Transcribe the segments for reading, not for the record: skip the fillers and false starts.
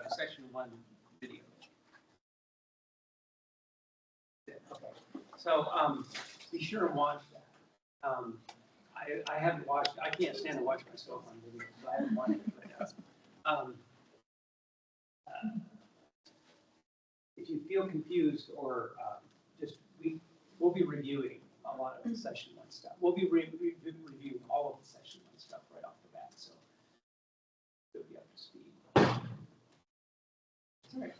Session 1 video. Okay. So be sure and watch that. I haven't watched. I can't stand to watch myself on video, so I haven't watched it. But, if you feel confused or we'll be reviewing a lot of the Session 1 stuff. We'll be reviewing all of the Session 1 stuff right off the bat, so you'll be up to speed. All right.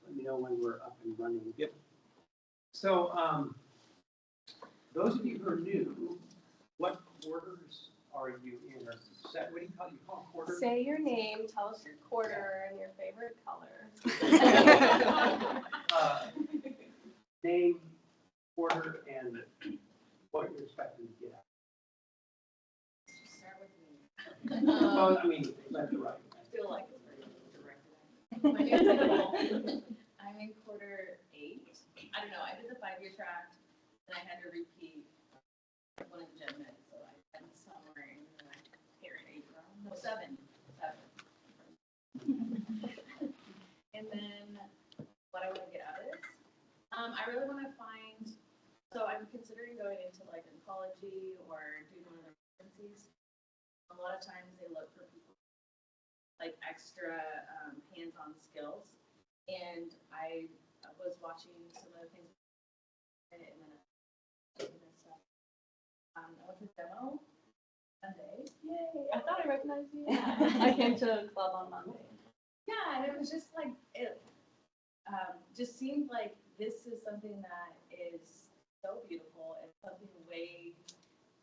Let me know when we're up and running. Yep. So those of you who are new, what quarters are you in? Or set, what do you call quarter? Say your name, tell us your quarter and your favorite color. Name, quarter, and what you're expecting to get out. Start with me. Well, I mean, left to right. I feel like it's very directed. My name is Nicole. I'm in quarter 8. I don't know, I did the 5-year track, and I had to repeat one of the gen meds, so I had somewhere in here in April. No, 7. And then what I want to get out of this, I really want to find, so I'm considering going into like oncology or doing one of the residencies. A lot of times they look for people like extra hands-on skills, and I was watching some of the things, and then I went to demo Monday. Yay! I thought I recognized you. I came to a club on Monday. Yeah, and it was just like it. Just seemed like this is something that is so beautiful and something way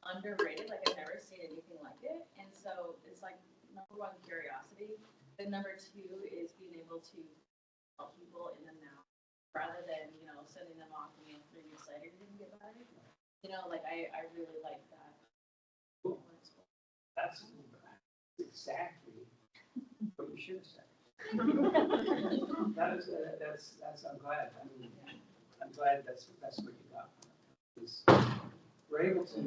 underrated. Like I've never seen anything like it, and so it's like number 1, curiosity. Then number 2 is being able to help people in the now, rather than sending them off and 3 weeks later you can get better. Like I really like that. Cool. That's exactly what you should have said. That's. I'm glad. I'm glad that's what you got. We're able to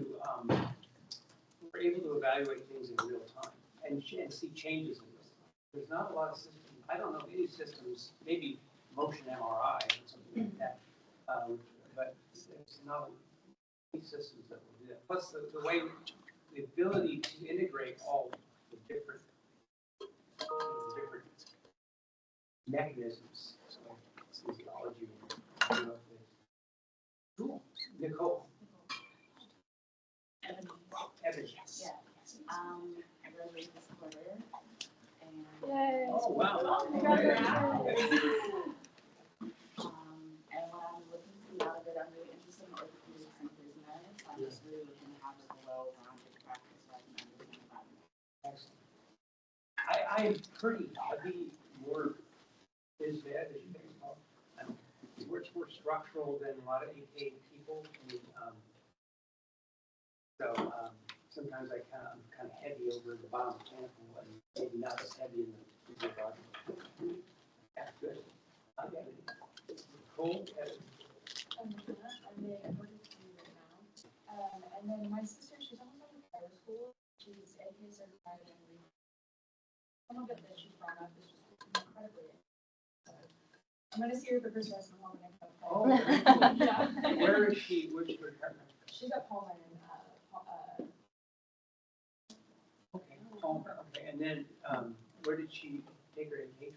evaluate things in real time and see changes in real time. There's not a lot of systems. I don't know any systems. Maybe motion MRI or something like that. But it's not any systems that will do that. Plus the ability to integrate all the different mechanisms, so physiology. Cool. Nicole. Evan. Yes. Yeah. I graduated this quarter, and Yay! Oh wow. Congratulations. And when I'm looking to get out of it, I'm really interested in orthopedics and business. I'm just really looking to have a well-rounded practice so I can understand about it. Excellent. I'm pretty heavy work is bad, as you can tell. We're more structural than a lot of AK people. Sometimes I'm kind of heavy over the biomechanical and maybe not as heavy in the body. Yeah, good. I got it. Cool. I'm in 42 right now. And then my sister, she's almost done with high school. She's AK certified and some of it that she's brought up is just incredibly. I'm going to see her for Christmas and home and Oh, very cool. yeah. Where is she? Which department? She's at Pullman. Okay, Palmer. Okay, and then where did she take her AK training?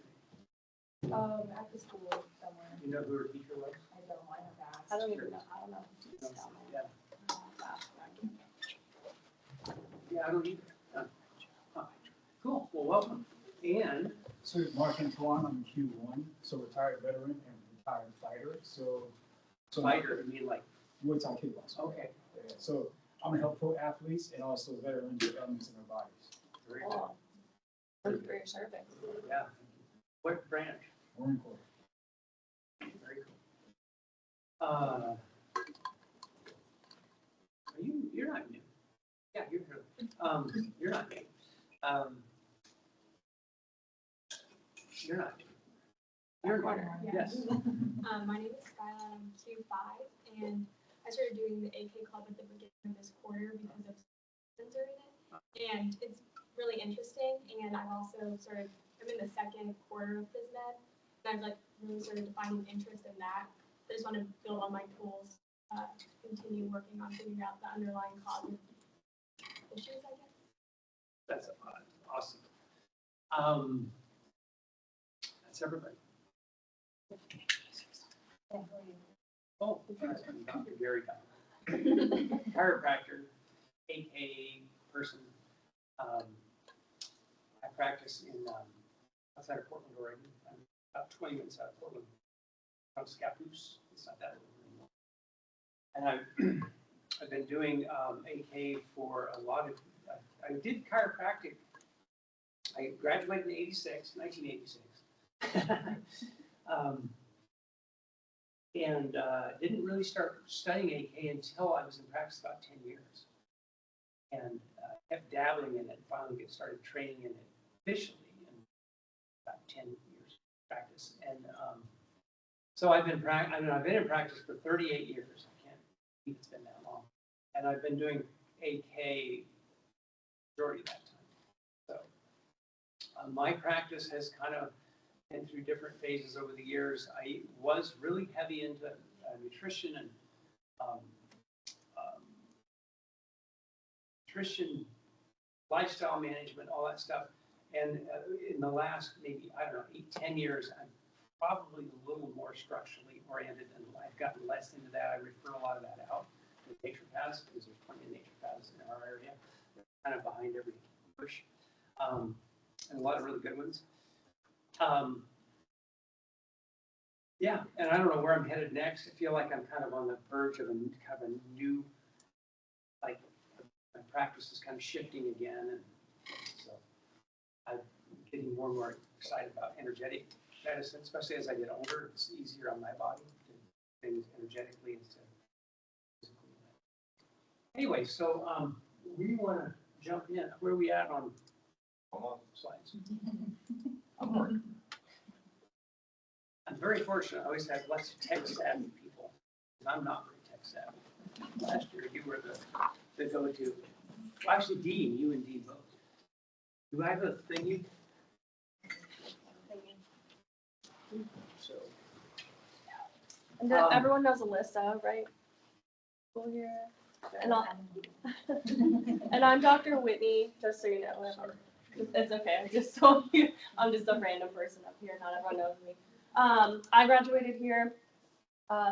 At the school somewhere. You know who her teacher was? I don't know. I have to ask. I don't even know. I don't know. It's down there. Yeah. Yeah, I don't either. Cool. Well, welcome. And So Mark Antoine, I'm in Q1, so retired veteran and retired fighter. So fighter, you mean like? Muay Thai kickboxing. Okay. Yeah, so I'm gonna help pro athletes and also veterans with elements in their bodies. Very Cool. Thank you for your service. good. Yeah. What branch? Marine Corps. Very cool. Are you're not new. Yeah, you're here. You're not new. You're not new. You're Corner. Yes. My name is Skylar, I'm Q5, and I started doing the AK Club at the beginning of this quarter because of censoring it. And it's really interesting, and I've also I'm in the second quarter of phys ed, and I've like really sort of defined an interest in that. I just want to build on my tools, to continue working on figuring out the underlying causes issues, I guess. That's awesome. That's everybody. Oh, Dr. Gary Dunn. Chiropractor, AKA person. I practice in outside of Portland, Oregon. I'm about 20 minutes out of Portland. From Scappoose. It's not that old anymore. And I've been doing AK for a lot of. I did chiropractic. I graduated in 1986. And didn't really start studying AK until I was in practice about 10 years. And kept dabbling in it and finally started training in it officially in about 10 years practice. And so I've been in practice for 38 years. I can't believe it's been that long. And I've been doing AK majority of that time. So my practice has kind of been through different phases over the years. I was really heavy into nutrition and nutrition, lifestyle management, all that stuff. And in the last maybe, 8-10 years, I'm probably a little more structurally oriented, and I've gotten less into that. I refer a lot of that out to naturopaths because there's plenty of naturopaths in our area. They're kind of behind every push, and a lot of really good ones. Yeah, and I don't know where I'm headed next. I feel like I'm kind of on the verge of a new, like, my practice is kind of shifting again, and so I'm getting more and more excited about energetic medicine, especially as I get older. It's easier on my body to do things energetically instead of physically. Anyway, so we want to jump in. Where are we at on slides? I'm very fortunate. I always have lots of tech-savvy people. I'm not very tech-savvy. Last year, you were the go-to. Well, actually, Dean, you and Dean both. Do I have a thingy? So. And everyone knows Alyssa, right? Cool here. And, and I'm Dr. Whitney, just so you know. It's okay. I just told you I'm just a random person up here. Not everyone knows me. I graduated here,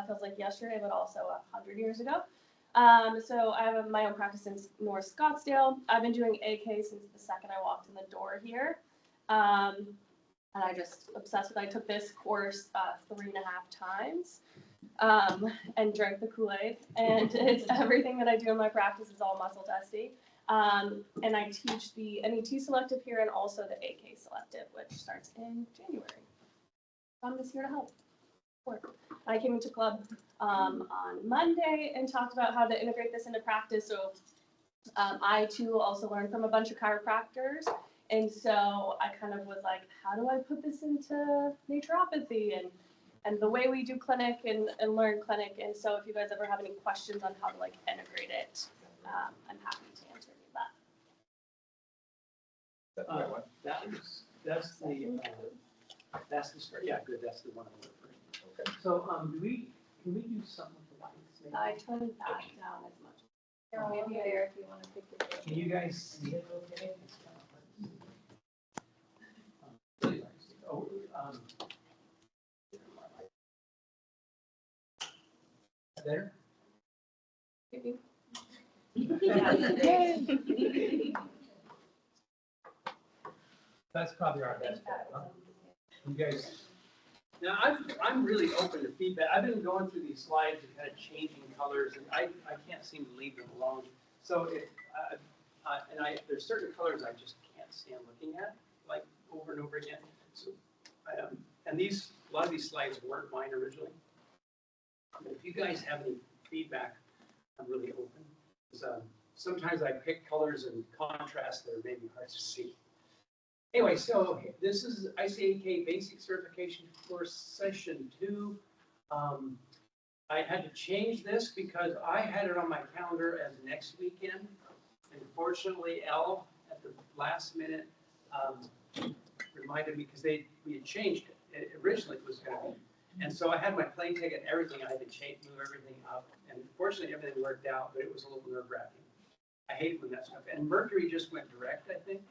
feels like yesterday, but also 100 years ago. So I have my own practice in North Scottsdale. I've been doing AK since the second I walked in the door here. And I just obsessed with it. I took this course 3.5 times and drank the Kool-Aid. And it's everything that I do in my practice is all muscle testing. And I teach the NET selective here and also the AK selective, which starts in January. I'm just here to help. I came into club on Monday and talked about how to integrate this into practice. So I too also learned from a bunch of chiropractors. And so I kind of was like, how do I put this into naturopathy and the way we do clinic and learn clinic? And so if you guys ever have any questions on how to like integrate it, I'm happy to answer any of that. That's the start. Yeah, good. That's the one I'm referring to. Okay. So, can we do something with the lights? Maybe? I turned it back down as much. Carol, maybe there if you want to pick your. Can you guys see it okay? It's kind of really hard to see. Oh, better? Maybe. That's probably our best bet, huh? You guys, now I'm really open to feedback. I've been going through these slides and kind of changing colors, and I can't seem to leave them alone. So if there's certain colors I just can't stand looking at, like over and over again. So and a lot of these slides weren't mine originally. But if you guys have any feedback, I'm really open. Because, sometimes I pick colors and contrast that are maybe hard to see. Anyway, so this is ICAK Basic Certification Course Session 2. I had to change this because I had it on my calendar as next weekend, And fortunately, Elle, at the last minute, reminded me, because we had changed it. Originally, it was going to be. And so I had my plane ticket and everything. I had to move everything up. And fortunately, everything worked out, but it was a little nerve-wracking. I hate when that stuff. And Mercury just went direct, I think.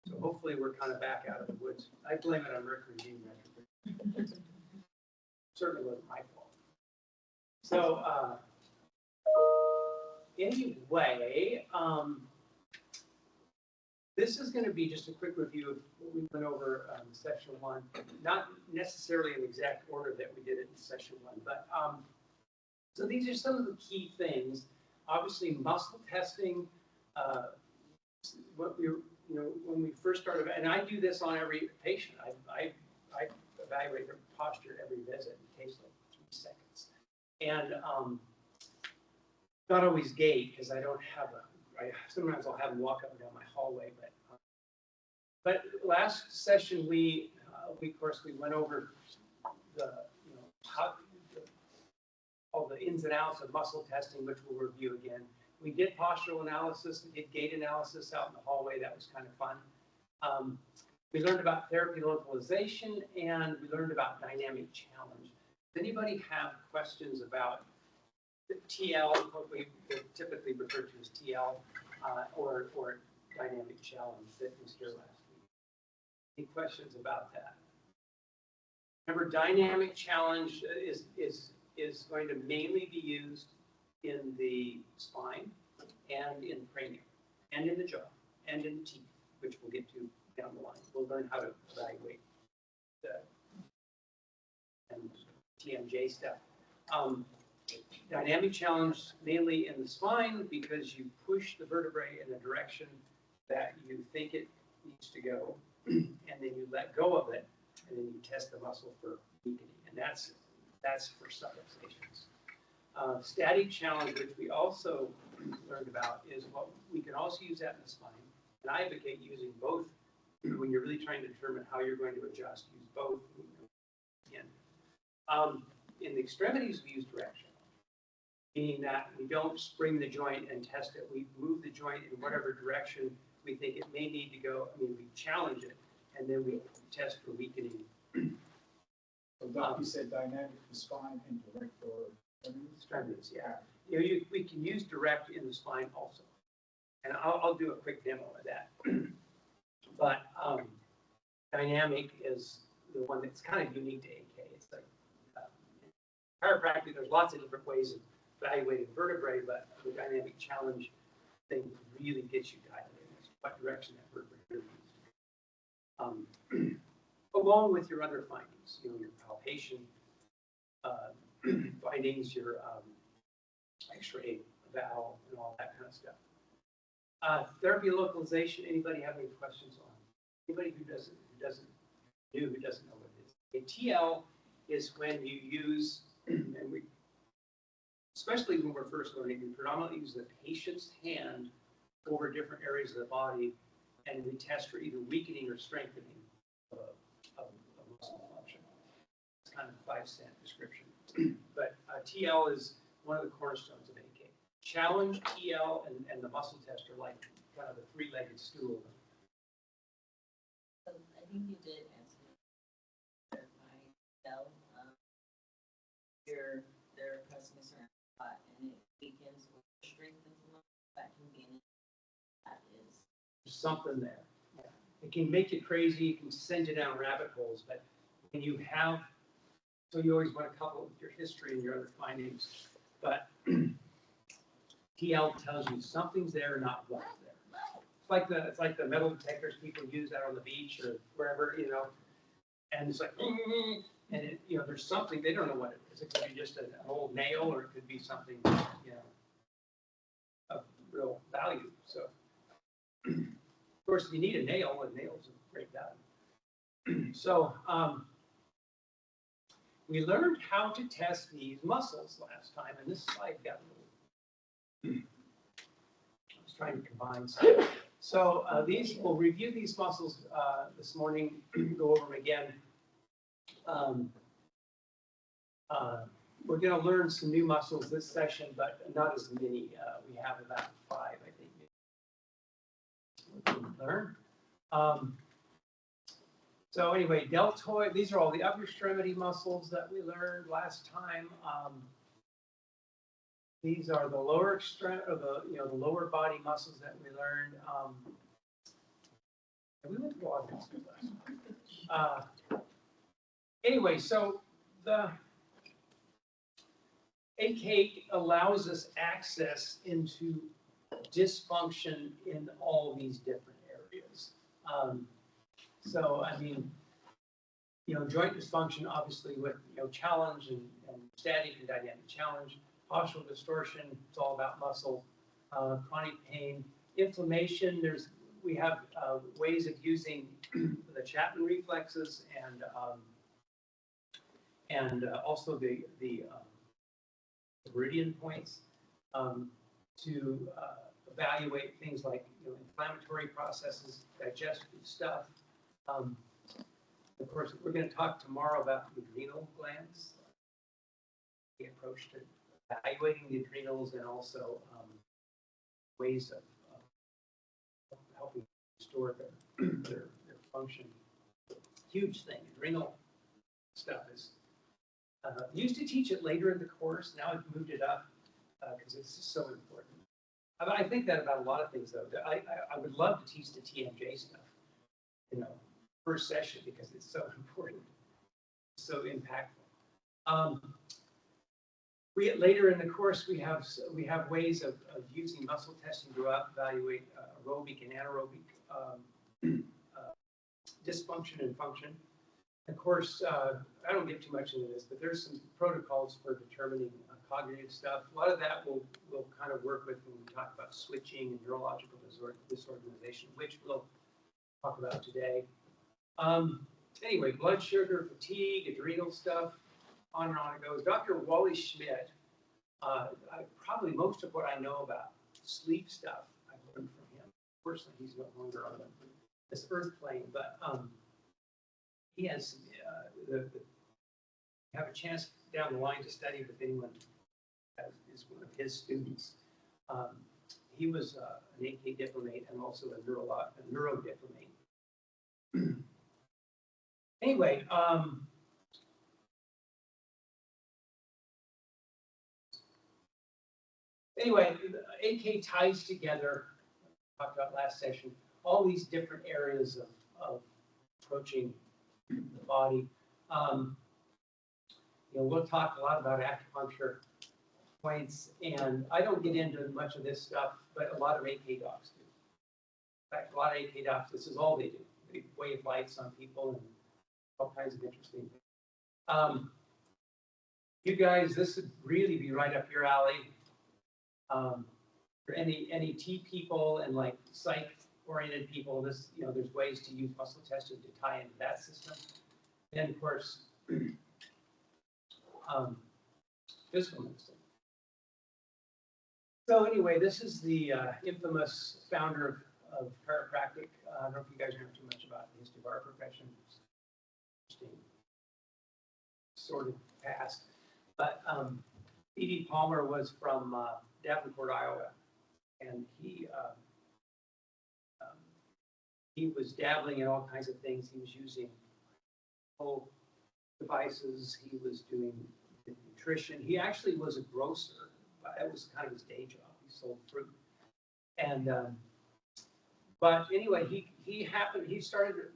So hopefully, we're kind of back out of the woods. I blame it on Mercury being retrograde. Certainly wasn't my fault. So anyway, this is going to be just a quick review of what we went over in session 1. Not necessarily in exact order that we did it in session 1, but so these are some of the key things. Obviously, muscle testing. What we when we first started, and I do this on every patient. I evaluate their posture every visit. It takes like 3 seconds, and not always gait because I don't have sometimes I'll have them walk up and down my hallway, but last session we of course we went over the all the ins and outs of muscle testing, which we'll review again. We did postural analysis, we did gait analysis out in the hallway. That was kind of fun. We learned about therapy localization, and we learned about dynamic challenge. Does anybody have questions about the TL, what we typically refer to as TL, or dynamic challenge that was here last week? Any questions about that? Remember, dynamic challenge is going to mainly be used in the spine and in the cranium and in the jaw and in the teeth, which we'll get to down the line. We'll learn how to evaluate the and TMJ stuff. Dynamic challenge mainly in the spine because you push the vertebrae in the direction that you think it needs to go, and then you let go of it, and then you test the muscle for weakening, and that's for subluxations. Static challenge, which we also learned about, is what we can also use that in the spine, and I advocate using both when you're really trying to determine how you're going to adjust. Use both. Again, in the extremities, we use direction, meaning that we don't spring the joint and test it. We move the joint in whatever direction we think it may need to go. I mean, we challenge it, and then we test for weakening. So Doc, you said dynamic for spine and direct for extremities, yeah. We can use direct in the spine also. And I'll do a quick demo of that. But dynamic is the one that's kind of unique to AK. It's like chiropractic, there's lots of different ways of evaluating vertebrae, but the dynamic challenge thing really gets you dialed in as to what direction that vertebrae needs. Along with your other findings, your palpation findings, your X-ray valve, and all that kind of stuff. Therapy localization. Anybody have any questions on? Anybody who doesn't know what it is? A TL is when you use, and we, especially when we're first learning, we predominantly use the patient's hand over different areas of the body, and we test for either weakening or strengthening of muscle function. It's kind of a 5-cent description. But TL is one of the cornerstones of AK. Challenge, TL, and the muscle test are like kind of the 3-legged stool. I think you did answer TL. They're pressing a certain spot, and it weakens or strengthens the muscle. That can be that is. There's something there. Yeah. It can make you crazy. It can send you down rabbit holes. But when you have, so you always want to couple it with your history and your other findings. But TL tells you something's there, not what's there. It's like the metal detectors people use out on the beach or wherever, and it's like, and it, there's something, they don't know what it is. It could be just an old nail, or it could be something, of real value. So, of course, if you need a nail of great value. So, we learned how to test these muscles last time, and this slide got a little, I was trying to combine stuff. So we'll review these muscles this morning, go over them again. We're going to learn some new muscles this session, but not as many. We have about 5, I think. learn. So anyway, deltoid, these are all the upper extremity muscles that we learned last time. These are the lower or the lower body muscles that we learned. And we went through a lot of things last time. Anyway, so the AK allows us access into dysfunction in all these different areas. So, I mean, joint dysfunction, obviously with, challenge and static and dynamic challenge, postural distortion, it's all about muscle, chronic pain, inflammation, we have ways of using the Chapman reflexes and also the meridian points to evaluate things like inflammatory processes, digestive stuff. Of course, we're going to talk tomorrow about the adrenal glands, the approach to evaluating the adrenals, and also ways of helping restore their function. Huge thing. Adrenal stuff is used to teach it later in the course. Now I've moved it up because it's just so important. I think that about a lot of things, though. I would love to teach the TMJ stuff, first session, because it's so important, so impactful. Later in the course, we have ways of using muscle testing to evaluate aerobic and anaerobic dysfunction and function. Of course, I don't get too much into this, but there's some protocols for determining cognitive stuff. A lot of that we'll kind of work with when we talk about switching and neurological disorganization, which we'll talk about today. Anyway, blood sugar, fatigue, adrenal stuff, on and on it goes. Dr. Wally Schmidt, probably most of what I know about sleep stuff I've learned from him. Fortunately, he's no longer on this earth plane, but he has have a chance down the line to study with anyone that is one of his students. He was an AK diplomate and also a neurodiplomate. Anyway, AK ties together, talked about last session, all these different areas of approaching the body. We'll talk a lot about acupuncture points, and I don't get into much of this stuff, but a lot of AK docs do. In fact, a lot of AK docs, this is all they do. They wave lights on people and all kinds of interesting things. You guys, this would really be right up your alley. For any T people and like psych-oriented people, there's ways to use muscle testing to tie into that system. And of course, physical medicine. So anyway, this is the infamous founder of chiropractic. I don't know if you guys know too much about the history of our profession. It's interesting, sort of past. But E.D. Palmer was from Davenport, Iowa, and he was dabbling in all kinds of things. He was using whole devices. He was doing nutrition. He actually was a grocer. That was kind of his day job. He sold fruit. And but anyway, he started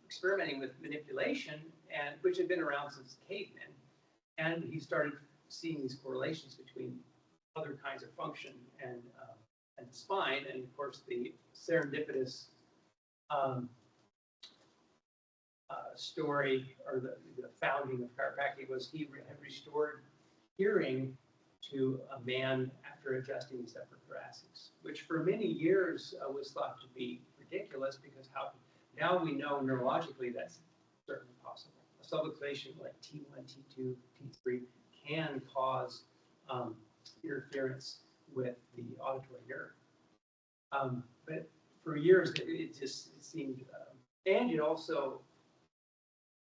experimenting with manipulation, and which had been around since cavemen. And he started seeing these correlations between other kinds of function and the spine, and of course the serendipitous story, or the founding of chiropractic, was he had restored hearing to a man after adjusting his upper thoracics, which for many years was thought to be ridiculous, because now we know neurologically that's certainly possible. A subluxation like T1, T2, T3 can cause interference with the auditory nerve. But for years, it seemed, and it also,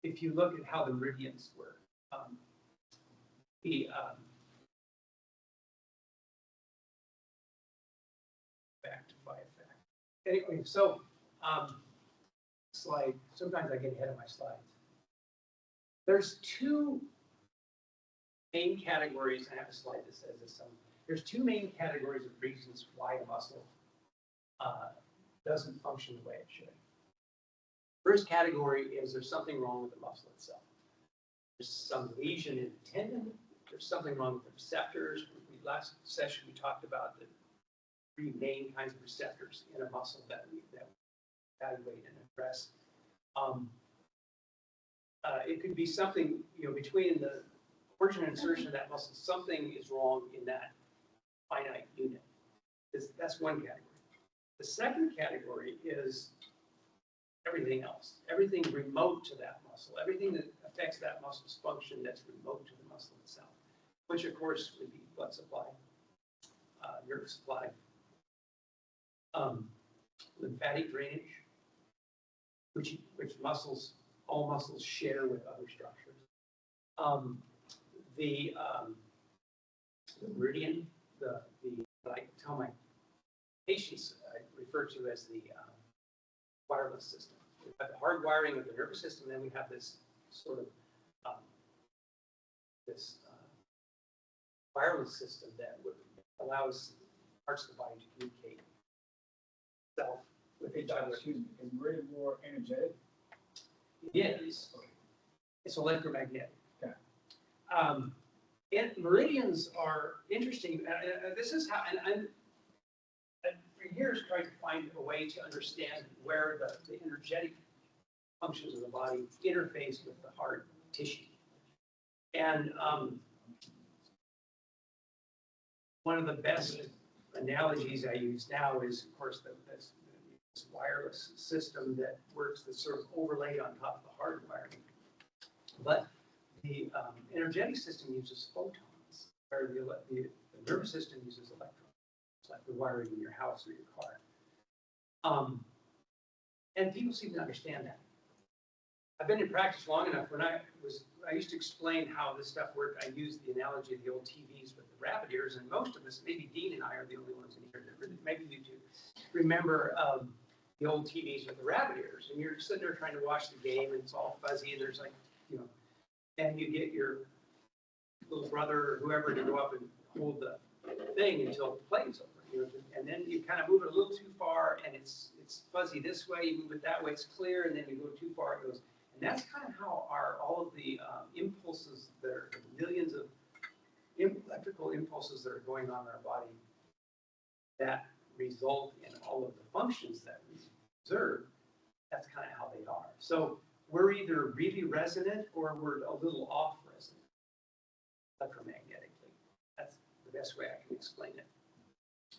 if you look at how the meridians work, back to phi effect. Anyway, so, slide, sometimes I get ahead of my slides. There's two main categories, I have a slide that says this, there's two main categories of reasons why a muscle doesn't function the way it should. First category is there's something wrong with the muscle itself. There's some lesion in the tendon, there's something wrong with the receptors. Last session we talked about the three main kinds of receptors in a muscle that we evaluate and address. It could be something, between the origin and insertion of that muscle, something is wrong in that finite unit. That's one category. The second category is everything else, everything remote to that muscle, everything that affects that muscle's function that's remote to the muscle itself, which of course would be blood supply, nerve supply, lymphatic drainage, which all muscles share with other structures. The meridian, I tell my patients, I refer to as the wireless system. We have the hard wiring of the nervous system, then we have this sort of wireless system that allows parts of the body to communicate itself with each other. Excuse me, is meridian more energetic? It is. It's electromagnetic. Okay. And meridians are interesting. This is how, and I'm for years trying to find a way to understand where the energetic functions of the body interface with the hard tissue. And one of the best analogies I use now is, of course, this wireless system that works, that's sort of overlaid on top of the hard wiring. But the energetic system uses photons, or the nervous system uses electrons. It's like the wiring in your house or your car. And people seem to understand that. I've been in practice long enough. When I used to explain how this stuff worked, I used the analogy of the old TVs with the rabbit ears, and most of us, maybe Dean and I are the only ones in here that really, maybe you two, remember the old TVs with the rabbit ears, and you're sitting there trying to watch the game, and it's all fuzzy, and there's like, and you get your little brother or whoever to go up and hold the thing until the play's over, and then you kind of move it a little too far, and it's fuzzy this way, you move it that way, it's clear, and then you go too far, it goes. And that's kind of how all of the impulses, there are millions of electrical impulses that are going on in our body that result in all of the functions that we observe. That's kind of how they are. So we're either really resonant or we're a little off resonant electromagnetically. That's the best way I can explain it.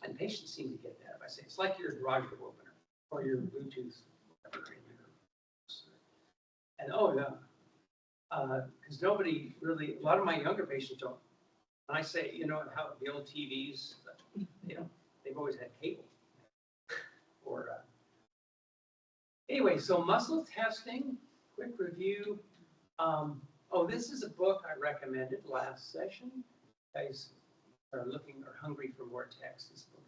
And patients seem to get that. If I say it's like your garage door opener or your Bluetooth, whatever, in your, and oh yeah, because nobody really, a lot of my younger patients don't. And I say, how the old TVs, they've always had cable. Or anyway, so muscle testing, quick review. This is a book I recommended last session. You guys are hungry for more text. This book.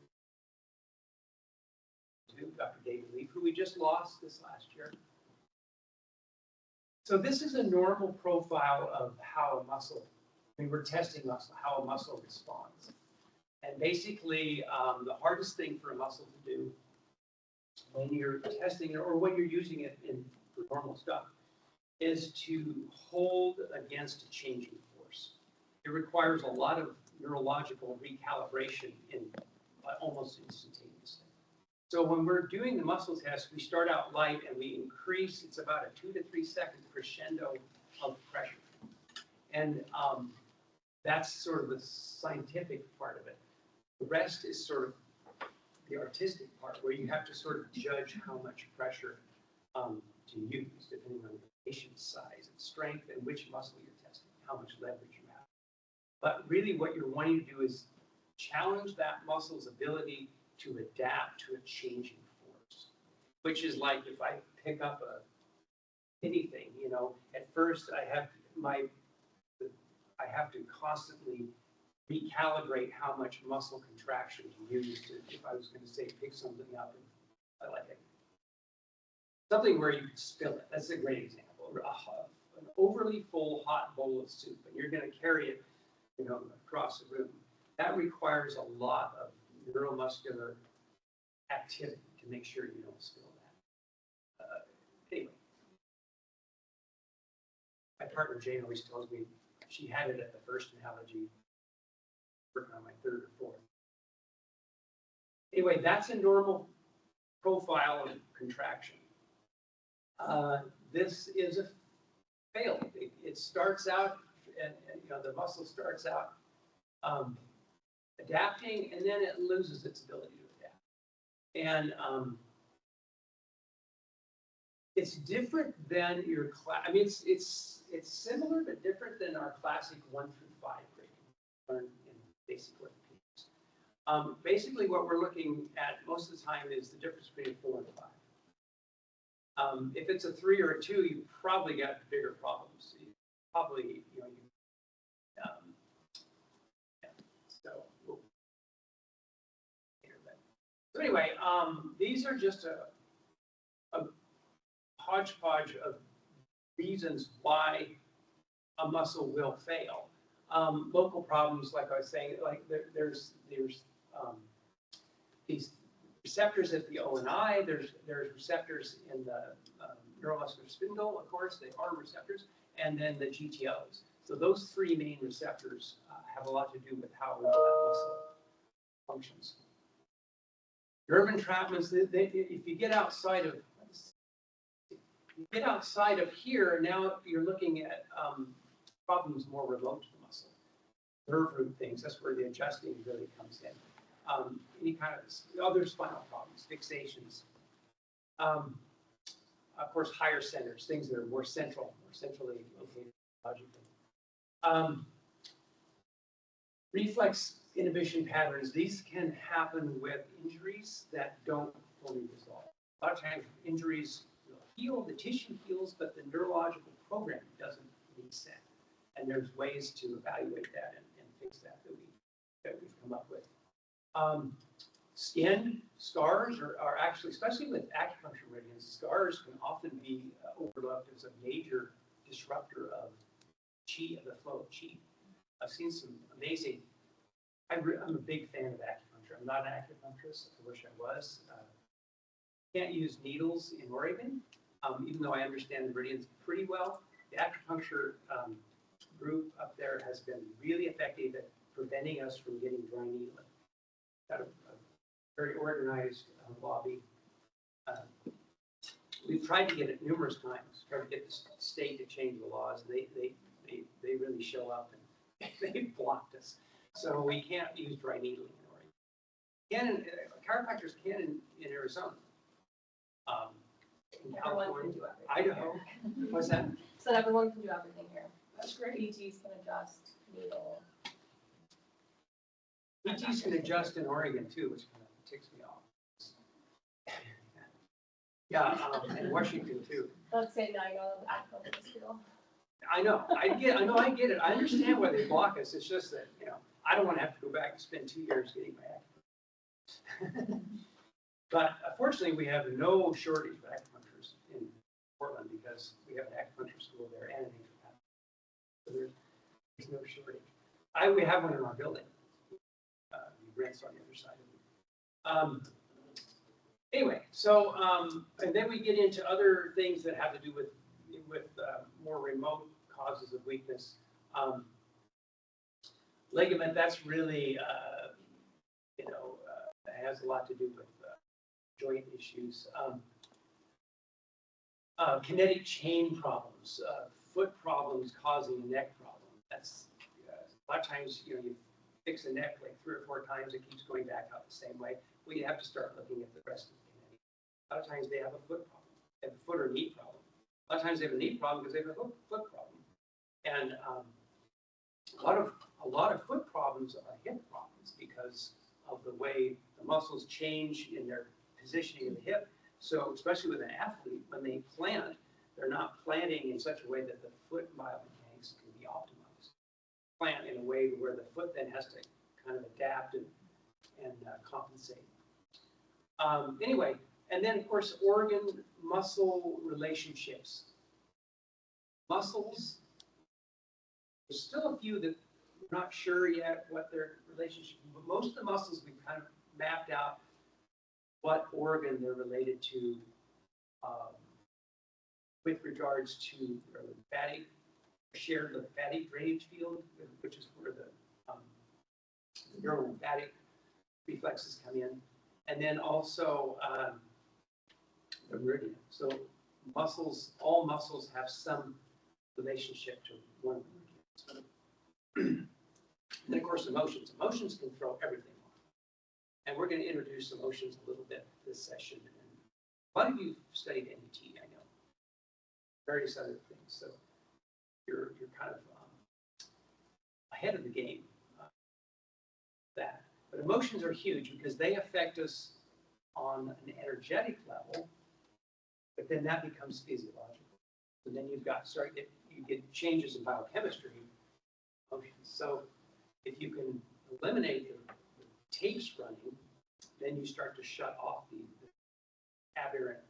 Dr. David Leaf, who we just lost this last year. So this is a normal profile of how a muscle, we're testing muscle, how a muscle responds. And basically, the hardest thing for a muscle to do when you're testing it or when you're using it for normal stuff is to hold against a changing force. It requires a lot of neurological recalibration almost instantaneously. So when we're doing the muscle test, we start out light and we increase, it's about a 2 to 3 second crescendo of pressure. And that's sort of the scientific part of it. The rest is sort of the artistic part where you have to sort of judge how much pressure to use depending on the patient's size and strength and which muscle you're testing, how much leverage you have. But really what you're wanting to do is challenge that muscle's ability to adapt to a changing force, which is like if I pick up anything, at first I have to constantly recalibrate how much muscle contraction to use if I was going to say pick something up and I like it. Something where you can spill it. That's a great example. An overly full hot bowl of soup, and you're going to carry it, across the room. That requires a lot of neuromuscular activity to make sure you don't spill that. Anyway, my partner Jane always tells me she had it at the first analogy, working on my third or fourth. Anyway, that's a normal profile of contraction. This is a fail. It starts out, and the muscle starts out adapting, and then it loses its ability to adapt. And it's different than your class. I mean, it's similar but different than our classic 1 through 5 grade learned in basic orthopedics. Basically, what we're looking at most of the time is the difference between a 4 and 5. If it's a 3 or a 2, you probably got bigger problems. You probably, yeah. So anyway, these are just a hodgepodge of reasons why a muscle will fail. Local problems, like I was saying, like there's these receptors at the O and I. There's receptors in the neuromuscular spindle, of course, they are receptors, and then the GTOs. So those 3 main receptors have a lot to do with how well that muscle functions. Nerve entrapments, if you get outside of here, now you're looking at problems more remote to the muscle. Nerve root things, that's where the adjusting really comes in. Any kind of other spinal problems, fixations. Of course, higher centers, things that are more centrally located logically. Reflex inhibition patterns, these can happen with injuries that don't fully resolve. A lot of times injuries will heal, the tissue heals, but the neurological program doesn't reset. And there's ways to evaluate that and fix that we've come up with. Skin scars are actually, especially with acupuncture meridians, scars can often be overlooked as a major disruptor of chi, of the flow of chi. I've seen some amazing, I'm a big fan of acupuncture. I'm not an acupuncturist, I wish I was. Can't use needles in Oregon, even though I understand the meridians pretty well. The acupuncture group up there has been really effective at preventing us from getting dry needling. Got a very organized lobby. We've tried to get it numerous times, tried to get the state to change the laws, and they really show up and they blocked us. So we can't use dry needling in Oregon. Chiropractors can in Arizona. In California, Idaho. What's that? So everyone can do everything here. That's great. PTs can adjust, needle. PTs can adjust in Oregon too, which kind of ticks me off. Yeah, and Washington too. Let's say now you know the acupuncture skill. I know, I get it. I understand why they block us. It's just that, I don't want to have to go back and spend 2 years getting my acupuncture. But fortunately, we have no shortage of acupuncturists in Portland because we have an acupuncture school there and an naturopath. So there's no shortage. We have one in our building. Rents on the other side of it. Anyway, so and then we get into other things that have to do with more remote causes of weakness. Ligament, that's really has a lot to do with joint issues. Kinetic chain problems, foot problems causing a neck problem. That's a lot of times you fix a neck like 3 or 4 times, it keeps going back out the same way. We have to start looking at the rest of the kinetic. A lot of times they have a foot problem, they have a foot or knee problem. A lot of times they have a knee problem because they have a foot problem. And a lot of foot problems are hip problems because of the way the muscles change in their positioning of the hip. So especially with an athlete, when they plant, they're not planting in such a way that the foot biomechanics can be optimized. Plant in a way where the foot then has to kind of adapt and compensate. Anyway, And then, of course, organ-muscle relationships. Muscles, there's still a few that we're not sure yet what their relationship is, but most of the muscles we've kind of mapped out what organ they're related to with regards to their lymphatic, shared lymphatic drainage field, which is where the neurolymphatic reflexes come in, and then also the meridian. So muscles, all muscles have some relationship to one of the meridians. And then, of course, emotions. Emotions can throw everything off. And we're going to introduce emotions a little bit this session. And a lot of you studied NET, I know. Various other things. So you're kind of ahead of the game. That. But emotions are huge because they affect us on an energetic level, but then that becomes physiological. And then you get changes in biochemistry, emotions. So if you can eliminate the tapes running, then you start to shut off the aberrant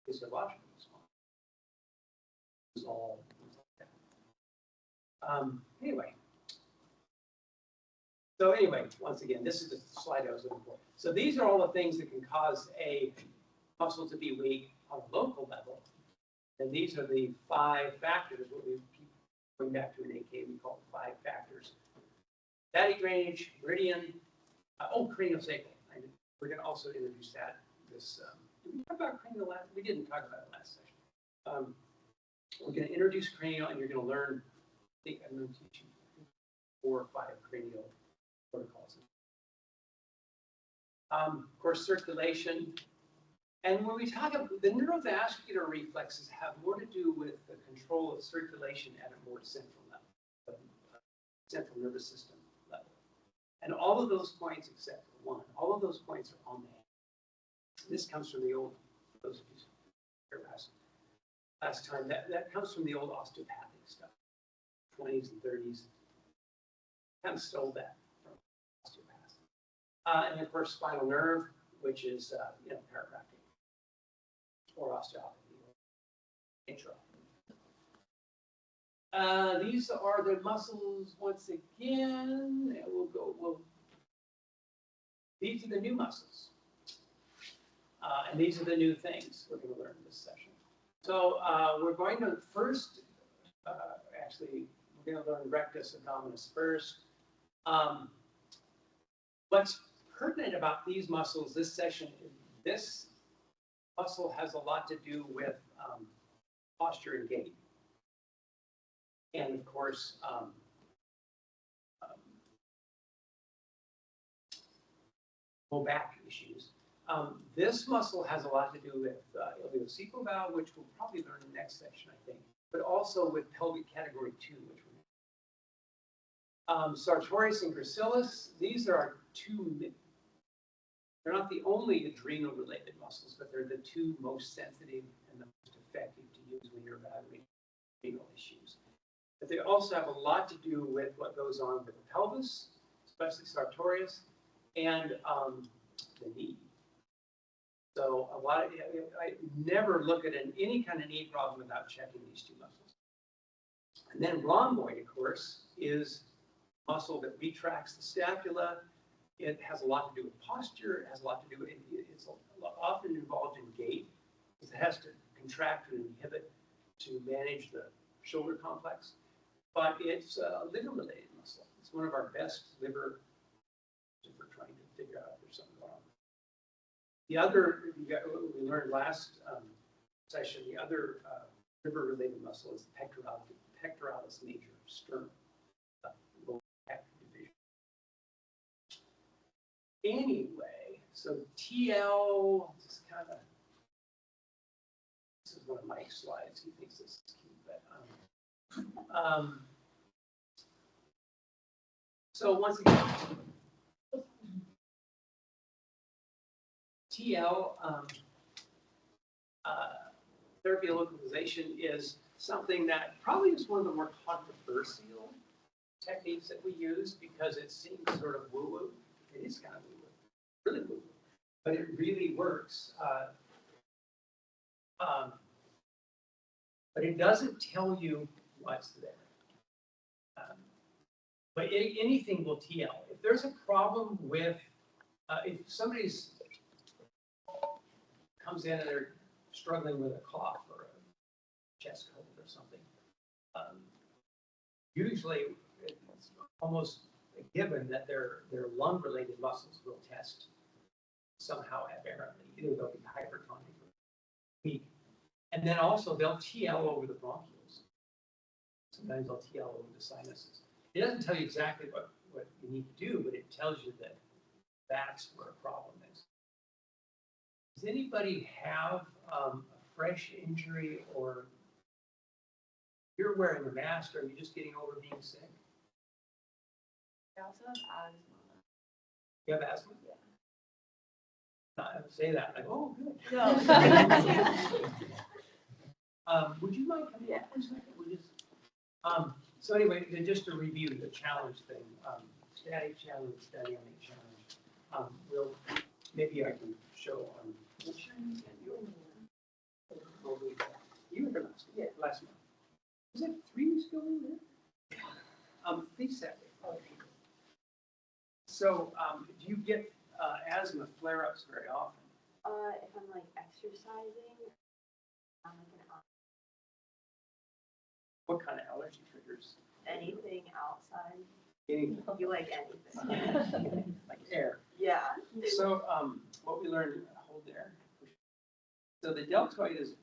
physiological response. It's all things like that. Anyway, once again, this is the slide I was looking for. So these are all the things that can cause a muscle to be weak on a local level. And these are the 5 factors, what we keep going back to in AK, we call it 5 factors. Lymphatic drainage, meridian, cranial sacral. We're going to also introduce that. Did we talk about cranial last? We didn't talk about it last session. We're going to introduce cranial, and you're going to learn, I think I'm going to teach you 4 or 5 cranial protocols. Of course, circulation. And when we talk about the neurovascular reflexes have more to do with the control of circulation at a more central level, central nervous system level. And all of those points, except for one, all of those points are on the hand. This comes from the old, those of you here last time, that comes from the old osteopathic stuff, 20s and 30s. Kind of stole that from osteopaths. And of course, spinal nerve, which is chiropractic or osteopathy or atrophy. These are the muscles once again. And these are the new muscles. And these are the new things we're going to learn in this session. So we're going to first, we're going to learn rectus abdominis first. What's pertinent about these muscles this session is this muscle has a lot to do with posture and gait. And of course, low back issues. This muscle has a lot to do with iliocecal valve, which we'll probably learn in the next section, I think, but also with pelvic category 2, which we're sartorius and gracilis. These are our 2. They're not the only adrenal-related muscles, but they're the 2 most sensitive and the most effective to use when you're evaluating adrenal issues. But they also have a lot to do with what goes on with the pelvis, especially sartorius, and the knee. So I never look at any kind of knee problem without checking these 2 muscles. And then rhomboid, of course, is a muscle that retracts the scapula. It has a lot to do with posture. It has a lot to do with, it's often involved in gait, because it has to contract and inhibit to manage the shoulder complex. But it's a liver-related muscle. It's one of our best liver, if we're trying to figure out if there's something wrong. The other, we learned last session, the other liver-related muscle is the pectoralis major, sternum, lower back division. Anyway, so TL, just kind of, this is one of Mike's slides. He thinks this is cute, but so once again, TL, therapy of localization is something that probably is one of the more controversial techniques that we use because it seems sort of woo-woo. It is kind of woo-woo, really woo-woo, but it really works. But it doesn't tell you what's there. But anything will TL. If there's a problem with, if somebody's comes in and they're struggling with a cough or a chest cold or something, usually it's almost a given that their lung-related muscles will test somehow aberrantly. Either they'll be hypertonic or weak. And then also they'll TL over the bronchioles. Sometimes they'll TL over the sinuses. It doesn't tell you exactly what you need to do, but it tells you that that's where a problem is. Does anybody have a fresh injury, or you're wearing a mask, or are you just getting over being sick? I also have asthma. You have asthma? Yeah. I would say that, like, oh, good. No. Would you mind coming up for a second? We'll just, so anyway, then just to review the challenge thing, static challenge, dynamic challenge. Maybe I can show on. You were here last month. Was it 3 weeks ago we were there? Please set me. So, do you get asthma flare-ups very often? If I'm like exercising, I'm like What kind of allergy triggers? anything outside. Anything. You like anything? Like air. Yeah. So, what we learned, hold there. So the deltoid is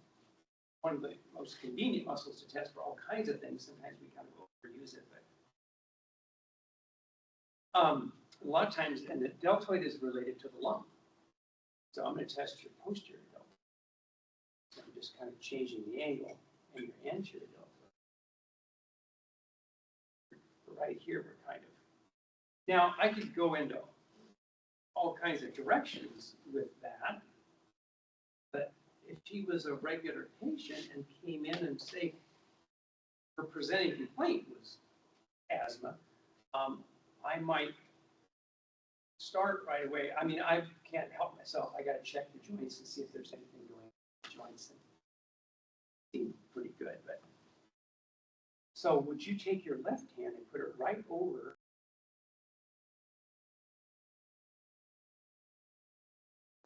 one of the most convenient muscles to test for all kinds of things. Sometimes we kind of overuse it, but a lot of times, and the deltoid is related to the lung. So I'm going to test your posterior deltoid. So I'm just kind of changing the angle, and your anterior deltoid. Right here, we're kind of. Now, I could go into all kinds of directions with that, but if she was a regular patient and came in and say her presenting complaint was asthma, I might start right away. I mean, I can't help myself. I got to check the joints and see if there's anything going on with the joints. And seem pretty good, but. So would you take your left hand and put it right over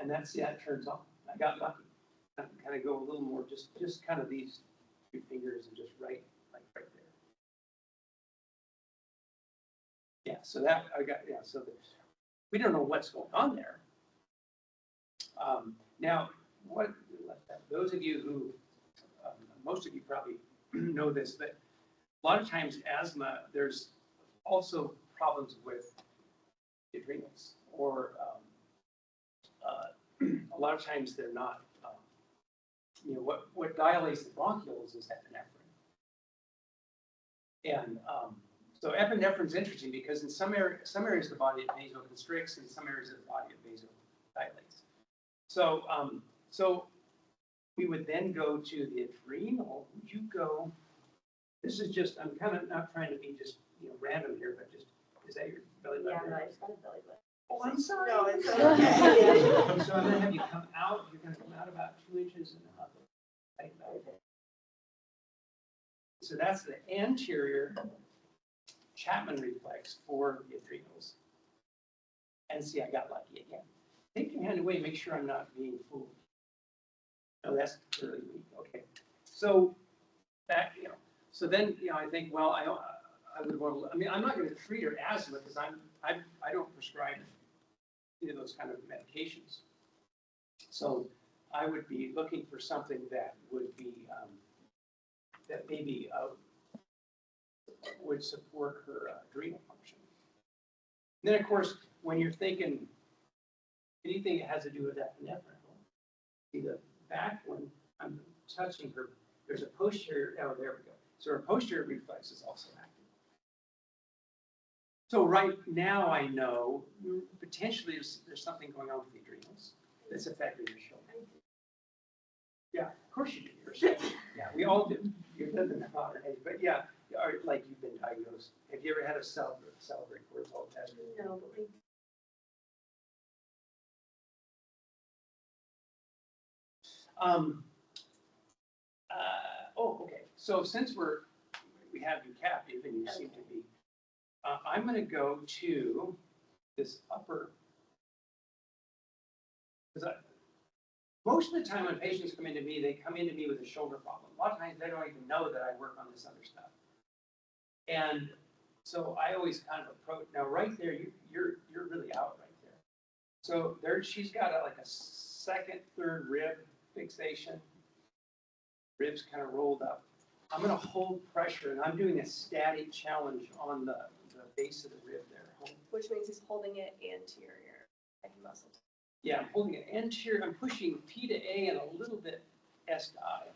and that's, yeah, it turns on. I got lucky. I can kind of go a little more, just kind of these 2 fingers and just right there. Yeah, so that I got, yeah, so we don't know what's going on there. Now, those of you who, most of you probably know this, but a lot of times asthma, there's also problems with the adrenals, or a lot of times they're not, what dilates the bronchioles is epinephrine. And so epinephrine is interesting because in some areas of the body it vasoconstricts, and some areas of the body it vasodilates. So, so we would then go to the adrenal. Would you go? This is just, I'm kind of not trying to be just random here, but just, is that your belly button? Yeah, no, I just got a belly button. Oh, I'm sorry. No, it's okay. So I'm going to have you come out. You're going to come out about 2 inches and up. So that's the anterior Chapman reflex for the adrenals. And see, I got lucky again. Take your hand away. Make sure I'm not being fooled. No, that's really weak. Okay. So that, so then, I think, well, I would want to, I mean, I'm not going to treat her asthma because I don't prescribe any of those kind of medications. So I would be looking for something that would be, that maybe would support her adrenal function. And then, of course, when you're thinking anything that has to do with epinephrine, see the back one, I'm touching her, there's a posterior, oh, there we go. So her posterior reflex is also active. So right now I know potentially there's something going on with the adrenals that's affecting your shoulder. Yeah, of course you do. Yeah, we all do. You're living in the modern age, but yeah, like you've been diagnosed. Have you ever had a salivary cortisol test? No, but we so since we have you captive and you seem to be, I'm gonna go to this upper, because most of the time when patients come into me, they come into me with a shoulder problem. A lot of times they don't even know that I work on this other stuff. And so I always kind of approach, now right there, you're really out right there. So there, she's got like a second, third rib fixation. Ribs kind of rolled up. I'm gonna hold pressure and I'm doing a static challenge on the base of the rib there. Which means he's holding it anterior and muscle. Yeah, I'm holding it anterior. I'm pushing P to A and a little bit S to I.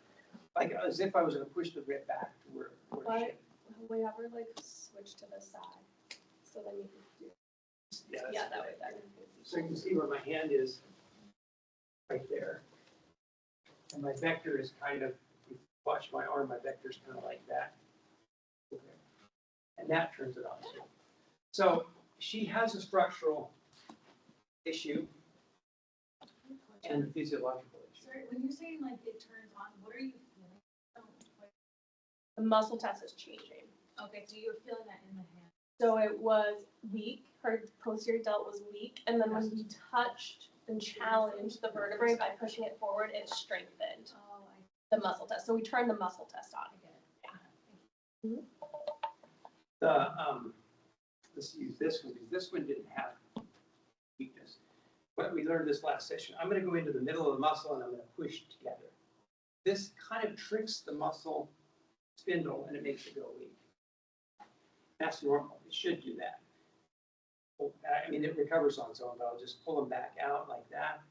Like as if I was gonna push the rib back to where it should. We ever like switch to the side, so then you can do. Yeah, That way that. So you can see where my hand is right there. And my vector is kind of, if you watch my arm, my vector is kind of like that. Okay. And that turns it on too. So she has a structural issue and a physiological issue. Sorry, when you're saying like it turns on, what are you feeling? The muscle test is changing. Okay, so you're feeling that in the hand. So it was weak, her posterior delt was weak, and then when he touched and challenged the vertebrae by pushing it forward, it strengthened Oh, the muscle test. So we turned the muscle test on. I get it. Let's use this one because this one didn't have weakness. What we learned this last session, I'm going to go into the middle of the muscle and I'm going to push together. This kind of tricks the muscle spindle and it makes it go weak. That's normal. It should do that. I mean, it recovers on its own, but I'll just pull them back out like that.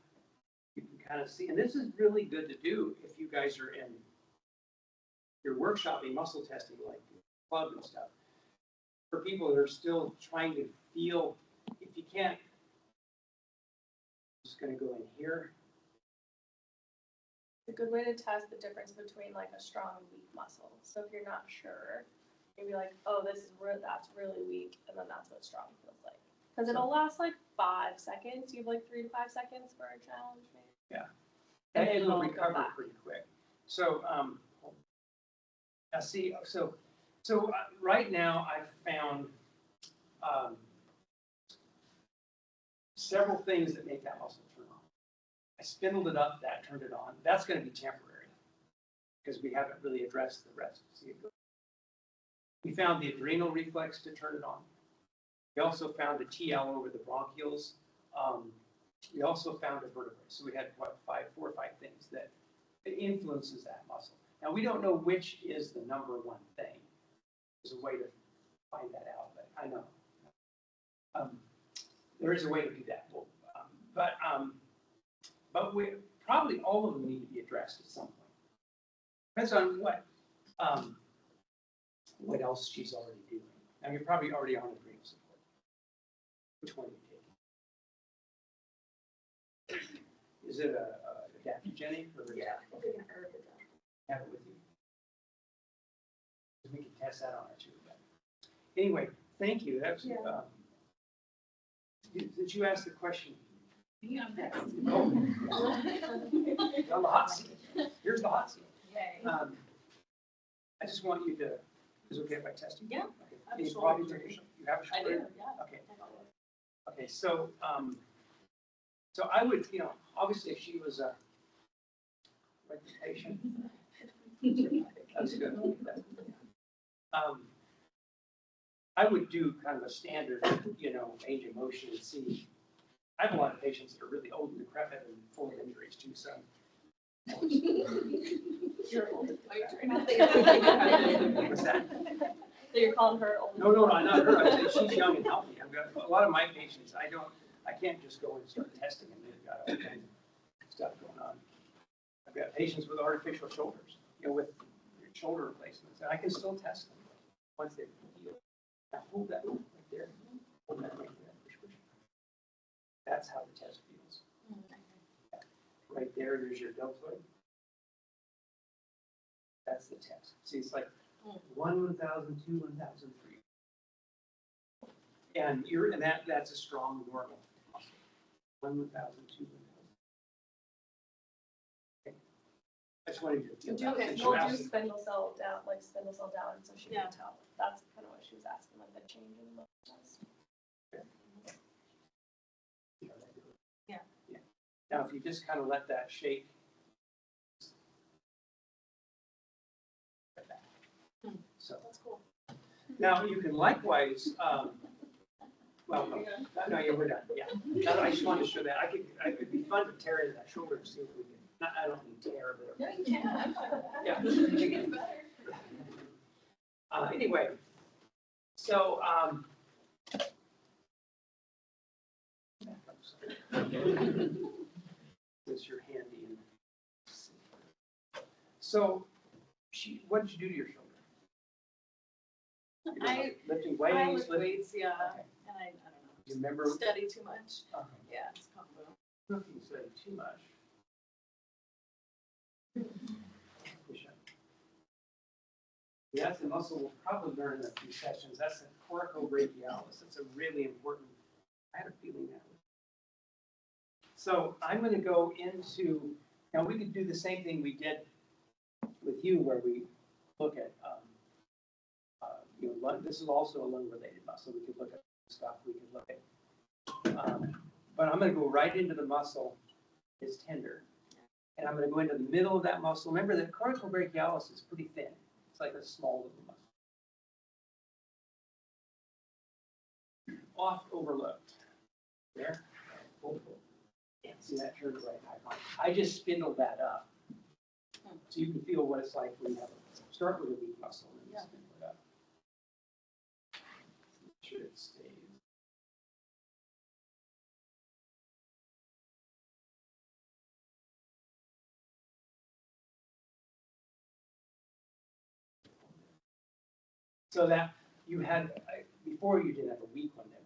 You can kind of see, and this is really good to do if you guys are in your workshopping muscle testing, like club and stuff. For people that are still trying to feel, if you can't, I'm just going to go in here. A good way to test the difference between like a strong and weak muscle. So if you're not sure, maybe like, oh, that's really weak, and then that's what strong feels like. Because it'll last like 5 seconds. You have like 3 to 5 seconds for a challenge, maybe. Yeah. And And then it'll it'll go recover back. pretty quick. So, now see, so right now I've found several things that make that muscle turn on. I spindled it up, that turned it on. That's going to be temporary because we haven't really addressed the rest. See it go. We found the adrenal reflex to turn it on. We also found a TL over the bronchioles. We also found a vertebrae. So we had what, 4 or 5 things that influences that muscle. Now we don't know which is the number one thing. There's a way to find that out, but I know. There is a way to do that. Well, but we probably all of them need to be addressed at some point. Depends on what else she's already doing. Now you're probably already on adrenal support. Which one are you taking? Is it a adaptogenic or? Yeah. Have it with you. We can test that on our too. But anyway, thank you. That's did you ask the question? Yeah, I'm next. Oh, on the hot seat. Here's the hot seat. Yay. I just want you to. Is it okay if I test you? Yeah. Okay. I have Any a shoulder problems? injury. You have a I shoulder? do, yeah. Okay. Okay. So so I would, obviously if she was a patient. That's good. I would do kind of a standard, range of motion and see. I have a lot of patients that are really old and decrepit and full of injuries too, so. You're old. What's that? So you're calling her old. No, not her. I'm saying she's young and healthy. I've got a lot of my patients, I can't just go and start testing them. They've got all kinds of stuff going on. I've got patients with artificial shoulders, with shoulder replacements, and I can still test them once they heal. Now hold that right there. Hold that right there. Push. That's how the test feels. Right there's your deltoid. That's the test. See, it's like 1,000, 2, 1,003. And that's a strong normal. 1,000, 2, 1,000. Okay. I just wanted you to feel Do, that. Okay. since you we'll do asked. spindle cell down, like spindle cell down, so she Yeah. can tell. That's kind of what she was asking, like the change in the motions. Yeah. Now, if you just kind of let that shake. So, That's cool. now you can likewise, well, no, yeah, we're done, yeah. I just wanted to show that. It'd be fun to tear into that shoulder to see if we can, I don't mean tear, but. No, you can, I'm fine with that. Yeah. It gets better. Anyway, so, since you're handy. So, what did you do to your shoulder? Lifting weights? I lift weights, yeah, Okay. and I don't Do you remember? know, study too much. Okay. Yeah, it's combo. Nothing study too much. Push up. Yeah, that's the muscle we'll probably learn in a few sessions. That's the coracobrachialis. It's a really important, I had a feeling that was. So I'm going to go into, now we could do the same thing we did with you where we look at, this is also a lung-related muscle. We could look at stuff, we could look at, but I'm going to go right into the muscle. It's tender. And I'm going to go into the middle of that muscle. Remember that coracobrachialis is pretty thin. It's like a small little muscle. Oft overlooked. There. Yeah, see that turned right eye. I just spindled that up. So you can feel what it's like when you have start with a weak muscle and then spindle it up. Make sure it stays. So that you had, before you did have a weak one that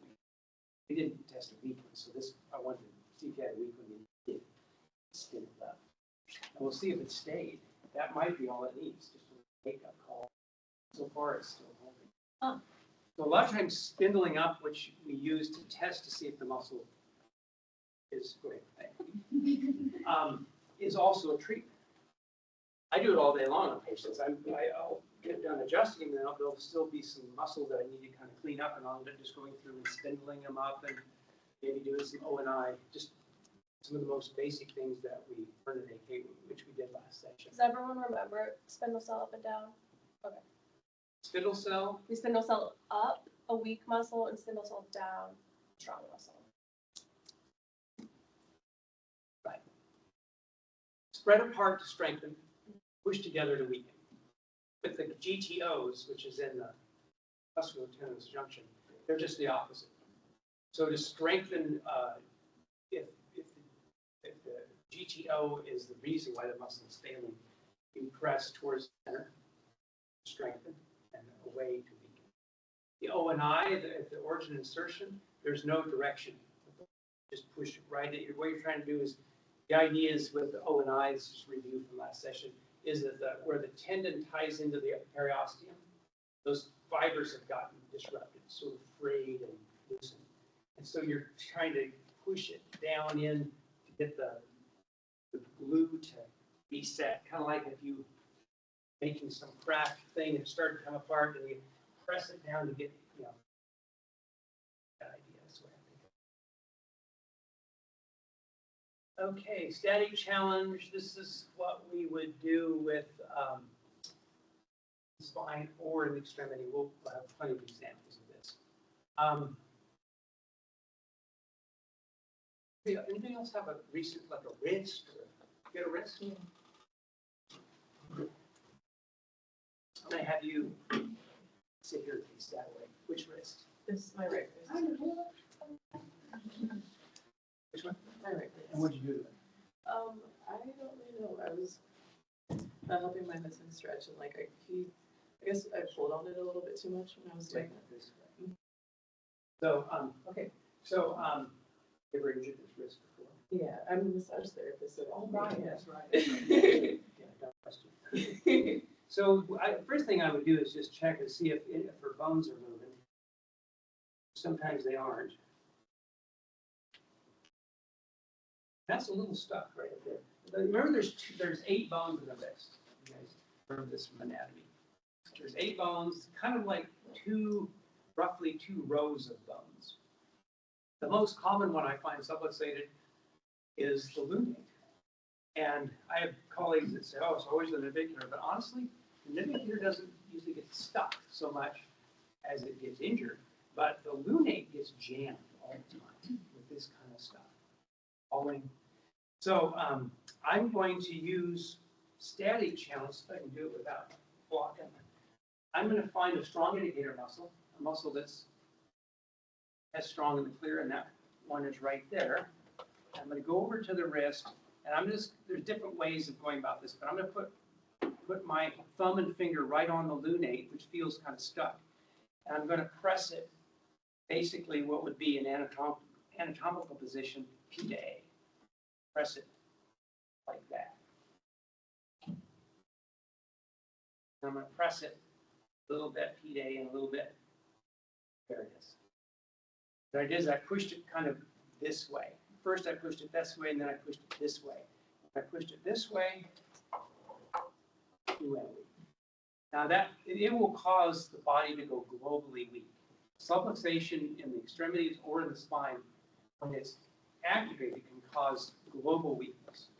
we didn't test a weak one. So this, I wanted to see if you had a weak one and you did spin it up. And we'll see if it stayed. That might be all it needs, just a wake-up call. So far, it's still holding. Oh. So a lot of times spindling up, which we use to test to see if the muscle is great, is also a treatment. I do it all day long on patients. I'll get done adjusting, and then there'll still be some muscles that I need to kind of clean up, and I'll end up just going through and spindling them up and maybe doing some O&I, just some of the most basic things that we learned in AK, which we did last session. Does everyone remember spindle cell up and down? Okay. Spindle cell, We spindle cell up, a weak muscle, and spindle cell down, strong muscle. right. Spread apart to strengthen, push together to weaken. With the GTOs, which is in the musculotendinous junction, they're just the opposite. So to strengthen, if the GTO is the reason why the muscle is failing, you press towards the center, strengthen, and away to weaken. The O and I, the origin insertion, there's no direction. Just push it right at what you're trying to do is, the idea is with the O and I, this is review from last session, is that where the tendon ties into the periosteum, those fibers have gotten disrupted, sort of frayed and loosened. And so you're trying to push it down in to get the glue to be set, kind of like if you making some craft thing and it started to come apart, and you press it down to get, that idea is what I think. Okay, static challenge. This is what we would do with spine or an extremity. We'll have plenty of examples of this. Anybody else have a recent, like a wrist? Get a wrist? I'm gonna have you sit here and face that way. Which wrist? This is my right wrist. Which one? My right wrist. And what'd you do to it? I don't really know. I was helping my husband stretch, and I guess I pulled on it a little bit too much when I was doing that. This way. So, okay. So, you ever injured this wrist before? Yeah, I'm a massage therapist, so. Oh, right, that's right. Yeah, no question. So, first thing I would do is just check and see if her bones are moving. Sometimes they aren't. That's a little stuck right up there. remember there's 8 bones in the wrist. You guys remember this from anatomy. There's 8 bones, kind of like roughly 2 rows of bones. The most common one I find subluxated is the lunate. And I have colleagues that say, oh, it's always the navicular, but honestly, the navicular doesn't usually get stuck so much as it gets injured, but the lunate gets jammed all the time with this kind of stuff. So I'm going to use static challenge, if I can do it without blocking. I'm going to find a strong indicator muscle, a muscle that's as strong in the clear, and that one is right there. I'm going to go over to the wrist, and there's different ways of going about this, but I'm going to put my thumb and finger right on the lunate, which feels kind of stuck. And I'm going to press it, basically what would be an anatomical position, P to A. Press it like that. And I'm going to press it a little bit, P to A, and a little bit. There it is. What I did is I pushed it kind of this way. First I pushed it this way, and then I pushed it this way. If I pushed it this way, you went weak. Now it will cause the body to go globally weak. Subluxation in the extremities or in the spine, when it's activated, can cause global weakness.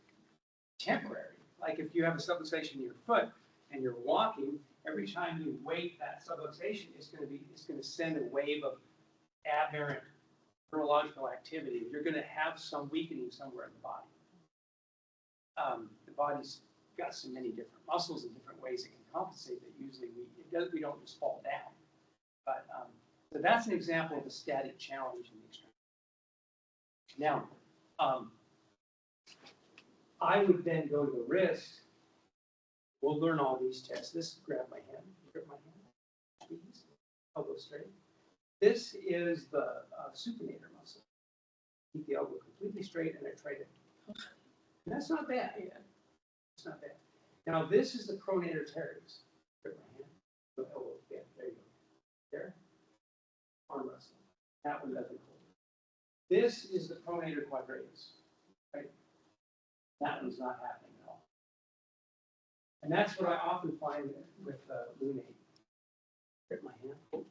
Temporary, like if you have a subluxation in your foot and you're walking, every time you weight that subluxation, it's going to send a wave of aberrant neurological activity. You're going to have some weakening somewhere in the body. The body's got so many different muscles and different ways it can compensate that usually we don't just fall down. But so that's an example of a static challenge in the extremity. Now, I would then go to the wrist. We'll learn all these tests. Grab my hand. Grab my hand. Please. Elbow straight. This is the supinator muscle. Keep the elbow completely straight, and I try to. And that's not bad. Yeah. It's not bad. Now this is the pronator teres. Grab my hand. The elbow. Yeah, there you go. There. Arm wrestling. That one doesn't hold. This is the pronator quadratus. Right. That one's not happening at all. And that's what I often find with lunate. Grab my hand.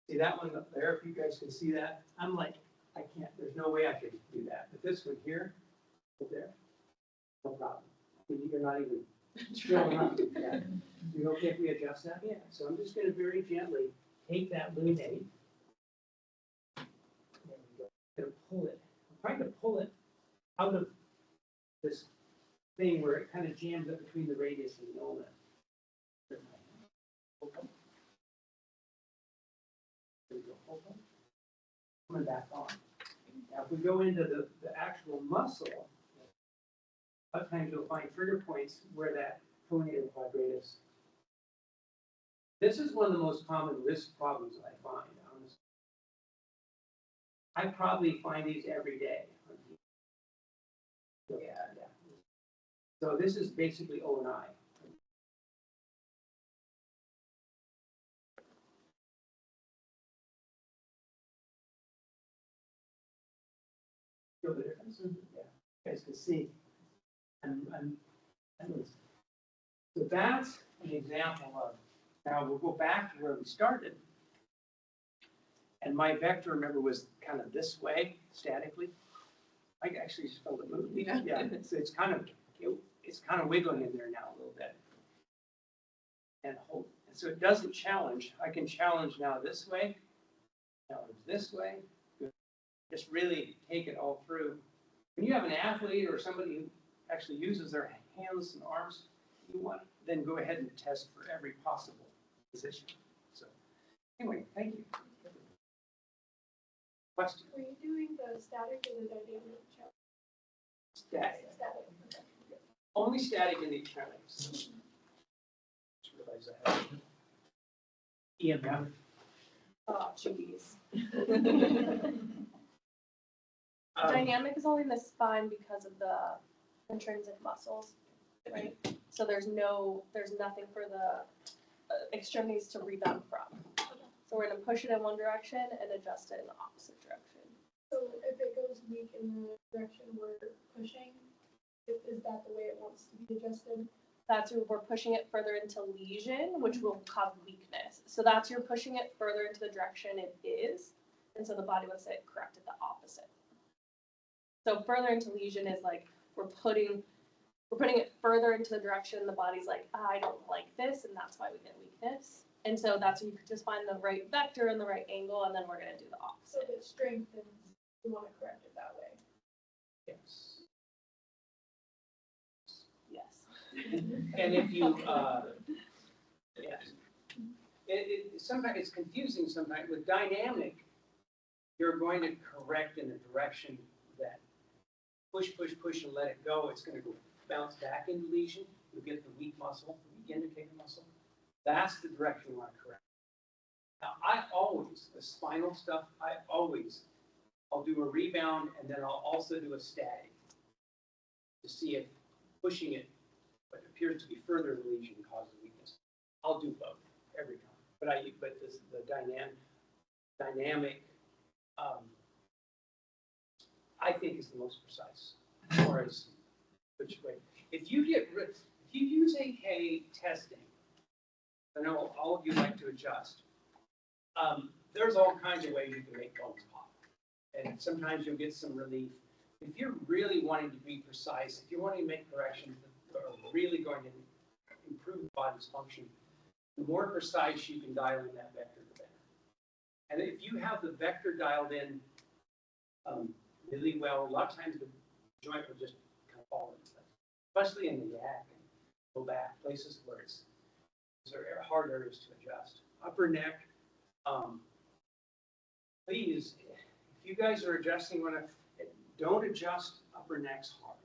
See that one up there, if you guys can see that? I'm like, I can't, there's no way I could do that. But this one here, up there, no problem. I mean, you're not even showing up. Yeah. You okay if we adjust that? Yeah. So I'm just going to very gently take that lunate. There we go. I'm going to pull it. I'm trying to pull it out of this thing where it kind of jams up between the radius and the ulna. Coming back on. Now, if we go into the actual muscle, a lot of times you'll find trigger points where that pronator quadratus. This is one of the most common wrist problems I find, honestly. I probably find these every day. Yeah. So this is basically O and I. Feel the difference? Yeah, you guys can see. So that's an example of. Now we'll go back to where we started. And my vector, remember, was kind of this way, statically. I actually just felt it move. Yeah. So it's kind of wiggling in there now a little bit. And hold. And so it doesn't challenge. I can challenge now this way, challenge this way. Just really take it all through. When you have an athlete or somebody who actually uses their hands and arms, you want to then go ahead and test for every possible position. So anyway, thank you. Question? Were you doing the static or the dynamic challenge? Static. Static. Okay. Only static in the extremities. Just realized I had EMF. Oh, jeez. Dynamic is only in the spine because of the intrinsic muscles, right? So there's nothing for the extremities to rebound from. So we're gonna push it in one direction and adjust it in the opposite direction. So if it goes weak in the direction we're pushing, Is that the way it wants to be adjusted? That's where we're pushing it further into lesion, which will cause weakness. So that's you're pushing it further into the direction it is, and so the body wants it corrected the opposite. So further into lesion is like we're putting it further into the direction the body's like, I don't like this, and that's why we get weakness. And so that's when you could just find the right vector and the right angle, and then we're gonna do the So opposite. if it strengthens, you want to correct it that way. Yes. Yes. And if you, yes. Sometimes it's confusing sometimes. With dynamic, you're going to correct in a direction that push, and let it go. It's going to go bounce back into lesion. You'll get the weak muscle, the weak indicator muscle. That's the direction you want to correct. Now, the spinal stuff, I'll do a rebound and then I'll also do a static to see if pushing it, what appears to be further in the lesion causes weakness. I'll do both every time. But the dynamic, I think is the most precise as far as which way. If you use AK testing, I know all of you like to adjust. There's all kinds of ways you can make bones pop. And sometimes you'll get some relief. If you're really wanting to be precise, if you're wanting to make corrections that are really going to improve the body's function, the more precise you can dial in that vector, the better. And if you have the vector dialed in really well, a lot of times the joint will just kind of fall into place, especially in the yak and low back, places where these are hard areas to adjust. Upper neck, please, if you guys are adjusting, don't adjust upper necks hard.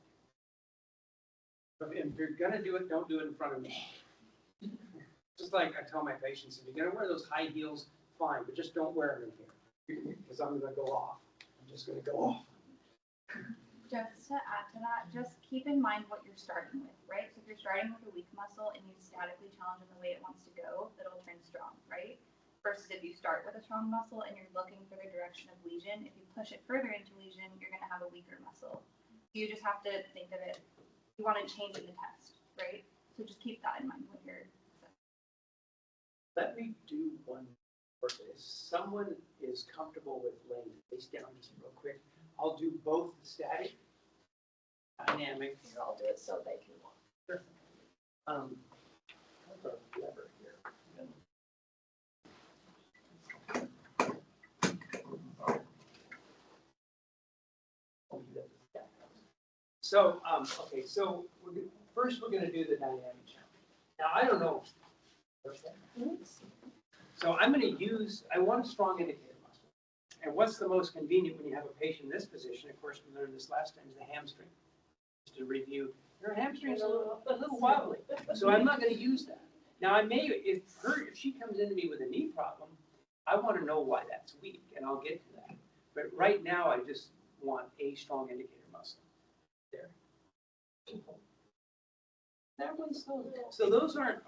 If you're gonna do it, don't do it in front of me. Just like I tell my patients, if you're gonna wear those high heels, fine, but just don't wear them in here, because I'm gonna go off. I'm just gonna go off. Just to add to that, just keep in mind what you're starting with, right? So if you're starting with a weak muscle and you statically challenge in the way it wants to go, it'll turn strong, right? Versus if you start with a strong muscle and you're looking for the direction of lesion, if you push it further into lesion, you're going to have a weaker muscle. You just have to think of it, you want to change in the test, right? So just keep that in mind when you're. Let me do one more. If someone is comfortable with laying face down just real quick, I'll do both the static, dynamic. Here, I'll do it so they can walk. Sure. What's our lever here? So, okay, so first we're going to do the dynamic challenge. Now, I don't know. So I'm going to I want a strong indicator muscle. And what's the most convenient when you have a patient in this position? Of course, we learned this last time, is the hamstring. Just to review, your hamstring is a little wobbly. So I'm not going to use that. Now, if she comes into me with a knee problem, I want to know why that's weak, and I'll get to that. But right now, I just want a strong indicator muscle. There. That one's so those aren't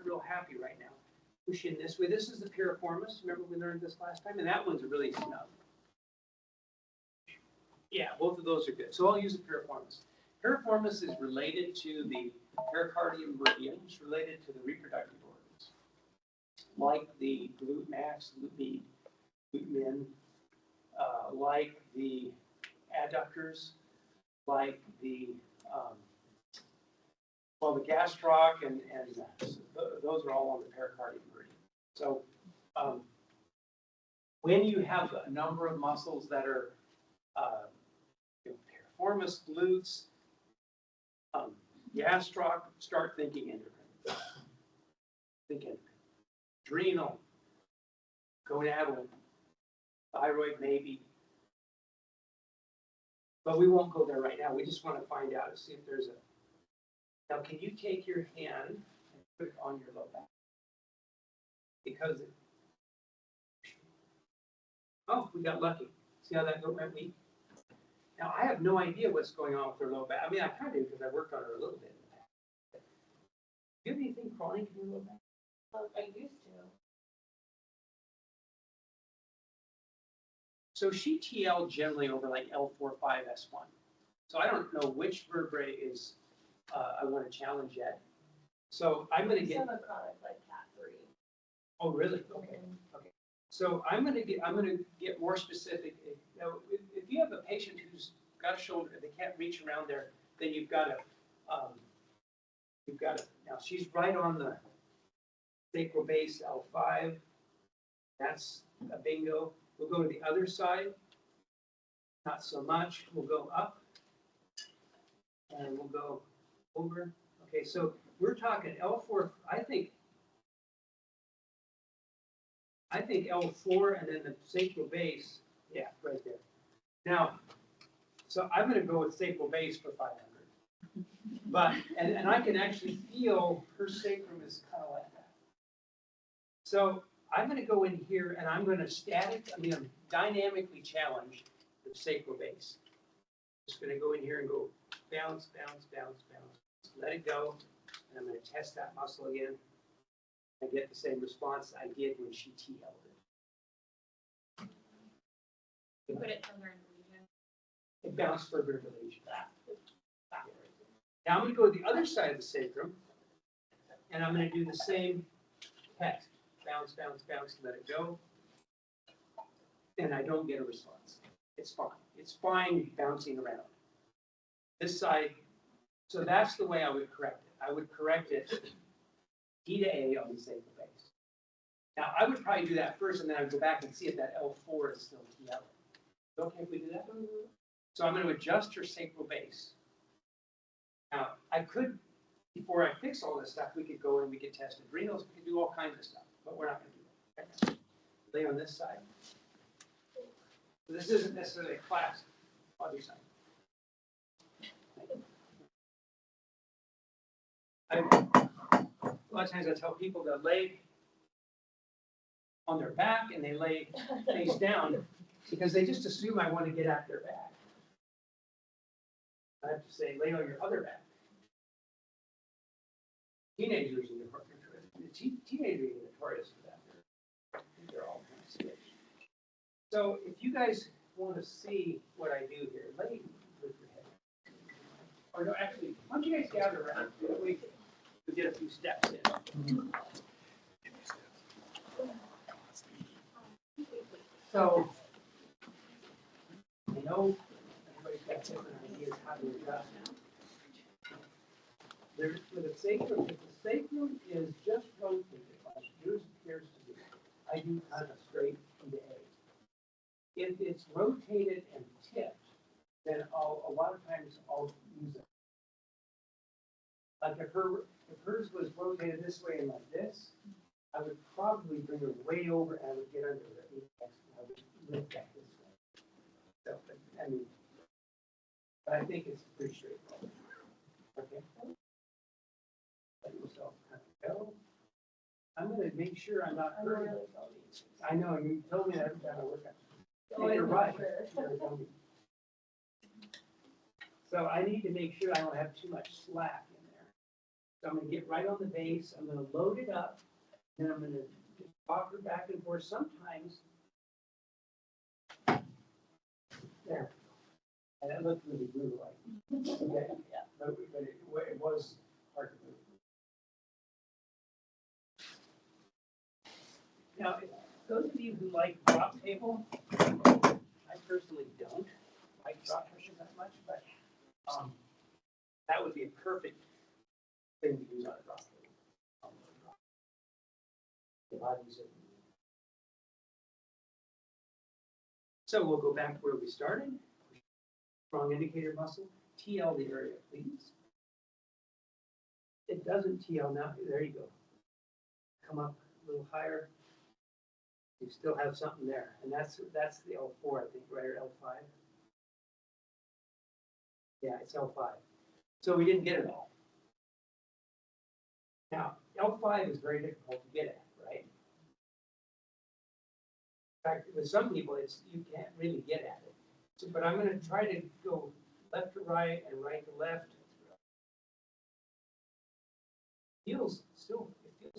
real happy right now. Pushing this way. This is the piriformis. Remember we learned this last time, and that one's really snug. Yeah, both of those are good. So I'll use the piriformis. Piriformis is related to the pericardium meridian. It's related to the reproductive organs, like the glute max, glute min, like the adductors, like the the gastroc and those are all on the pericardium meridian. So when you have a number of muscles that are piriformis, glutes, gastroc, start thinking endocrine. Think endocrine. Adrenal, gonadal, thyroid maybe. But we won't go there right now. We just want to find out and see if there's a. Now, can you take your hand and put it on your low back? Because we got lucky. See how that went weak? Now, I have no idea what's going on with her low back. I mean, I kind of do because I worked on her a little bit in the past. Do you have anything chronic in your low back? I used to. So she TL generally over like L4, 5, S1. So I don't know which vertebrae is, I want to challenge yet. So I'm gonna get, Some are chronic, like cat 3. oh, really? Okay, okay. So I'm gonna get more specific. Now, if you have a patient who's got a shoulder, they can't reach around there, then you've got to, now she's right on the sacral base L5. That's a bingo. We'll go to the other side. Not so much. We'll go up and we'll go over. Okay, so we're talking L4. I think L4 and then the sacral base. Yeah, right there. Now, so I'm going to go with sacral base for 500. But, and I can actually feel her sacrum is kind of like that. So I'm going to go in here and I'm going to dynamically challenge the sacral base. Just going to go in here and go bounce, bounce, bounce, bounce. Let it go. And I'm going to test that muscle again. I get the same response I did when she TL'd it. You put it further in the region. It bounced further in the lesion. Now I'm going to go to the other side of the sacrum, and I'm going to do the same test. Bounce, bounce, bounce, let it go. And I don't get a response. It's fine. It's fine bouncing around. This side, so that's the way I would correct it. I would correct it T to A on the sacral base. Now, I would probably do that first, and then I would go back and see if that L4 is still TL. Okay if we do that? So I'm going to adjust her sacral base. Now, I could, before I fix all this stuff, we could go and we could test adrenals, we could do all kinds of stuff, but we're not going to do that. Lay on this side. So this isn't necessarily a class, other side. A lot of times I tell people to lay on their back and they lay face down because they just assume I want to get at their back. I have to say, lay on your other back. Teenagers are notorious for that. They're all kind of skittish. So if you guys want to see what I do here, lay with your head. Or no, actually, why don't you guys gather around? We get a few steps in. So I know everybody's got different ideas how to adjust. With a sacrum, if the sacrum is just rotated, like yours appears to be, I do kind of straight to A. If it's rotated and tipped, then a lot of times I'll use it. Like if hers was rotated this way and like this, I would probably bring her way over and I would get under the apex and I would lift that this way. So, but I think it's pretty straightforward. Okay. Let yourself kind of go. I'm going to make sure I'm not hurting. I know, you told me that every time I work out. And you're right. So I need to make sure I don't have too much slack in there. So I'm going to get right on the base. I'm going to load it up. Then I'm going to just walk her back and forth. Sometimes, there. And that looked really blue-like. Okay. Yeah. But it was hard to move. Now, those of you who like drop table, I personally don't like drop pressure that much, but that would be a perfect thing to use on a drop table. If I use it. So we'll go back where we started. Strong indicator muscle. TL the area, please. It doesn't TL now. There you go. Come up a little higher. You still have something there, and that's the L4, I think, right, or L5. Yeah, it's L5. So we didn't get it all. Now, L5 is very difficult to get at, right? In fact, with some people, you can't really get at it. So, but I'm going to try to go left to right and right to left. It feels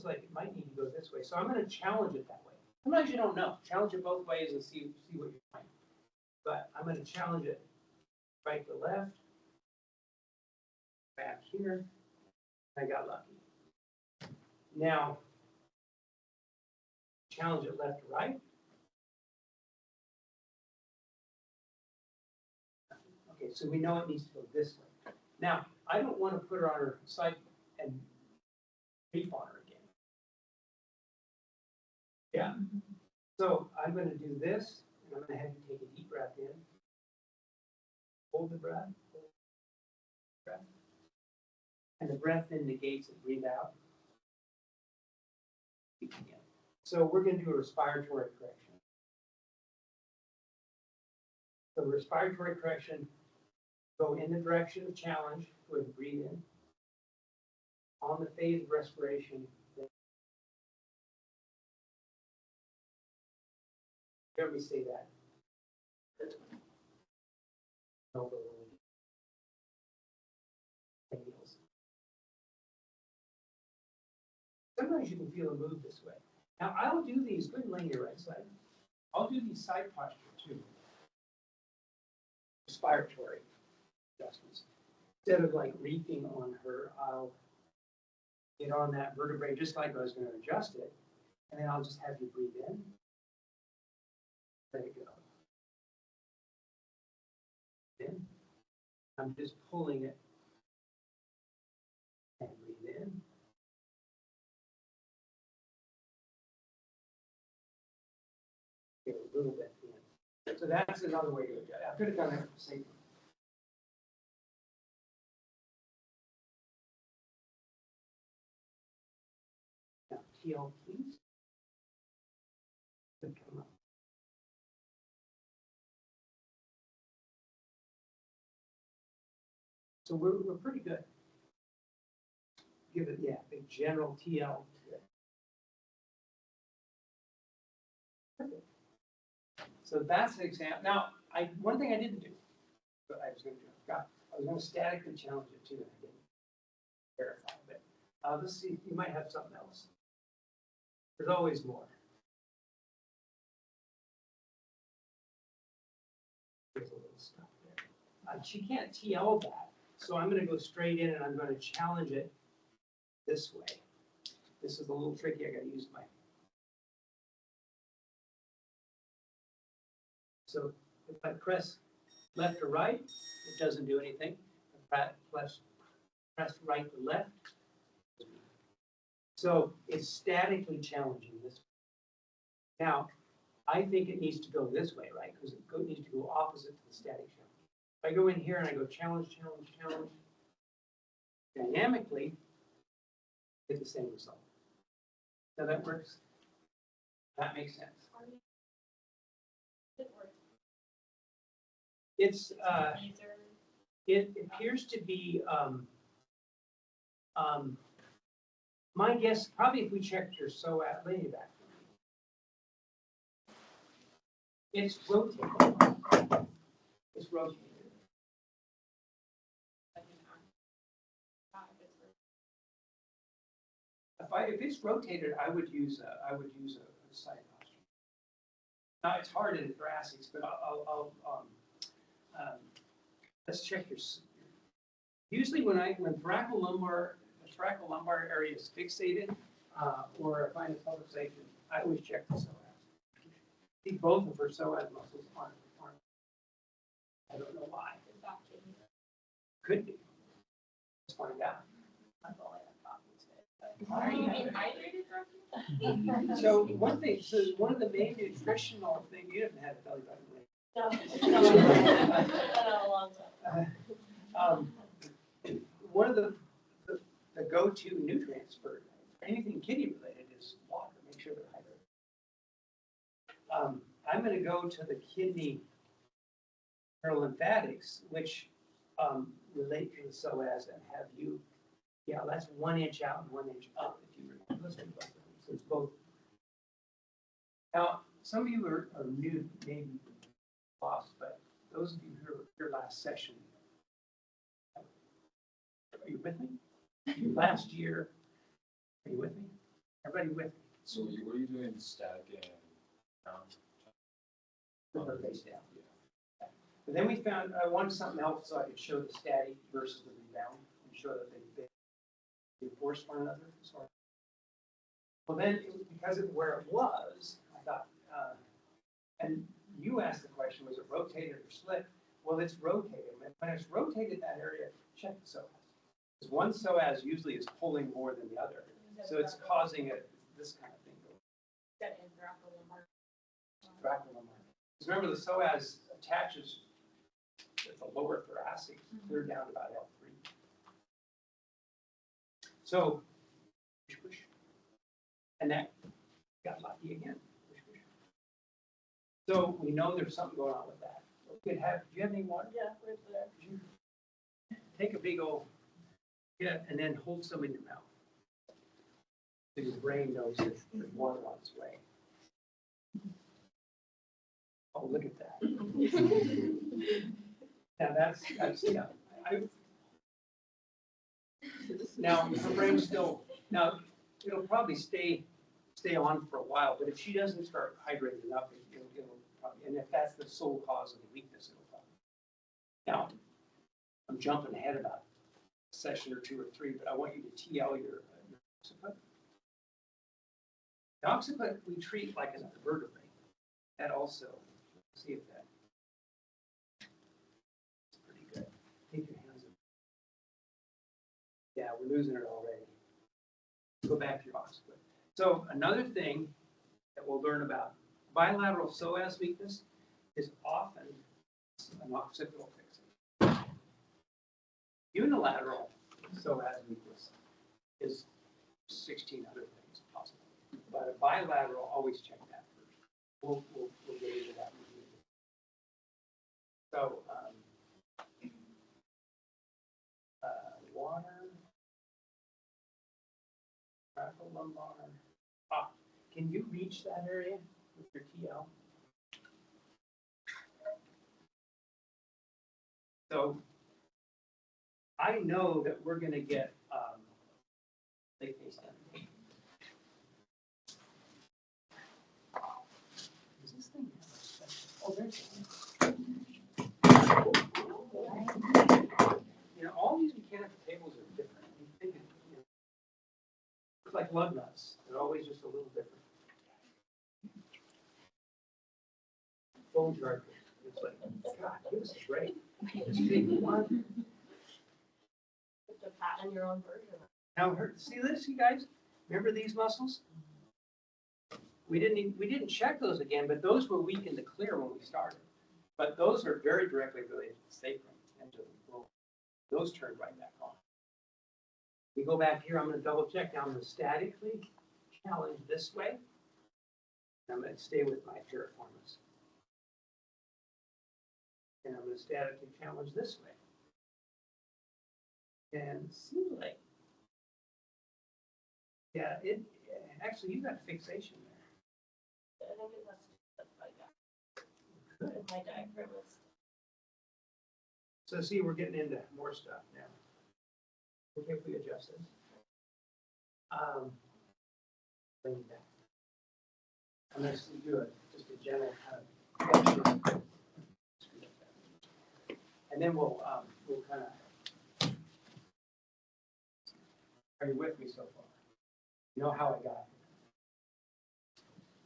like it might need to go this way. So I'm going to challenge it that way. Sometimes you don't know. Challenge it both ways and see what you find. But I'm going to challenge it right to left back here. I got lucky. Now, challenge it left to right. Okay, so we know it needs to go this way. Now, I don't want to put her on her side and beep on her again. Yeah. So I'm going to do this, and I'm going to have you take a deep breath in. Hold the breath. Hold the breath. And the breath in negates it. Breathe out. Begin. So we're going to do a respiratory correction. So respiratory correction, go in the direction of challenge. Go ahead and breathe in. On the phase of respiration, hear me say that. No, sometimes you can feel a move this way. Now, I'll do these, go ahead and lay your right side. I'll do these side posture too. Respiratory adjustments. Instead of like reefing on her, I'll get on that vertebrae just like I was going to adjust it. And then I'll just have you breathe in. Let it go. In. I'm just pulling it. And breathe in. Get a little bit in. So that's another way to adjust. I could have done that for safety. Now, TL, please. Come up. So we're pretty good. Give it, yeah, a general TL. Perfect. So that's an example. Now, one thing I didn't do, but I was going to do, I was going to statically challenge it too, and I didn't verify. But let's see, you might have something else. There's always more. There's a little stuff there. She can't TL that, so I'm going to go straight in and I'm going to challenge it this way. This is a little tricky. I got to use my. So if I press left or right, it doesn't do anything. If I press right to left. So it's statically challenging this way. Now, I think it needs to go this way, right? Because it needs to go opposite to the static challenge. If I go in here and I go challenge, challenge, challenge, dynamically, get the same result. So that works. That makes sense. It's it appears to be my guess. Probably if we checked your SOAS, lay it back. It's rotated. It's rotated. If it's rotated, I would use a side posture. Now it's hard in thoracics, but I'll let's check your. Usually when the thoracolumbar area is fixated, or I find a pulsation, I always check the psoas. I think both of her psoas muscles aren't. I don't know why. Could be. Let's find out. Are you dehydrated, Rocky? So one of the main nutritional things, you haven't had a belly button, No, a long time. One of the go-to nutrients for anything kidney related is water. Make sure they're hydrated. I'm going to go to the kidney lymphatics, which relate to the psoas, and have you. Yeah, that's 1 inch out and 1 inch up. If you remember, let's do both of them. So it's both. Now, some of you are new, maybe lost, but those of you who were here last session, are you with me? Last year, are you with me? Everybody with me? So were you doing static and With her face down. Yeah. But then we found I wanted something else so I could show the static versus the rebound and show that they reinforce one another. Sorry. Well, then, because of where it was, I thought, and you asked the question, was it rotated or slipped? Well, it's rotated. When it's rotated that area, check the psoas. Because one psoas usually is pulling more than the other. So it's causing this kind of thing. Because remember, the psoas attaches at the lower thoracic, clear down to about L3. So, push, push. And that got lucky again. Push, push. So we know there's something going on with that. We could have, do you have any water? Yeah, right there. Take a big old, and then hold some in your mouth. So your brain knows that there's water on its way. Oh, look at that. Now that's, yeah. Now, her brain's still, now, it'll probably stay on for a while, but if she doesn't start hydrating enough, it'll probably, and if that's the sole cause of the weakness, it'll probably. Now, I'm jumping ahead about a session or 2 or 3, but I want you to TL your occiput. The occiput we treat like another vertebrae. That also, see if that's pretty good. Take your hands up. Yeah, we're losing it already. Go back to your occiput. So another thing that we'll learn about bilateral psoas weakness is often an occipital fixation. Unilateral psoas weakness is 16 other things possible, but a bilateral, always check that first. We'll get into that. So water, lumbar. Can you reach that area with your TL? So I know that we're going to get late face down. Is this thing? Oh, there's it. You know, all these mechanical tables are different. You think it, you know, it's like lug nuts. They're always just a little different. Phone charger. It's like, God, give us a break. Just take one. To patent your own version. Now, see this, you guys? Remember these muscles? We didn't check those again, but those were weakened to clear when we started. But those are very directly related to the sacrum and to the floor. Those turned right back on. We go back here, I'm going to double check. Now I'm going to statically challenge this way. And I'm going to stay with my piriformis. And I'm going to statically challenge this way. And see, like, yeah, actually, you got fixation there. I think that's my Good. My diaphragm is. So see, we're getting into more stuff now. Okay, if we adjust this. Bring it back. I'm going to do just a general kind of. And then we'll kind of. Are you with me so far? You know how I got here.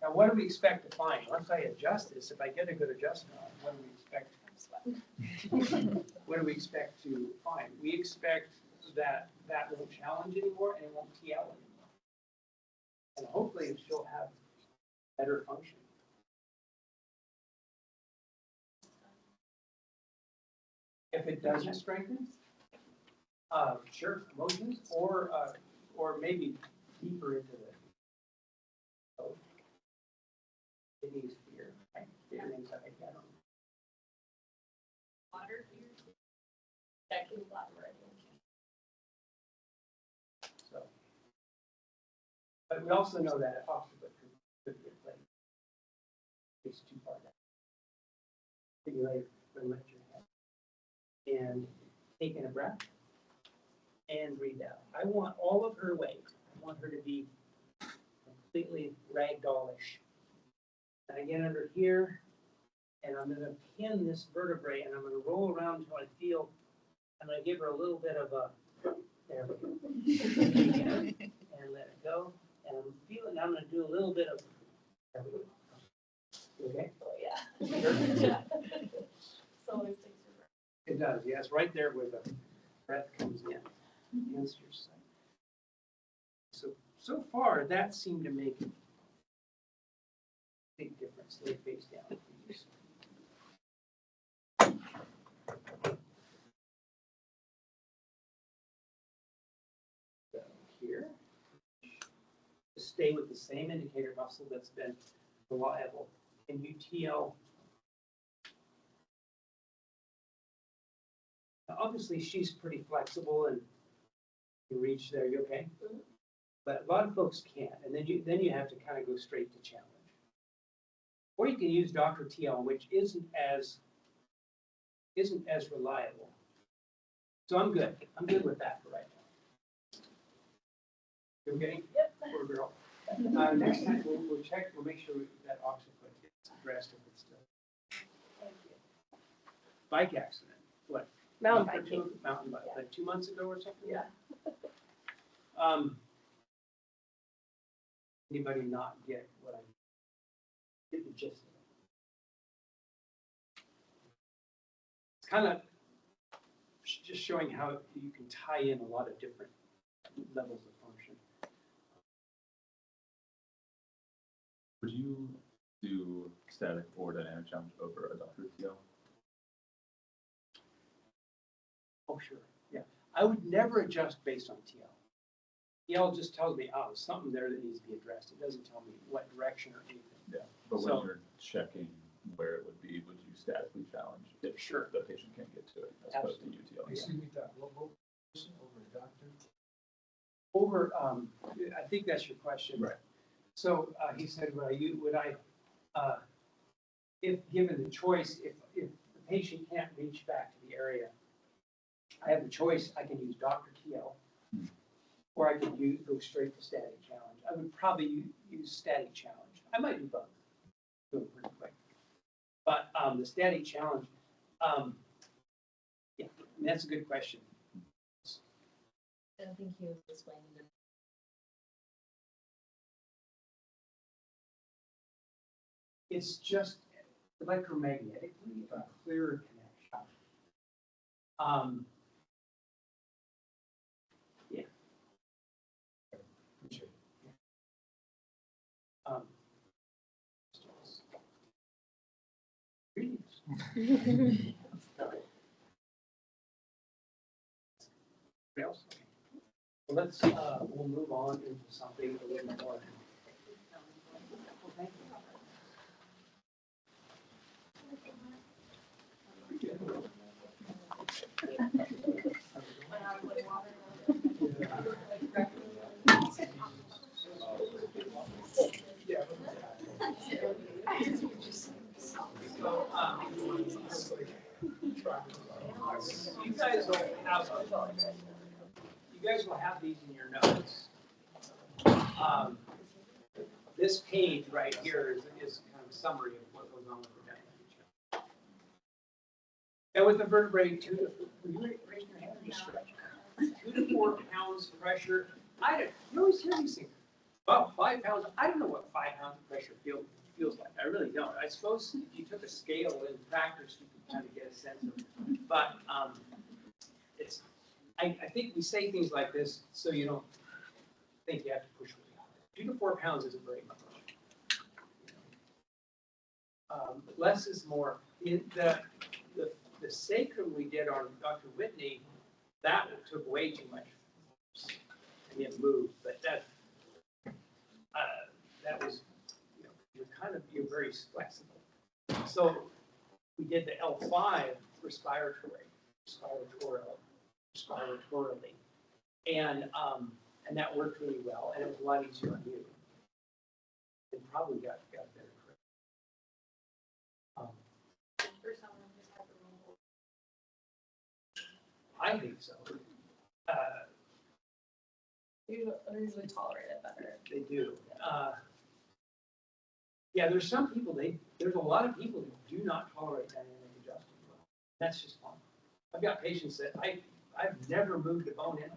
Now, what do we expect to find? Once I adjust this, if I get a good adjustment on it, what do we expect? What do we expect to find? We expect that won't challenge anymore and it won't TL anymore. And hopefully she'll have better function. If it doesn't strengthen, sure, emotions, or maybe deeper into the kidneys fear, right? Fear and anxiety. I don't know. Water fear. That can flatten right in. So, but we also know that occiput could be a plate. It's too far down. Stimulate, lift your head, and take in a breath. And breathe out. I want all of her weight. I want her to be completely ragdollish. And I get under here, and I'm going to pin this vertebrae, and I'm going to roll around until I feel, I'm going to give her a little bit of a There we go. And let it go. And I'm feeling, I'm gonna do a little bit of, there we go. You okay? Oh, yeah. Sure. Yeah. So always takes your breath. It does, yes, right there where the breath comes in. Against your side. So far, that seemed to make a big difference. They face down. Please. So here, stay with the same indicator muscle that's been reliable. Can you TL? Now, obviously, she's pretty flexible and you reach there. You okay? Mhm. But a lot of folks can't, and then you have to kind of go straight to challenge. Or you can use Dr. TL, which isn't as reliable. So I'm good. I'm good with that for right now. You okay? Yep. Poor girl. Next time we'll check. We'll make sure that oxygen gets addressed if it's still. Thank you. Bike accident. What? Mountain Month or biking. two- Mountain bike. Yeah. Like 2 months ago or something. Yeah. Anybody not get what I get the gist of it? It's kind of just showing how you can tie in a lot of different levels of function. Would you do static or dynamic challenge over a Dr. TL? Oh, sure, yeah. I would never adjust based on TL. TL just tells me, oh, there's something there that needs to be addressed. It doesn't tell me what direction or anything. Yeah. But when So- you're checking where it would be, would you statically challenge if Sure. the patient can't get to it as opposed to Absolutely. UTL? Excuse me, Doc, what person over a doctor? Over, I think that's your question. Right. So he said, if given the choice, if the patient can't reach back to the area, I have the choice, I can use Dr. TL, or I could go straight to static challenge. I would probably use static challenge. I might do both, do it pretty quick. But the static challenge, yeah, that's a good question. I don't think he was explaining the. It's just electromagnetically a clearer connection. Yeah. Appreciate it. Greetings. Anybody else? Okay. Well, we'll move on into something a little more. Well, thank you. You guys will have these in your notes. This page right here is kind of a summary of what goes on with the dental. And with the vertebrae, will you raise your hand or just stretch? 2 to 4 pounds pressure. You always hear these things. Well, 5 pounds. I don't know what 5 pounds of pressure feels like. I really don't. I suppose if you took a scale and practiced, you could kind of get a sense of it. But I think we say things like this so you don't think you have to push really hard. 2 to 4 pounds isn't very much. Less is more. In the sacrum we did on Dr. Whitney, that took way too much. And it moved, but that was, you're very flexible. So we did the L5 respiratorily, and that worked really well, and it was a lot easier on you. It probably got better. For someone who's had the rule. I think so. They usually tolerate it better. They do. Yeah, there's some people, there's a lot of people who do not tolerate dynamic adjusting well. That's just fine. I've got patients that I've never moved a bone in.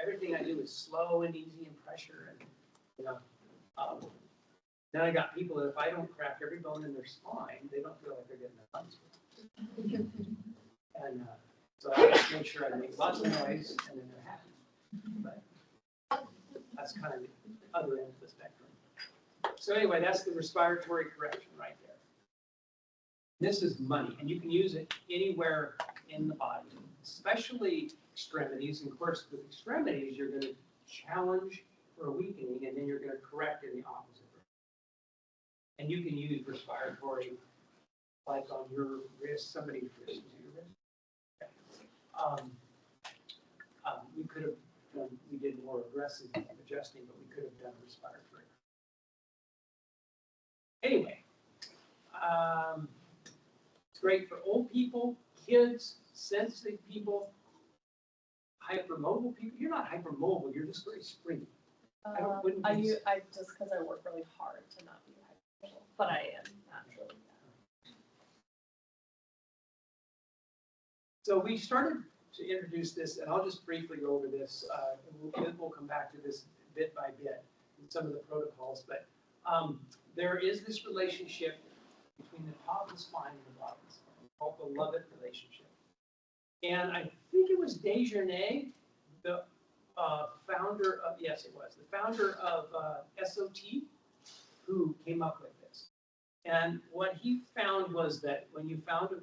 Everything I do is slow and easy and pressure and, you know. Then I got people that if I don't crack every bone in their spine, they don't feel like they're getting their lungs. And so I just make sure I make lots of noise and then they're happy. But that's kind of the other end of the spectrum. So anyway, that's the respiratory correction right there. This is money, and you can use it anywhere in the body, especially extremities. And of course, with extremities, you're going to challenge for a weakening, and then you're going to correct in the opposite direction. And you can use respiratory, like on your wrist, somebody's wrist. Is it your wrist? Okay. We could have done, we did more aggressive adjusting, but we could have done respiratory. Anyway, it's great for old people, kids, sensitive people, hypermobile people. You're not hypermobile, you're just very springy. I just because I work really hard to not be hypermobile, but I am naturally. So we started to introduce this, and I'll just briefly go over this. We'll come back to this bit by bit in some of the protocols, but there is this relationship between the top of the spine and the bottom of the spine, called the Lovett relationship. And I think it was Desjardins, the founder of, yes, it was, the founder of SOT, who came up with this. And what he found was that when you found a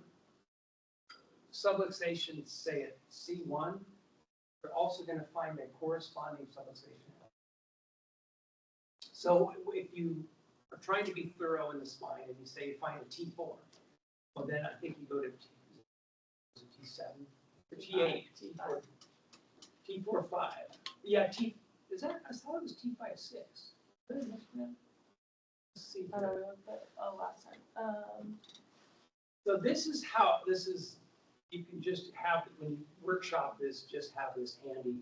subluxation, say at C1, you're also going to find a corresponding subluxation. So if you are trying to be thorough in the spine and you say you find a T4, well then I think you go to T7, or T8, T4, 5. Yeah, is that, I thought it was T5, 6. Let's see. I don't know, we looked at last time. So this is how, you can just have, when you workshop this, just have this handy.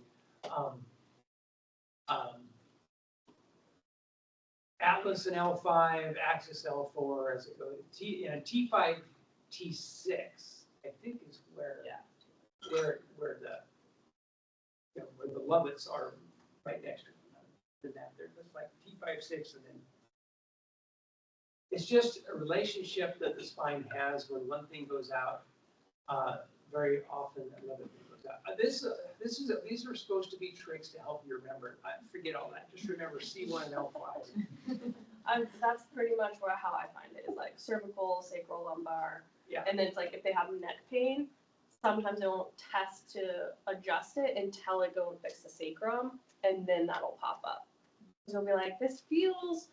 Atlas and L5, Axis L4 as it goes. T5, T6, I think is where the where the Lovets are right next to one another. They're just like T5, 6, and then it's just a relationship that the spine has when one thing goes out. Very often another thing goes out. These are supposed to be tricks to help you remember. I forget all that. Just remember C1 and L5. That's pretty much how I find it. Is like cervical, sacral, lumbar. Yeah. And then it's like if they have neck pain, sometimes they won't test to adjust it until they go and fix the sacrum, and then that'll pop up. So they'll be like, this feels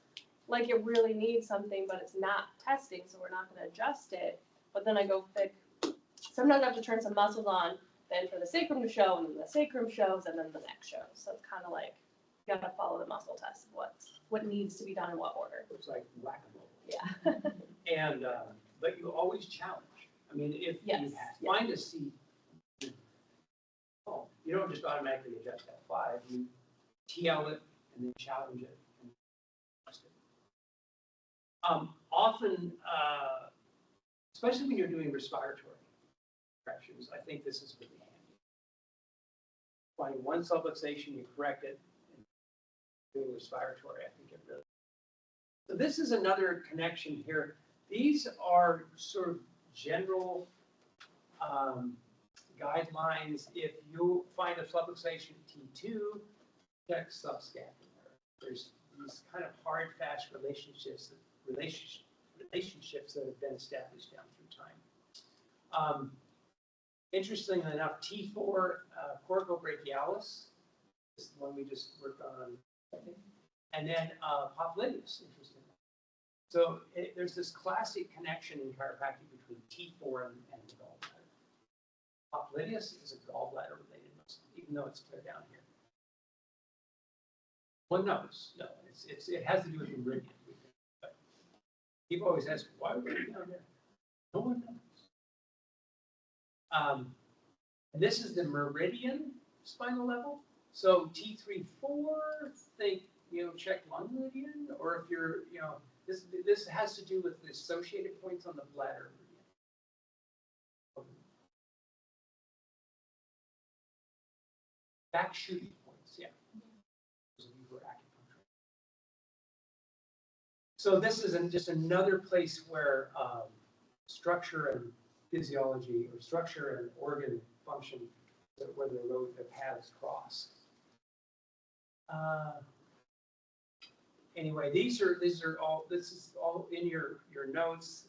like it really needs something, but it's not testing, so we're not going to adjust it. But then I go fix. Sometimes I have to turn some muscles on, then for the sacrum to show, and then the sacrum shows, and then the neck shows. So it's kind of like you got to follow the muscle test of what needs to be done in what order. It's like whack-a-mole. Yeah. And but you always challenge. I mean, if you find a C, you don't just automatically adjust L5. You TL it and then challenge it and adjust it. Often, especially when you're doing respiratory corrections, I think this is really handy. Find one subluxation, you correct it, and doing respiratory, I think it really. So this is another connection here. These are sort of general guidelines. If you find a subluxation T2, check subscapular. There's these kind of hard, fast relationships that have been established down through time. Interestingly enough, T4 coracobrachialis is the one we just worked on, I think. And then popliteus, interestingly. So there's this classic connection in chiropractic between T4 and the gallbladder. Popliteus is a gallbladder-related muscle, even though it's clear down here. One knows, no, it has to do with the meridian. But people always ask, why are we down there? No one knows. And this is the meridian spinal level. So T3, 4, think, check lung meridian, or if you're, this has to do with the associated points on the bladder meridian. Back shooting points, yeah. Those of you who are acupuncture. So this is just another place where structure and physiology, or structure and organ function, where the paths cross. Anyway, this is all in your notes.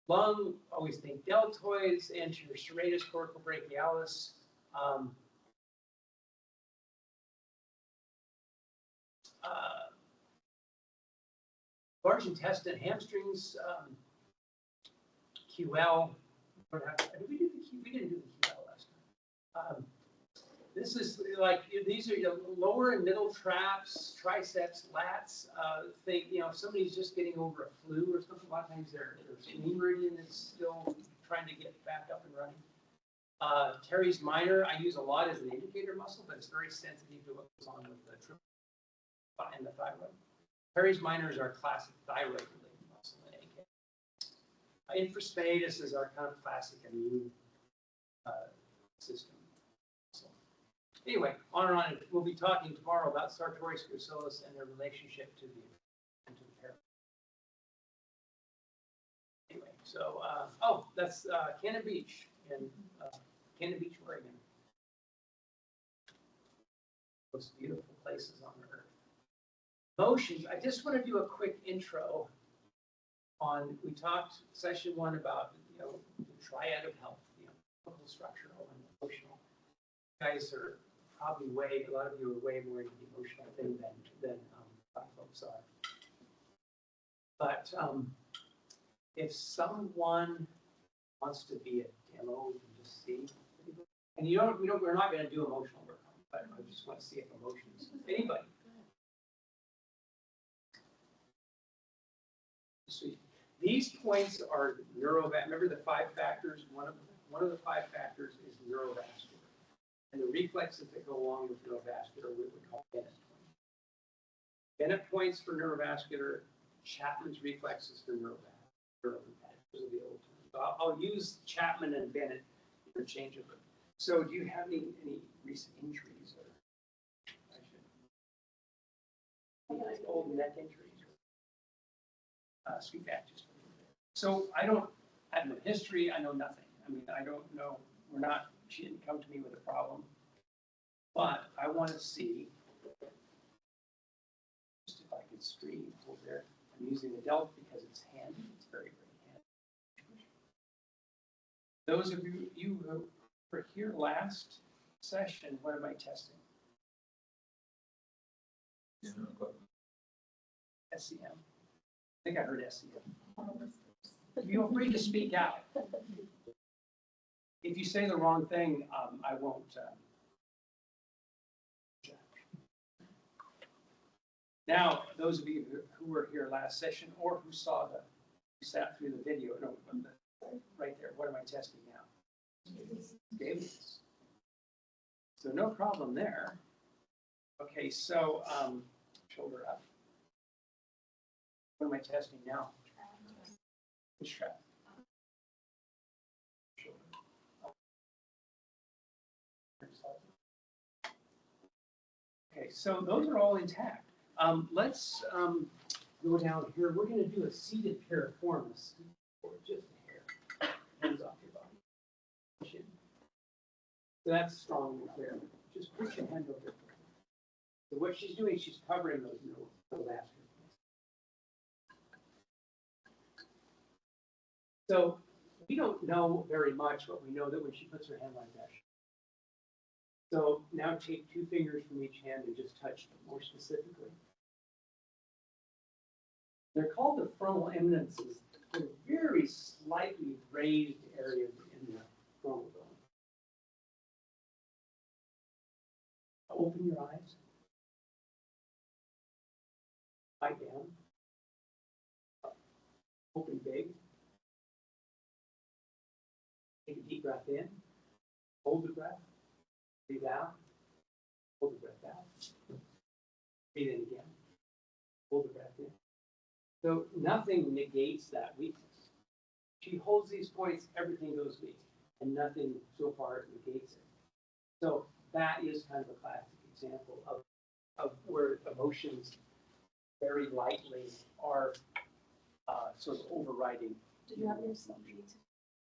Lung, always think deltoids, anterior serratus, coracobrachialis. Large intestine, hamstrings, QL. Did we do the Q? We didn't do the QL last time. This is like, these are lower and middle traps, triceps, lats. Think, if somebody's just getting over a flu or something, a lot of times their spleen meridian is still trying to get back up and running. Teres minor, I use a lot as an indicator muscle, but it's very sensitive to what goes on with the triple and the thyroid. Teres minor is our classic thyroid-related muscle in AK. Infraspinatus is our kind of classic immune system. Anyway, on and on. We'll be talking tomorrow about Sartorius gracilis and their relationship to the parent. Anyway, so that's Cannon Beach in Cannon Beach, Oregon. Those beautiful places on earth. Motions. I just want to do a quick intro on. We talked session 1 about the triad of health, physical, structural, and emotional. You guys are probably a lot of you are way more into the emotional thing than folks are. But if someone wants to be a demo, we can just see. And we're not going to do emotional work, but I just want to see if emotions. Anybody? These points are neurovascular. Remember the 5 factors? One of the 5 factors is neurovascular. And the reflexes that go along with neurovascular, we would call Bennett points. Bennett points for neurovascular, Chapman's reflexes for neurovascular. Those are the old terms. So I'll use Chapman and Bennett interchangeably. So do you have any recent injuries or any old neck injuries? Sweet back just a little bit. So I have no history. I know nothing. I mean, I don't know. She didn't come to me with a problem. But I want to see, just if I could stream over there. I'm using the Delta because it's handy. It's very, very handy. Those of you who were here last session, what am I testing? SEM. I think I heard SEM. Feel free to speak out. If you say the wrong thing, I won't. Now, those of you who were here last session or who sat through the video, right there, what am I testing now? Davis. So no problem there. Okay, so shoulder up. What am I testing now? Which trap? Shoulder. Okay, so those are all intact. Let's go down here. We're going to do a seated piriformis, or just a hair. Hands off your body. Chin. So that's strong and clear. Just put your hand over it. So what she's doing, she's covering those neurovascular. So we don't know very much, but we know that when she puts her hand like that. So now take 2 fingers from each hand and just touch them more specifically. They're called the frontal eminences. They're very slightly raised areas in the frontal bone. Open your eyes. Lie down. Open big. Take a deep breath in. Hold the breath. Breathe out. Hold the breath out. Breathe in again. Hold the breath in. So nothing negates that weakness. She holds these points, everything goes weak, and nothing so far negates it. So that is kind of a classic example of where emotions very lightly are sort of overriding. Did you have your stuff?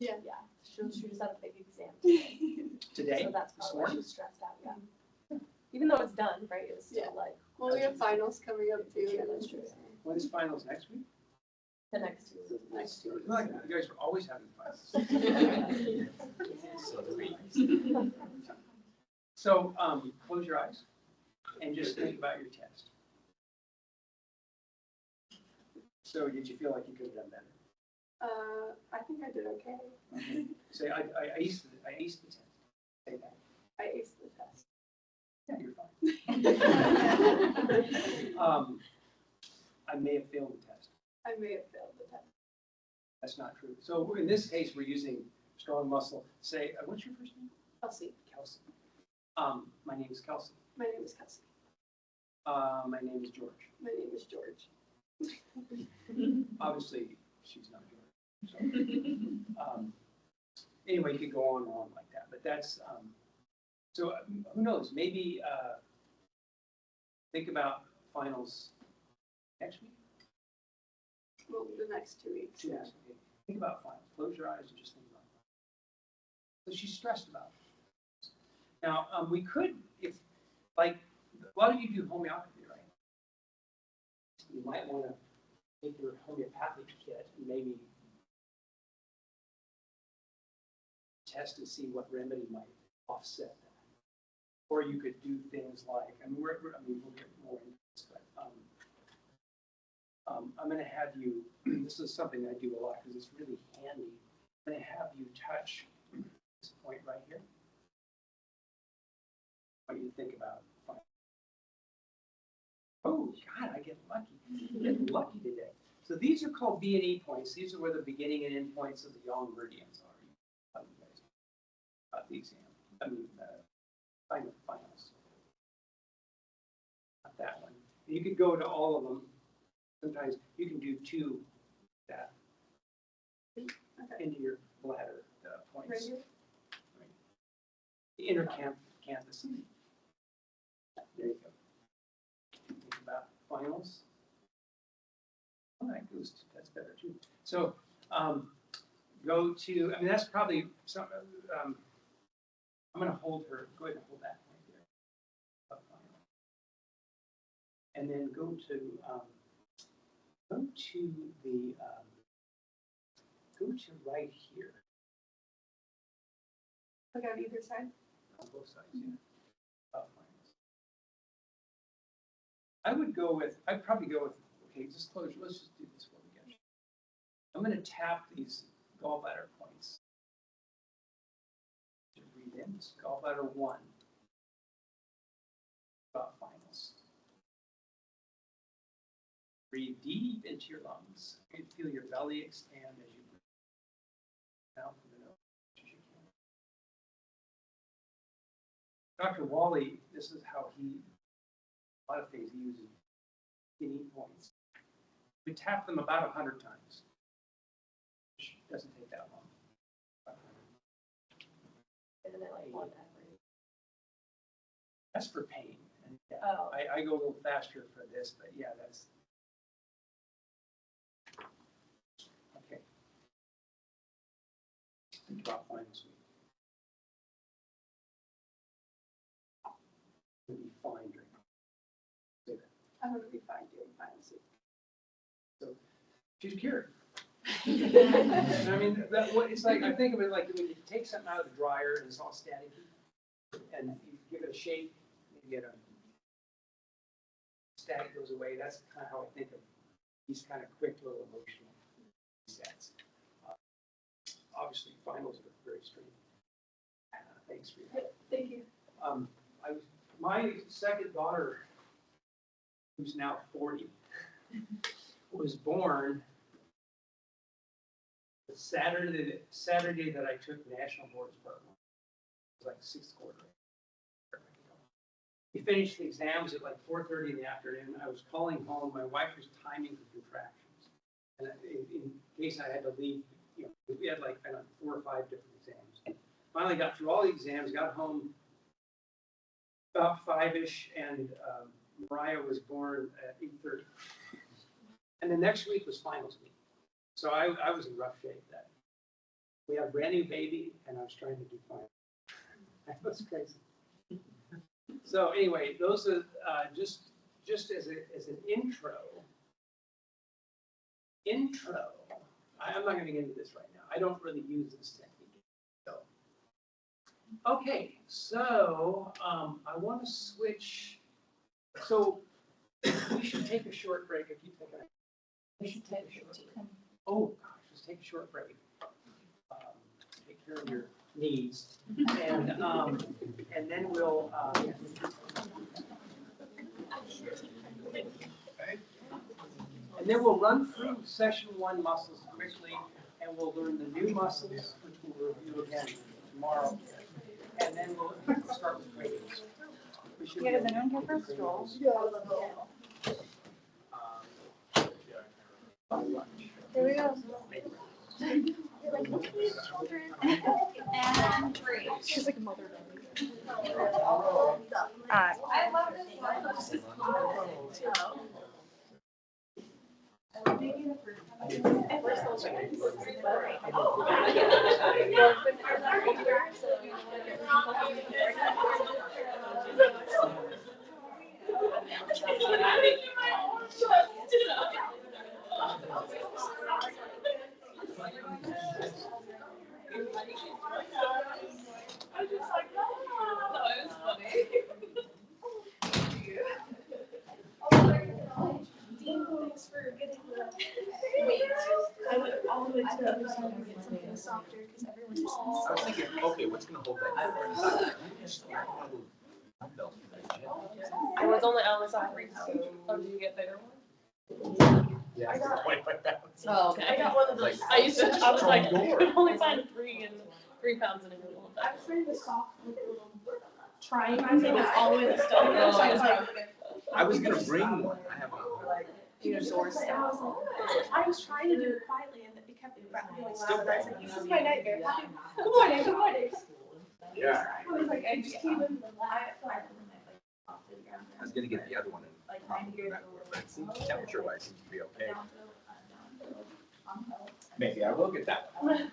Yeah. Yeah, she just had a big exam today. Today, So that's this probably why morning? she's stressed out, yeah. Even though it's done, right, it was still Yeah. like Well, we have finals coming up too. Yeah, that's true. When is finals next week? the next two. Next year. Like, you guys are always having finals. So, close your eyes and just think about your test. So did you feel like you could have done better? I think I did okay. Say, I aced the test. Say that. I aced the test. Yeah, you're fine. I may have failed the test. I may have failed the test. That's not true. So in this case, we're using strong muscle. Say, what's your first name? Kelsey. Kelsey. My name is Kelsey. My name is Kelsey. My name is George. My name is George. Obviously, she's not George. So, anyway, you could go on and on like that. But that's, so who knows? Maybe think about finals next week. Well, the next 2 weeks. 2 weeks. Okay. Think about finals. Close your eyes and just think about finals. So she's stressed about it. Now, we could, if, like, a lot of you do homeopathy, right? You might want to take your homeopathic kit and maybe test and see what remedy might offset that. Or you could do things like, I mean, we'll get more into this, but I'm going to have you, this is something I do a lot because it's really handy. I'm going to have you touch this point right here. What do you think about it? Oh, God, I get lucky. I get lucky today. So these are called B and E points. These are where the beginning and end points of the yaw meridians are. The exam. I mean, finals. Not that one. You could go to all of them. Sometimes you can do two that into your bladder points. Right here? Right. The inner campus. There you go. Think about finals. Oh, that's better too. So go to, I mean, that's probably some, I'm going to hold her, go ahead and hold that point there. And then go to right here. Like on either side? On both sides, yeah. Finals. I'd probably go with, okay, just close, let's just do this one again. I'm going to tap these gallbladder points. Breathe in, gallbladder 1. About finals. Breathe deep into your lungs. You feel your belly expand as you breathe out from the nose as you can. Dr. Wally, this is how a lot of things he uses in points. We tap them about 100 times. Which doesn't take that long. Isn't it like one every? That's for pain. And yeah, Oh. I go a little faster for this, but yeah, that's okay. Think about finals week. You'll be fine during. Say that. I'm going to be fine doing finals week. So she's cured. I mean, it's like, I think of it like when you take something out of the dryer and it's all staticky, and you give it a shake, you get a static goes away. That's kind of how I think of these kind of quick little emotional resets. Obviously, finals are very strange. Thanks for that. Thank you. My second daughter, who's now 40, was born the Saturday that I took National Boards Part 1. It was like 6th quarter. We finished the exams at like 4:30 in the afternoon. I was calling home. My wife was timing for contractions. And in case I had to leave, you know, we had like 4 or 5 different exams. Finally got through all the exams, got home, about 5-ish, and Mariah was born at 8:30. And the next week was finals week. So I was in rough shape that. We had a brand new baby, and I was trying to do finals. That was crazy. So anyway, those are just as an intro. I'm not going to get into this right now. I don't really use this technique. So, okay, so I want to switch. So we should take a short break if you think we should take a short break. Oh gosh, let's take a short break. Take care of your needs, and then we'll. And then we'll run through session 1 muscles quickly, and we'll learn the new muscles, which we'll review again tomorrow. And then we'll start with ratings. Yeah, does anyone care for a stroll? Here we go. You're like, look at these children. And three. She's like a mother. I love this one. Thanks for getting the weight. I went all the way to the other side to get something softer because everyone just wants I was thinking, okay, what's gonna hold that? It was only, I only saw 3 pounds. Oh, did you get bigger one? Yeah, I got 25 pounds. Oh, okay. I got one of those. I was like, you could only find 3 pounds in a middle of I that. was trying to soft little triangle. It was all the way to the stomach. So I was like, I was gonna bring one. I have a. I was trying to do it quietly and it kept feeling loud. I was like, this is my nightmare. Good morning, good morning. Yeah. I was like, I just came in the light. I was gonna get the other one and probably back for it, but it seems temperature-wise seems to be okay. Maybe I will get that one.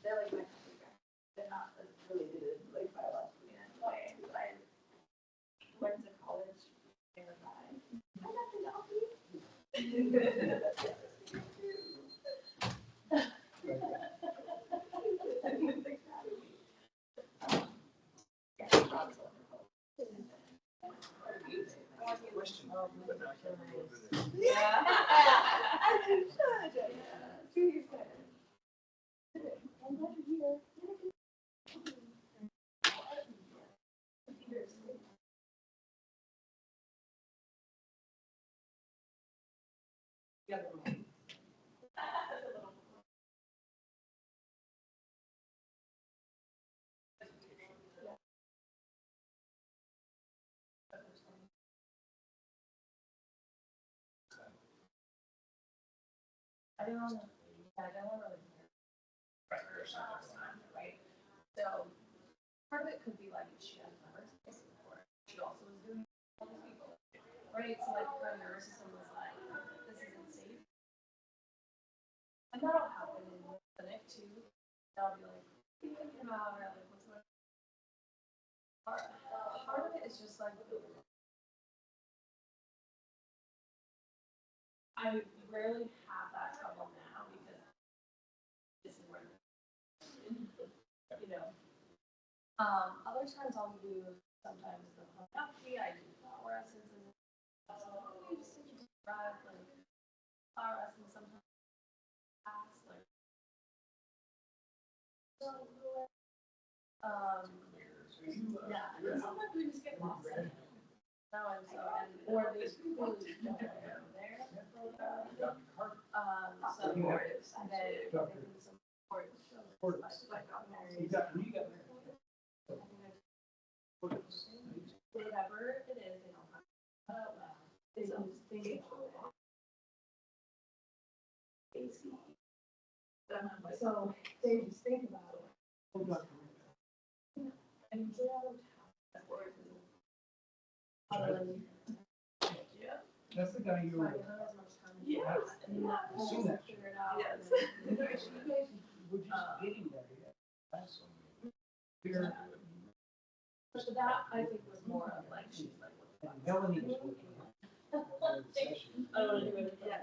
They're like my country guys. They're not really good, like biologically in any way. But I went to college, they were fine. I got to help you. Question, but not Yeah. I should. She's good. I'm glad you're here. I don't really right? So part of it could be like she has never tasted before. She also was doing all these people, right? So like her nervous system was like, this isn't safe. And that'll happen in the clinic too. They'll be like, what are you thinking about? Or like, what's going on? Part of it is just like, I rarely have that trouble now because this is where, you know. Other times I'll do sometimes the homeopathy, I do flower essences. You just take a deep breath, like flower essence sometimes pass, like. Yeah, and then sometimes we just get lost in it. No, and so, or these foods don't go there. So, and then maybe some sports. Whatever it is, they don't ACE. So they just think about it. And usually I would have That's the guy you were. Yeah. I've seen that. Figure it out. We're just getting there yet. Here, But that, I think, was more of like, she's like, what the fuck? Melanie was working. I don't want to do it. Yeah,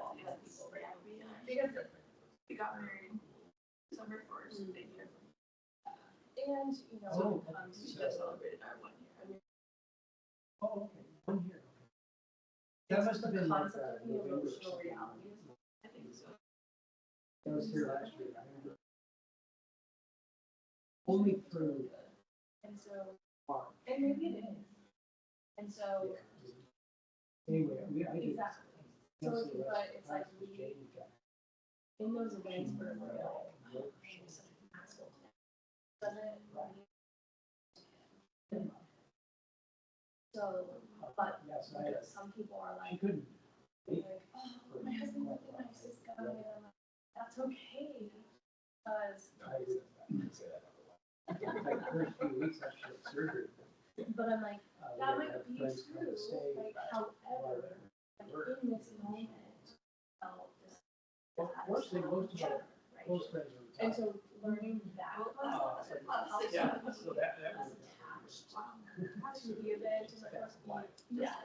because we got married December 1st, big year. And, you know, we just celebrated our 1 year. I mean, Oh, okay, 1 year. That must have the been like concept of the November or emotional something. reality is, I think so. I was here last year, I remember. Only through And so, March. and maybe it is. And so, Anyway, I did. exactly. So, but it's like we, in those events where we're like, oh, she's such an asshole. Doesn't. So, but Yes, some people are she like, couldn't. oh, my husband's like the nicest guy. And I'm like, that's okay. Because, I didn't say that. Like the first few weeks after she had surgery. but I'm like, we that had might to have be friends come true. and stay. Like, however, like in this moment, felt this. Fortunately, most of our Right? close friends are And retired. so learning that helps Yeah, me so that less was. attached to the event and like, yeah.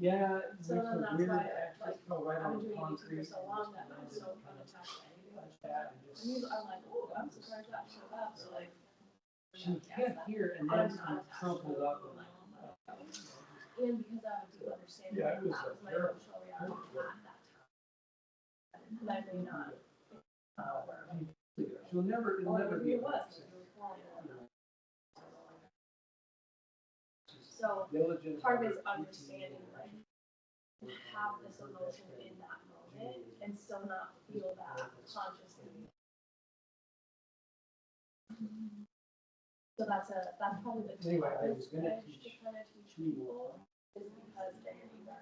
Yeah, So there's then a that's weird, why, actually, like, fell right I've on been doing YouTube concrete. for so long that I'm so unattached to anything. Like that and just. And usually I'm like, oh, I'm surprised that showed up, so like. She can't hear and then crumpled up. And And because I have a deep understanding Yeah, of it was that a was my terrible- emotional reality at that time. And I may not. She'll never, it'll Or never maybe be. it was. So Diligent. part of it is understanding, like, have this emotion in that moment and still not feel that consciously. So that's probably the Anyway, I was toughest gonna edge to teach kind of teach people is because they either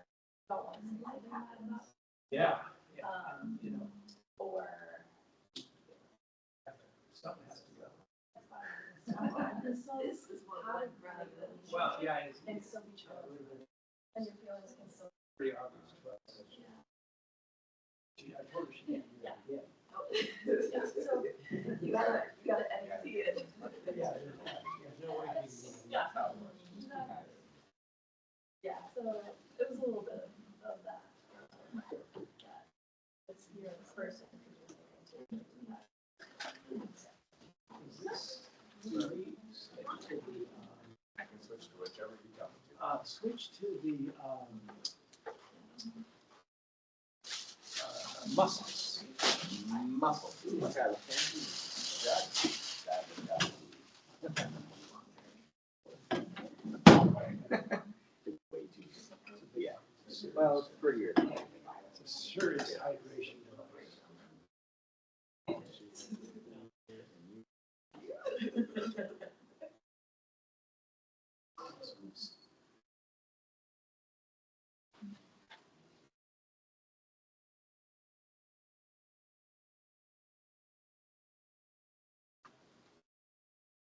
don't want to say something happens, Yeah. You know, or something has to go. this is what would rather than. Well, yeah, it's And still be true, and your feelings can still. pretty obvious to us. I told her she can't do that again. So you gotta edit it. Yeah, there's no way you can. Yeah. Yeah, so it was a little bit of that. It's, you know, this person. I can switch to whichever you tell me to. Switch to the, muscles. Muscle. Yeah. Well, it's prettier. It's a serious hydration device.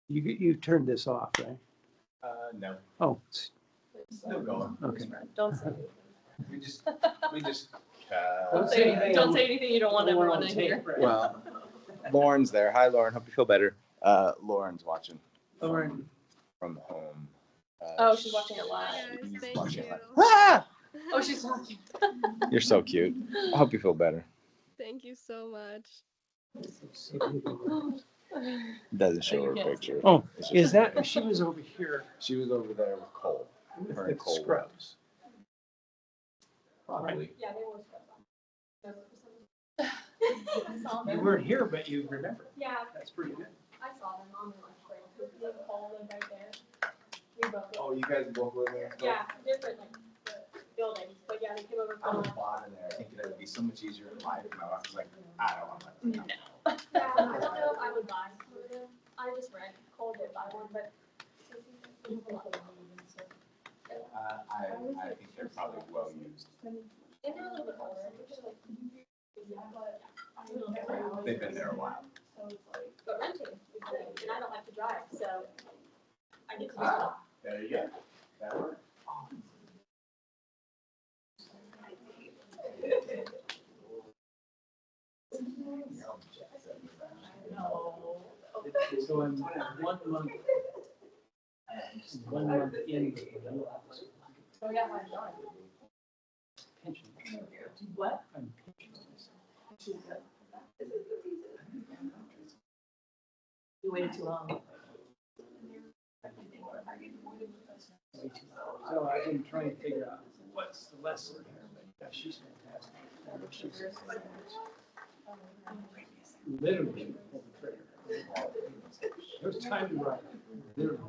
You turned this off, right? No, Oh, still going. okay. Don't say anything. We just, Don't say anything. Don't say anything you don't want everyone to hear. well, Lauren's there. Hi, Lauren. Hope you feel better. Lauren's watching Lauren, from home. Oh, she's watching it live. She's watching it live. Ah! Oh, she's watching. You're so cute. I hope you feel better. Thank you so much. Doesn't show you her can't picture. oh, is that, she was over here. She was over there with Cole. Her and With Cole. scrubs. Probably. Yeah, they were scrubs on. I saw You them. weren't here, but you remember. Yeah, That's pretty good. I saw them on the lunch break, because me and Cole live right there. We both live. Oh, you guys both live there? Yeah, different, like, buildings, but yeah, they came over I for was lunch. bought in there thinking it would be so much easier to live. My wife was like, I don't want to. No. Yeah, I don't know if I would buy one of them. I just rent. Cole did buy one, but. I think they're probably well used. And they're a little bit older, which is like, yeah, but I don't They've been there a while. But renting is good, and I don't like to drive, so I get to do stuff. There you go. That works. So I'm 1 month. 1 month in. Oh, yeah, I'm done. Pension. What? I'm pension. You waited too long. So I've been trying to figure out what's the lesson here, but yeah, she's fantastic. She's literally pulled the trigger. It was time to write. Literally.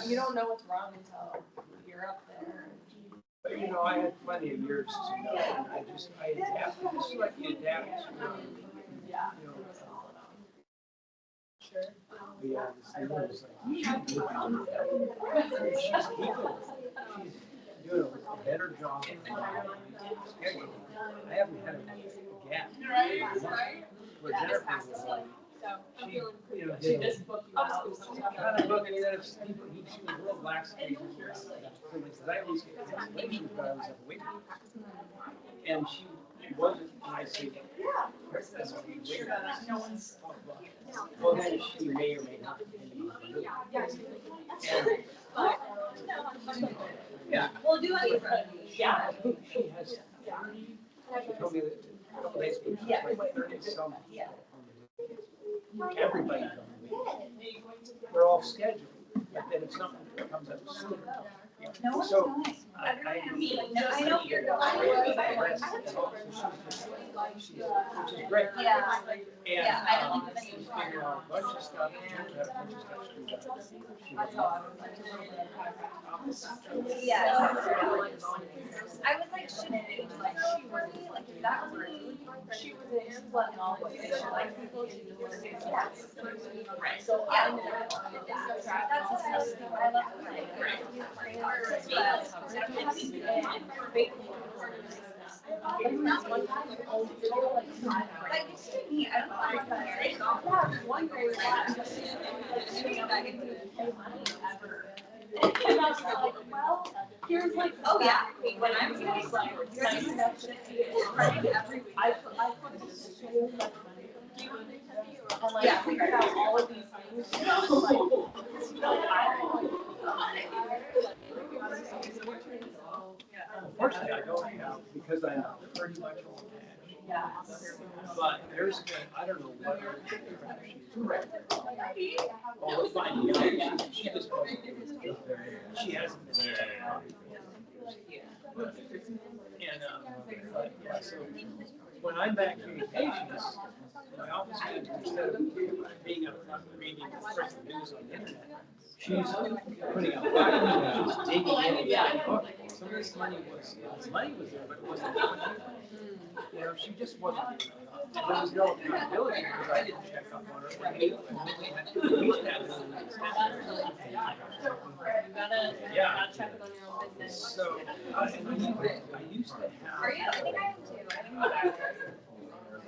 You don't know what's wrong until you're up there. But you know, I had plenty of years to know, and I adapted, just like you adapt to, Yeah. you know. Sure. But yeah, this thing was like, she's doing a better job of scheduling. I haven't had a gap. Where Jennifer was like, she, you know, She did just booked you out. kind of book me that if people, she was real lax. Because I always get cancellations, but I was at waiting. And she wasn't, and I said, that's what we wait. Well, then she may or may not. Yeah. We'll do it. Yeah. She has, she told me that a couple days ago, she was like 30 some. Everybody's on the week. We're all scheduled, but then if something comes up sooner. No one's So, going. I know you're going. Which is great. Yeah. And, Yeah, I don't think she's figured out a bunch of stuff, she had a bunch of stuff screwed up. Yeah. I was like, should it be like she was like, is that rude? She was in, she was letting all the way. Like people, she was right. So yeah. That's disgusting. I love But used to me, I don't know. One grade and I was like, well, here's like, oh yeah, when I was like, you're enough to every week. I put this and like figured out all of these things. Unfortunately, I don't have, because I'm pretty much on edge. Yeah. But there's, I don't know what she's well, we're finding out. She just wasn't. She hasn't been. And, but, yeah, so when I'm back doing patients, my office manager, instead of being up front reading the news on the internet, she's putting out fires, she's digging in and getting booked. Some of this money was there, but it wasn't. You know, she just wasn't. There was no accountability because I didn't check up on her. We used to have this. Yeah. Check it on your own business. So, I used to have. Are you? I think I am too.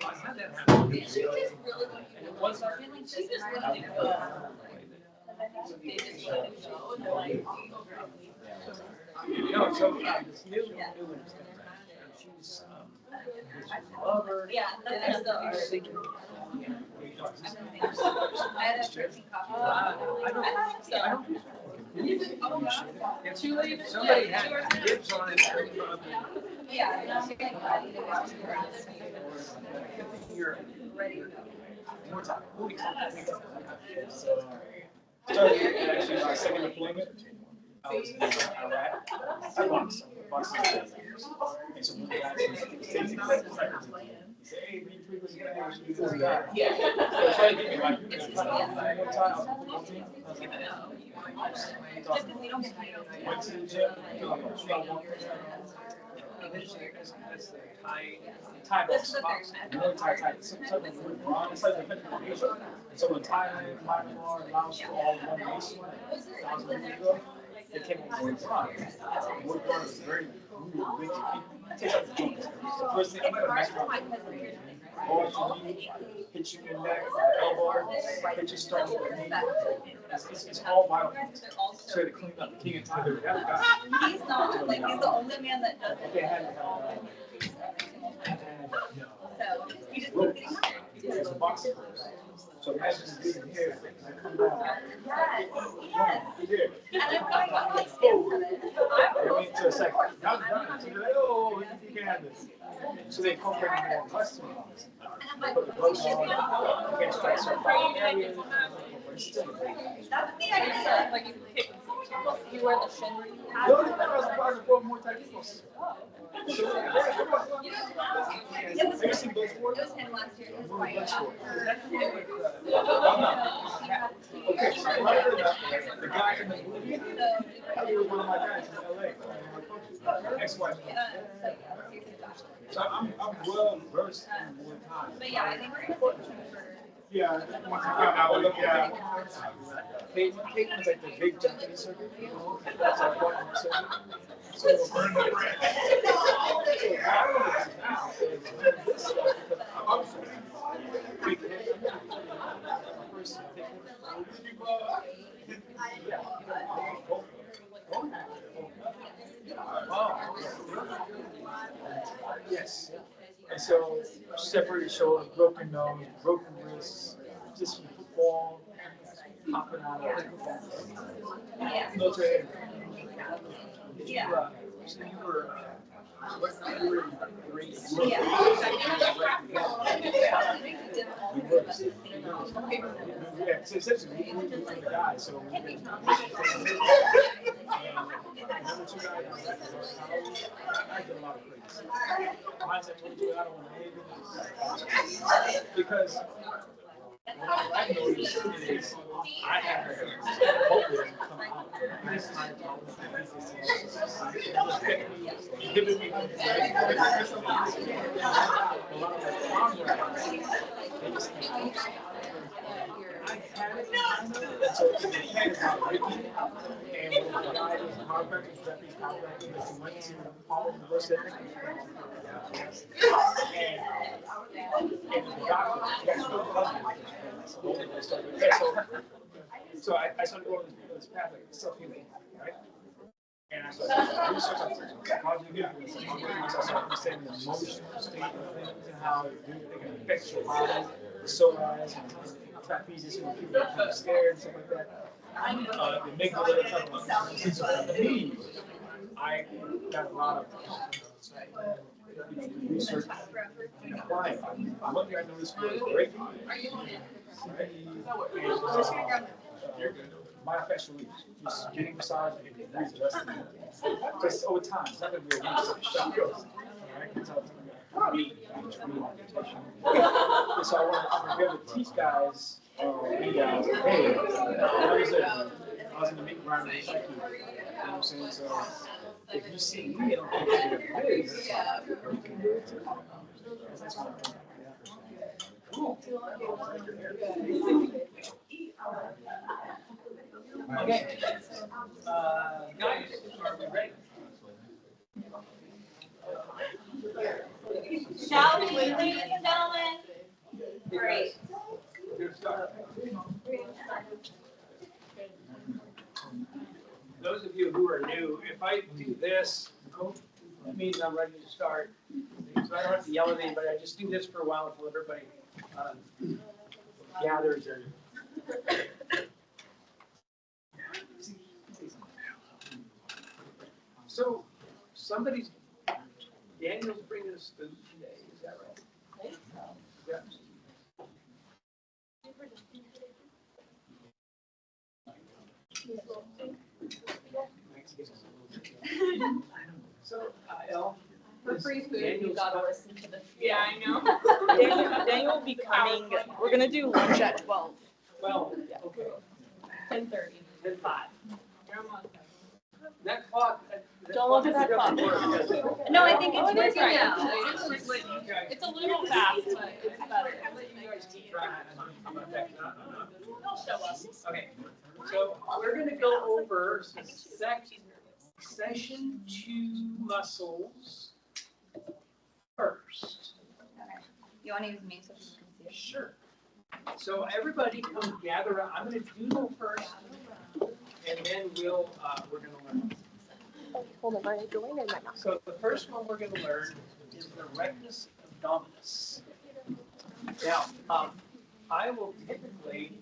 I had that happen. And it wasn't. She just really good. No, so this new one is coming back. She's a lover. Yeah, that's the She's I had a drinking coffee. I don't. If somebody had dibs on it, Yeah, and I'm like, I need to watch it around. you're ready. More time. Started actually my second deployment. I was in Iraq. I boxed. And so one guy said, hey, we three was gonna actually do this guy. Yeah. So try to get me like, one time I was on the football team. Just because we don't get paid. Went to the gym, That's the Thai box. really tight. Something really wrong. It's like a federation. So in Thailand, Myanmar, Laos, all one race. 1,000 years ago. They came in with one. Wood one was very big. It takes up the joints. The first thing I'm gonna mess around. Ball your knee, hit you in the neck, elbow, hit your stomach, knee. It's all violent. So to clean up the king and Tyler, we haven't got it. He's not, like, he's the only man that does it. They haven't got it. So, he just keeps getting hurt. It's a boxing course. So imagine being here, I come down. Yes. And I'm going, I'm like, stand for this. I mean, to a second. Now it's done. So they're like, oh, you can have this. So they incorporate more custom. Put the gloves on, you can strike certain areas. That's the idea. Like you wear the shin. No, I was a more type of It was him last year. It was white. Okay, so the guy in the movie, he was one of my guys in LA, ex-wife. So I'm well versed in one time. But yeah, I think we're gonna put Yeah, once I would look at Peyton was like the big Japanese circuit. It's like one circuit. So yes. And so separated shoulder, broken nose, broken wrists, just from football, hopping out of yeah. military. Yeah. So you were great. Yeah. Yeah, so essentially, we were the guys, so we were another two guys, I did a lot of plays. Mine's like, I don't want to hit it. Because what I noticed is I have hope it doesn't come out. Nice time giving me a lot of my comrades, they just think, I had it. So it depends on Ricky and the guy who's a chiropractor, Japanese chiropractor, that he went to Harvard University. And the doctor, that's so I started going this path like self-healing, right? And I started researching psychology again. I started understanding the emotional state of things and how they can affect your body, the psoas and trapezius, when people are scared and stuff like that. The amygdala, so for me, I got a lot of research and applying. One thing I noticed was great. Myofascial release, just getting massage and readjusting. Just over time, it's not going to be a one-stop shop. So I want to be able to teach guys, hey, I was in the meat grinder with Psyche. You know what I'm saying? So if you see me, I don't think you're this. You can do it too. That's what I'm doing. Cool. Okay. Guys, are we ready? Shall we, ladies and gentlemen? Great. Those of you who are new, if I do this, that means I'm ready to start. So I don't have to yell at anybody. I just do this for a while until everybody gathers. So somebody's, Daniel's bringing us food today. Is that right? Yeah. So, Elle, For free food, you gotta listen to the. Yeah, I know. Daniel will be coming. We're gonna do lunch at 12. well, okay. 10:30. 10:05. That clock. Don't look at that clock. No, I think it's It's working right. now. It's a little fast, but it's better. I'm letting you guys keep trying. I'm gonna back it up. Don't show us. Okay, So we're gonna go over session 2 muscles first. Okay. You want to use me so you can see it? Sure. So everybody come gather around. I'm gonna doodle first, and then we're gonna learn. Hold on, are you going or am I not? So the first one we're gonna learn is the rectus abdominis. Now, I will typically,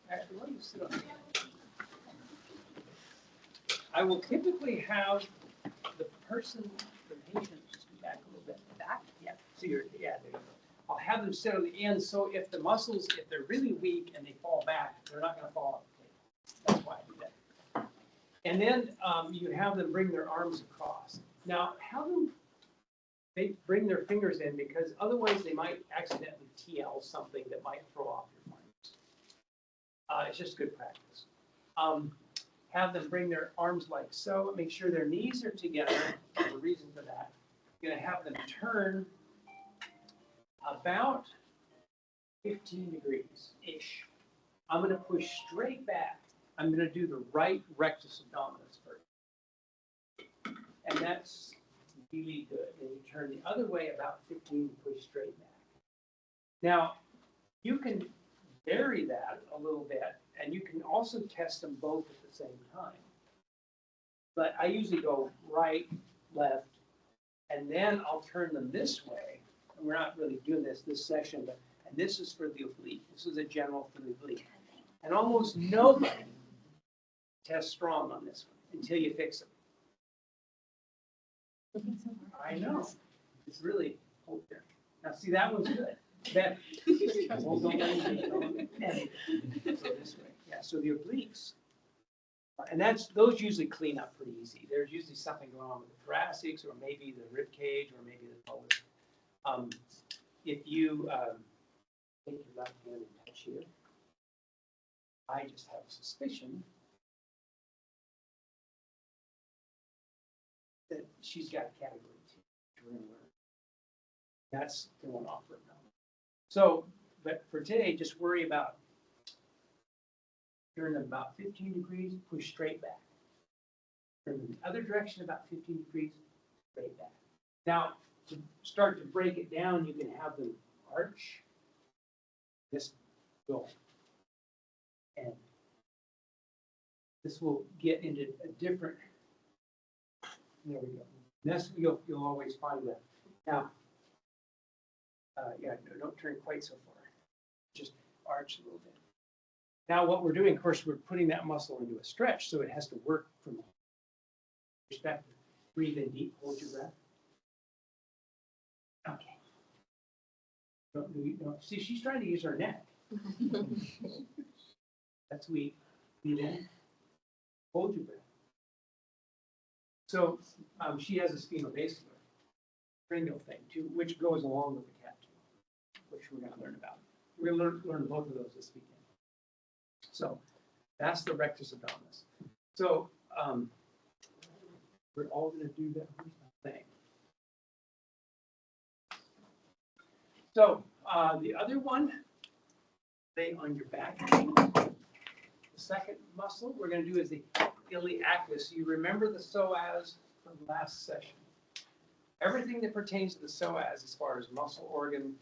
actually, let me sit on here. I will typically have the person, the patient, just go back a little bit. Back? Yeah, so there you go. I'll have them sit on the end, so if the muscles, if they're really weak and they fall back, they're not gonna fall off the table. That's why I do that. And then you have them bring their arms across. Now, have them bring their fingers in, because otherwise they might accidentally TL something that might throw off your fingers. It's just good practice. Have them bring their arms like so. Make sure their knees are together. There's a reason for that. You're going to have them turn about 15 degrees-ish. I'm going to push straight back. I'm going to do the right rectus abdominis first. And that's really good. Then you turn the other way about 15 and push straight back. Now, you can vary that a little bit, and you can also test them both at the same time. But I usually go right, left, and then I'll turn them this way. And we're not really doing this session, but and this is for the oblique. This is a general for the oblique. And almost nobody tests strong on this one until you fix them. I know. It's really, oh, there. Now see, that one's good. Better. Well, don't let me go this way. Yeah, so the obliques. And those usually clean up pretty easy. There's usually something going on with the thoracics, or maybe the rib cage, or maybe the pelvis. If you take your left hand and touch here, I just have a suspicion that she's got category 2. We're going to learn. That's going off right now. So, but for today, just worry about turn them about 15 degrees, push straight back. Turn them the other direction about 15 degrees, straight back. Now, to start to break it down, you can have them arch. This will, and this will get into a different. There we go. That's you'll always find that. Now, yeah, no, don't turn quite so far. Just arch a little bit. Now, what we're doing, of course, we're putting that muscle into a stretch, so it has to work from perspective. Breathe in deep. Hold your breath. Okay. Don't see, she's trying to use her neck. That's weak. Breathe in. Hold your breath. So she has a sphenovacular cranial thing too, which goes along with the cat too, which we're going to learn about. We're going to learn both of those this weekend. So that's the rectus abdominis. So we're all going to do that thing. So the other one, lay on your back. The second muscle we're going to do is the iliacus. You remember the psoas from last session. Everything that pertains to the psoas as far as muscle organ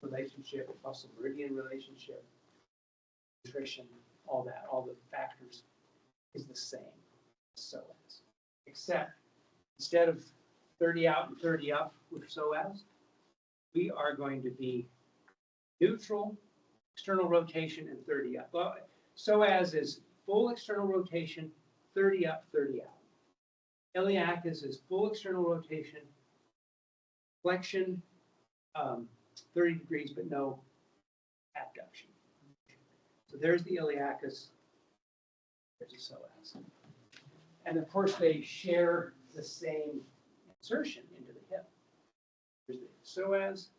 relationship, muscle meridian relationship, nutrition, all that, all the factors is the same as psoas. Except instead of 30 out and 30 up with psoas, we are going to be neutral, external rotation, and 30 up. Well, psoas is full external rotation, 30 up, 30 out. Iliacus is full external rotation, flexion, 30 degrees, but no abduction. So there's the iliacus, there's the psoas. And of course, they share the same insertion into the hip. There's the psoas,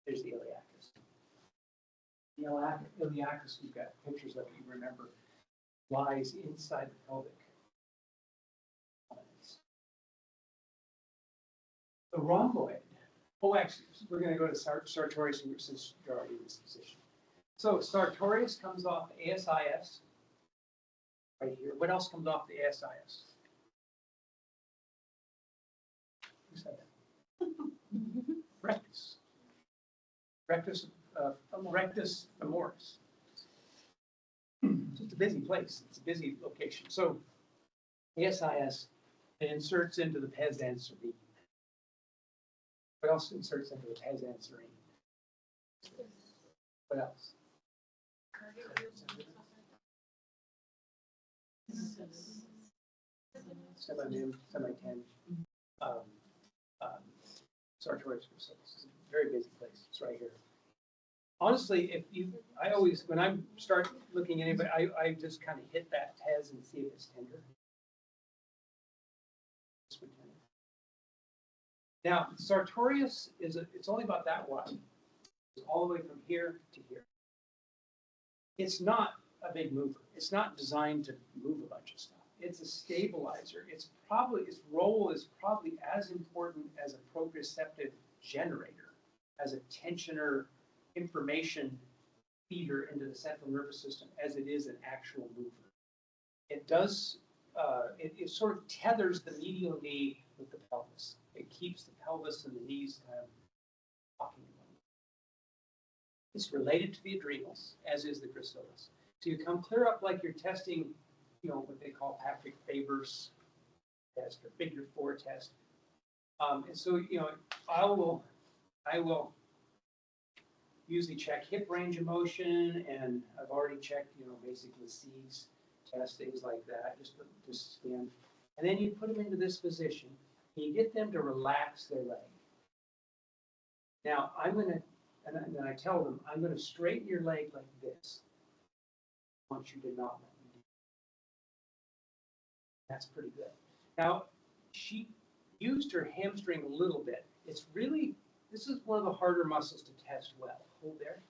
there's the iliacus. The iliacus, we've got pictures of it, you remember, lies inside the pelvic. The rhomboid. Oh, actually, we're going to go to sartorius since you're already in this position. So sartorius comes off ASIS. right here. What else comes off the ASIS? Who said that? Rectus. Rectus femoris. It's just a busy place. It's a busy location. So ASIS inserts into the pes anserine. What else inserts into the pes anserine? What else? Semi-mim, semi-tend, sartorius gracilis. It's a very busy place. It's right here. Honestly, I always, when I start looking at anybody, I just kind of hit that pes and see if it's tender. This one tender. Now, sartorius it's only about that wide. It's all the way from here to here. It's not a big mover. It's not designed to move a bunch of stuff. It's a stabilizer. Its role is probably as important as a proprioceptive generator, as a tensioner, information feeder into the central nervous system, as it is an actual mover. It does. It sort of tethers the medial knee with the pelvis. It keeps the pelvis and the knees kind of walking. It's related to the adrenals, as is the gracilis. So you come clear up like you're testing, what they call Patrick Faber's test or figure 4 test. And so, I will usually check hip range of motion, and I've already checked, basically C's test, things like that, just to scan. And then you put them into this position, and you get them to relax their leg. Now, and then I tell them, I'm going to straighten your leg like this. I want you to not let me do that. That's pretty good. Now, she used her hamstring a little bit. This is one of the harder muscles to test well. Hold there.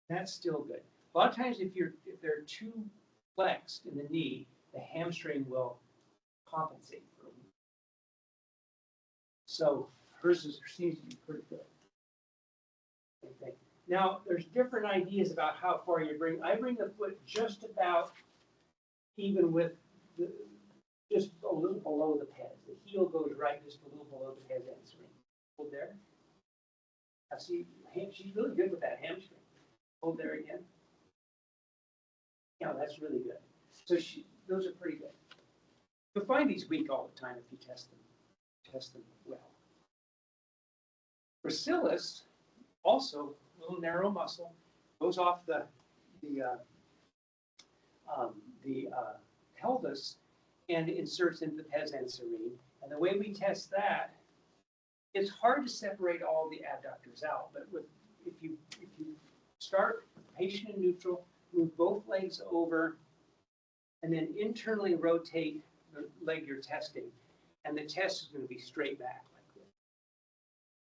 That's still good. A lot of times if they're too flexed in the knee, the hamstring will compensate for it. So hers seems to be pretty good. Okay. Now, there's different ideas about how far you bring. I bring the foot just about even with just a little below the pes. The heel goes right just a little below the pes anserine. Hold there. I see she's really good with that hamstring. Hold there again. Yeah, that's really good. So those are pretty good. You'll find these weak all the time if you test them well. Gracilis, also a little narrow muscle, goes off the pelvis and inserts into the pes anserine. And the way we test that, it's hard to separate all the adductors out, but if you start patient in neutral, move both legs over, and then internally rotate the leg you're testing, and the test is going to be straight back like this.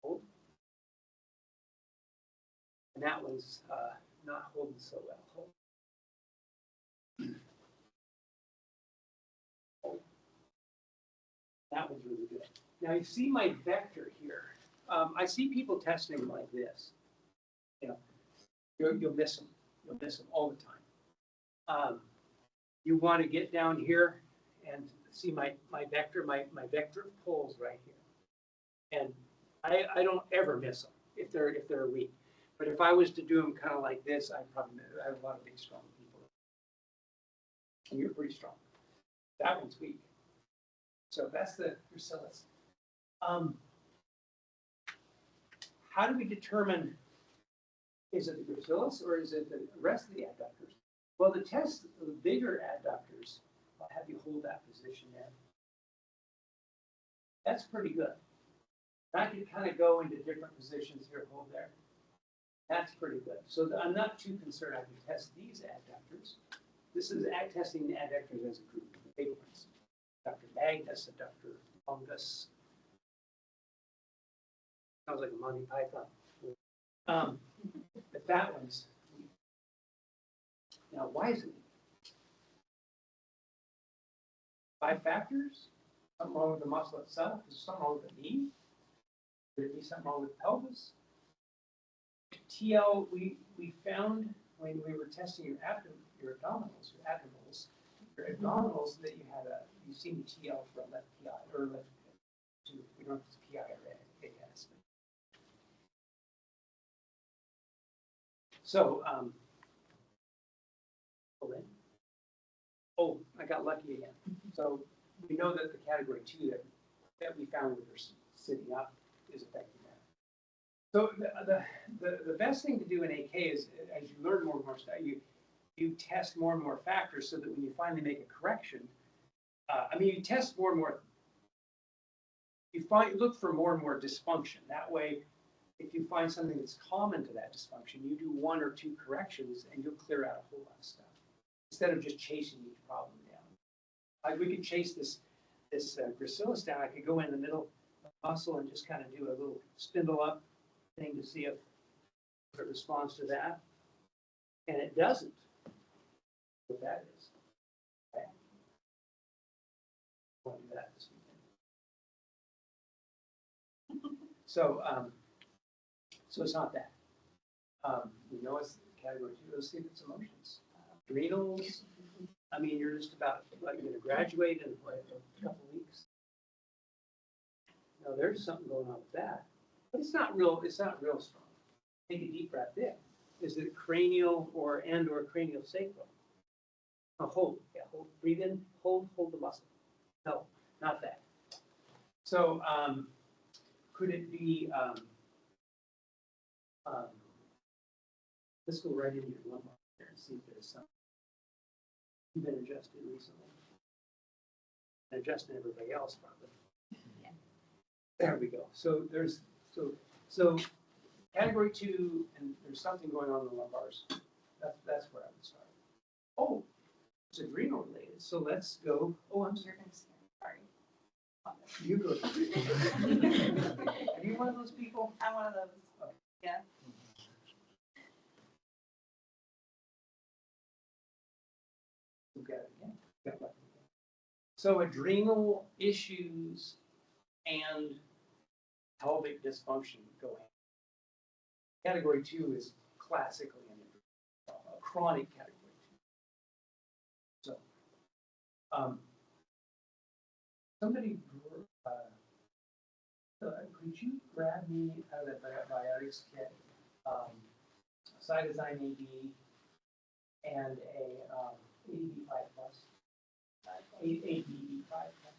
Hold. And that one's not holding so well. Hold. Hold. That one's really good. Now you see my vector here. I see people testing like this. You'll miss them. You'll miss them all the time. You want to get down here and see my vector. My vector pulls right here, and I don't ever miss them if they're weak. But if I was to do them kind of like this, I have a lot of big strong people, and you're pretty strong. That one's weak. So that's the gracilis. How do we determine, is it the gracilis or is it the rest of the adductors? Well, the test of the bigger adductors, I'll have you hold that position there. That's pretty good. I can kind of go into different positions here, hold there. That's pretty good. So I'm not too concerned. I can test these adductors. This is testing the adductors as a group, the big ones. Adductor magnus, adductor longus. Sounds like a Monty Python. But that one's weak. Now, why is it weak? 5 factors? Something wrong with the muscle itself? Is something wrong with the knee? Could it be something wrong with the pelvis? TL, we found when we were testing your abdominals, your abdominals, that you've seen the TL for a left PI, or left, we don't know if it's PI or AS. So, oh, I got lucky again. So we know that the category 2 that we found with her sitting up is affecting that. So the best thing to do in AK is, as you learn more and more stuff, you test more and more factors so that when you finally make a correction, you test more and more, look for more and more dysfunction. That way, if you find something that's common to that dysfunction, you do 1 or 2 corrections and you'll clear out a whole lot of stuff, instead of just chasing each problem down. Like we could chase this gracilis down. I could go in the middle of the muscle and just kind of do a little spindle up thing to see if it responds to that. And it doesn't. What that is. Okay. I want to do that this weekend. So it's not that. We know it's category 2. Let's see if it's emotions. Adrenals. You're just about going to graduate in a couple weeks. No, there's something going on with that, but it's not real. It's not real strong. Take a deep breath in. Is it cranial or cranial sacral? Oh, hold. Yeah, hold. Breathe in. Hold the muscle. No, not that. So could it be? Let's go right into your lumbar here and see if there's something. You've been adjusted recently. And adjusting everybody else probably. Yeah. There we go. So there's category 2, and there's something going on in the lumbars. That's where I would start. Oh, it's adrenal related. So let's go. Oh, I'm sorry. You go. Are you one of those people? I'm one of those. Okay. Yeah. So adrenal issues and pelvic dysfunction go hand. Category 2 is classically a chronic category 2. So, somebody, could you grab me out of that biotics kit, cytosine AD and a ADB5 plus, ADB5 plus.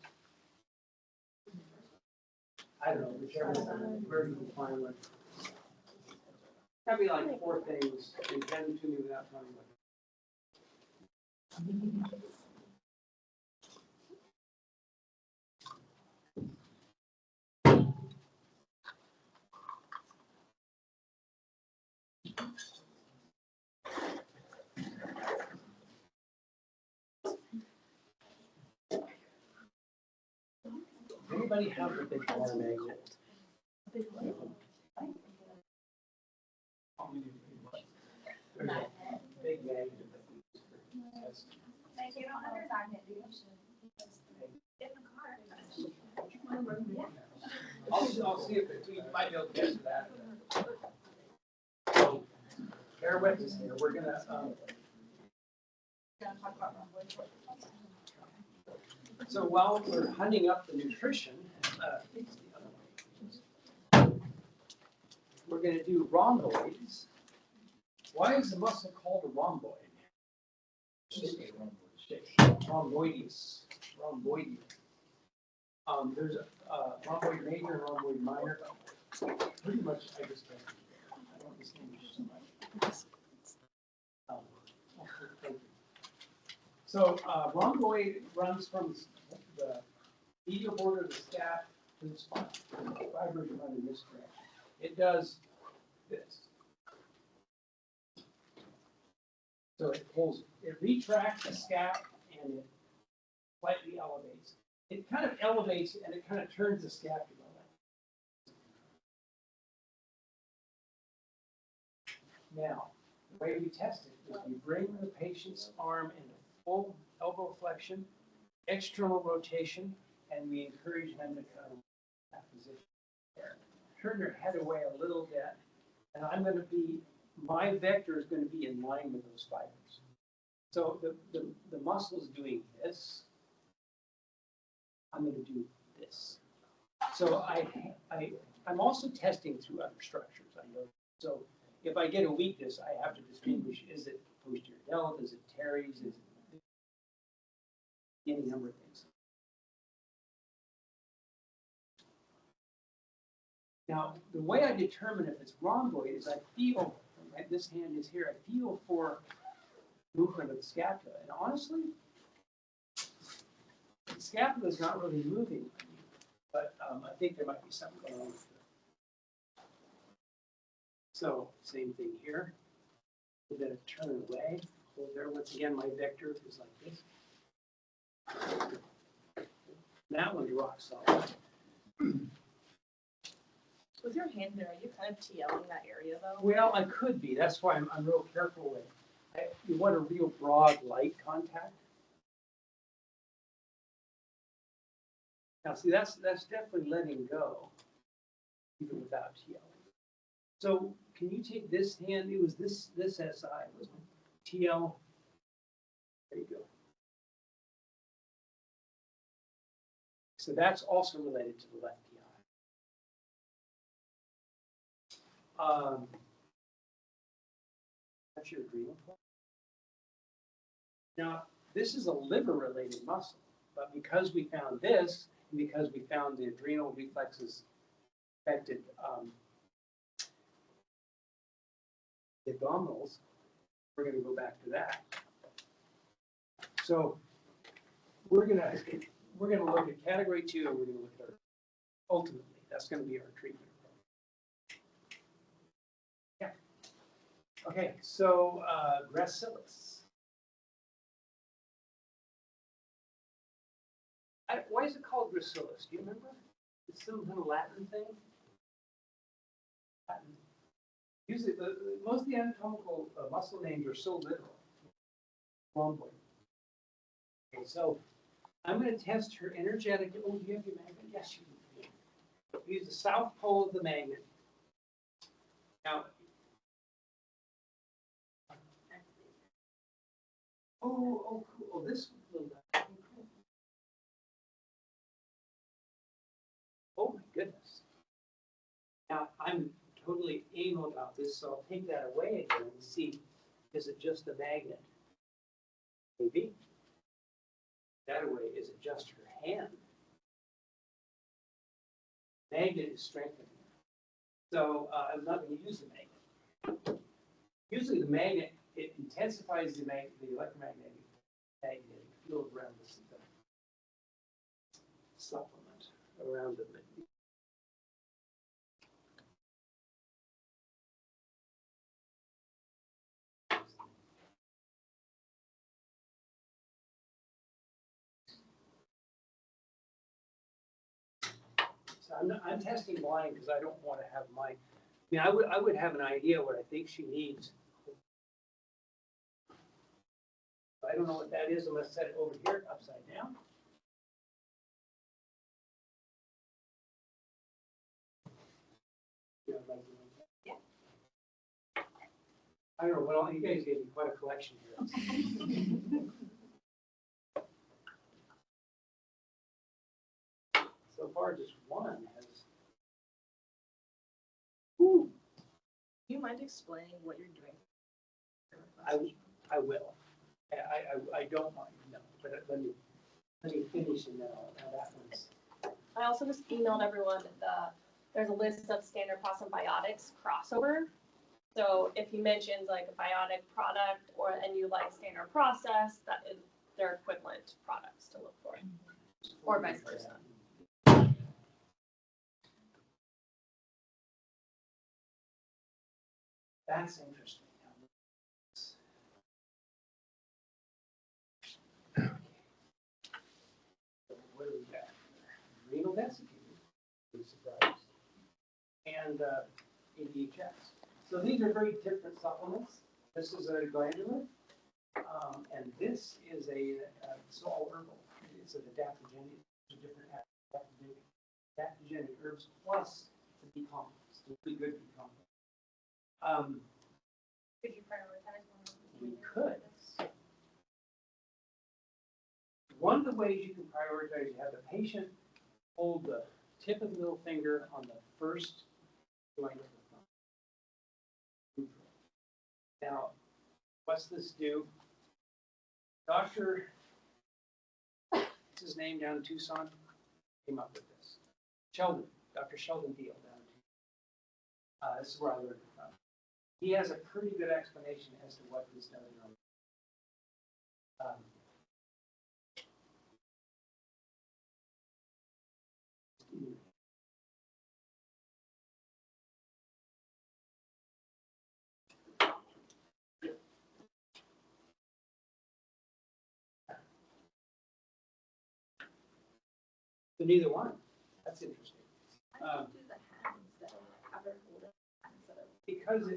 I don't know, whichever, wherever you can find one. Probably like 4 things, and hand them to me without telling me what. Anybody have a big wire magnet? There's a big magnet. Like you don't understand it, you in the car. I'll see if we might be able to get to that. So, bear with us here. We're gonna so while we're hunting up the nutrition, we're going to do rhomboids. Why is the muscle called a rhomboid? Rhomboideus. Rhomboideus. There's a rhomboid major and rhomboid minor. Pretty much, I just I don't distinguish so much. So rhomboid runs from the medial border of the scap to the spine. Fibers run in this direction. It does this. So it pulls, it retracts the scap and it slightly elevates. It kind of elevates and it kind of turns the scapula. Now, the way we test it is we bring the patient's arm into full elbow flexion, external rotation, and we encourage them to come in that position. Turn their head away a little bit, and I'm going to be, my vector is going to be in line with those fibers. So the muscle is doing this. I'm gonna do this. So I'm also testing through other structures, I know. So if I get a weakness, I have to distinguish, is it posterior delt, is it teres, is it any number of things. Now, the way I determine if it's rhomboid is I feel, right, this hand is here, I feel for movement of the scapula. And honestly, the scapula is not really moving, but I think there might be something going on with it. So, same thing here. A bit of turn away. Hold there. Once again, my vector is like this. That one's rock solid. With your hand there, are you kind of TLing that area though? Well, I could be. That's why I'm real careful with. You want a real broad light contact. Now, see, that's definitely letting go, even without TLing. So, can you take this hand? It was this SI, wasn't it? TL. There you go. So that's also related to the left PI. That's your adrenal gland. Now, this is a liver-related muscle, but because we found this, and because we found the adrenal reflexes affected the abdominals, we're going to go back to that. So we're going to look at category 2, and we're going to look at ultimately, that's going to be our treatment. Yeah. Okay, so gracilis. Why is it called gracilis? Do you remember? It's some kind of Latin thing. Latin. Usually, most of the anatomical muscle names are so literal. Rhomboid. Okay, so I'm going to test her energetic. Oh, do you have your magnet? Yes, you do. Use the south pole of the magnet. Now, cool. Oh, this little guy. Cool. Oh my goodness. Now, I'm totally anal about this, so I'll take that away again and see, is it just the magnet? Maybe. That away, is it just her hand? Magnet is strengthening. So I'm not going to use the magnet. Usually the magnet, it intensifies the electromagnetic field around the supplement, around the So I'm testing blind because I don't want to have my. I would have an idea what I think she needs. I don't know what that is. I'm going to set it over here upside down. Yeah. I don't know. Well, you guys gave me quite a collection here. So far, just one has. Whew. Do you mind explaining what you're doing? I will. I don't mind, no, but let me finish and then now that one's. I also just emailed everyone there's a list of standard process and biotics crossover. So if he mentions like a biotic product and you like standard process, that is their equivalent products to look for, or vice versa. That's interesting. What do we got? Renal desiccated, no surprise, and ADHS. So these are very different supplements. This is a glandular, and this is it's all herbal. It's an adaptogenic, different adaptogenic herbs plus the B complex, the good B complex. Could you prioritize one? We could. one of the ways you can prioritize, you have the patient hold the tip of the middle finger on the first joint of the thumb. Now, what's this do? Dr. What's his name down in Tucson? Came up with this. Sheldon, Dr. Sheldon Deal down in Tucson. This is where I learned it from. He has a pretty good explanation as to what this does. So neither one. That's interesting. I don't do the hands that have her hold it instead of. Because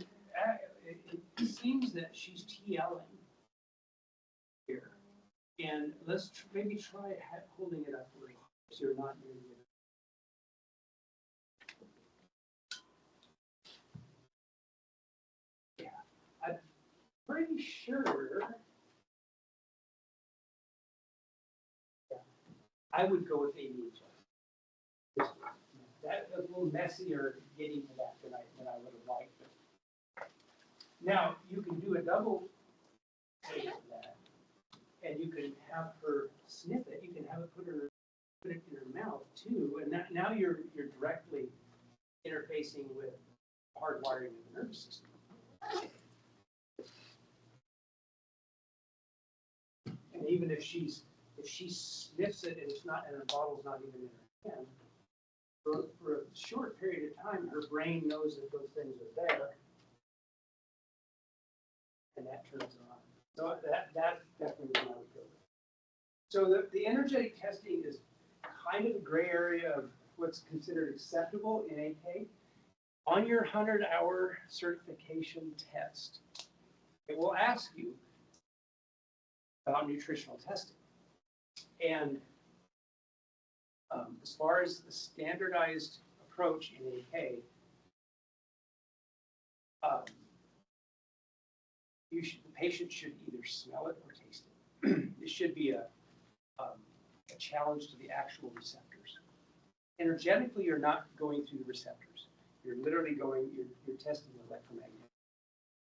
it seems that she's TLing here. And let's maybe try holding it up first, so you're not near it. Yeah, I'm pretty sure. Yeah, I would go with ADHS. That was a little messier getting to that than I would have liked. Now, you can do a double take of that, and you can have her sniff it. You can have it put it in her mouth too, and now you're directly interfacing with hardwiring of the nervous system. And even if she sniffs it and it's not, and the bottle's not even in her hand, for a short period of time, her brain knows that those things are there, and that turns on. So that's definitely what I would go with. So the energetic testing is kind of a gray area of what's considered acceptable in AK. On your 100-hour certification test, it will ask you about nutritional testing. And as far as the standardized approach in AK, the patient should either smell it or taste it. It should be a challenge to the actual receptors. Energetically, you're not going through the receptors. You're literally you're testing the electromagnetic.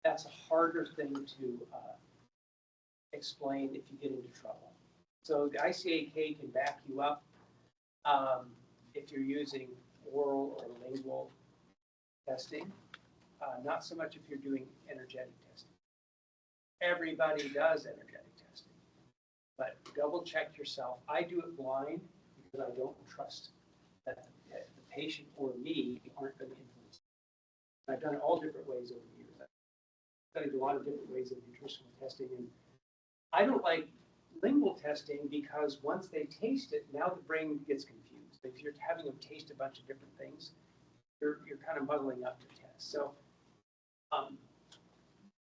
That's a harder thing to explain if you get into trouble. So the ICAK can back you up if you're using oral or lingual testing, not so much if you're doing energetic testing. Everybody does energetic testing, but double check yourself. I do it blind because I don't trust that the patient or me aren't going to influence. I've done it all different ways over the years. I've studied a lot of different ways of nutritional testing, and I don't like lingual testing because once they taste it, now the brain gets confused. If you're having them taste a bunch of different things, you're kind of muddling up the test. So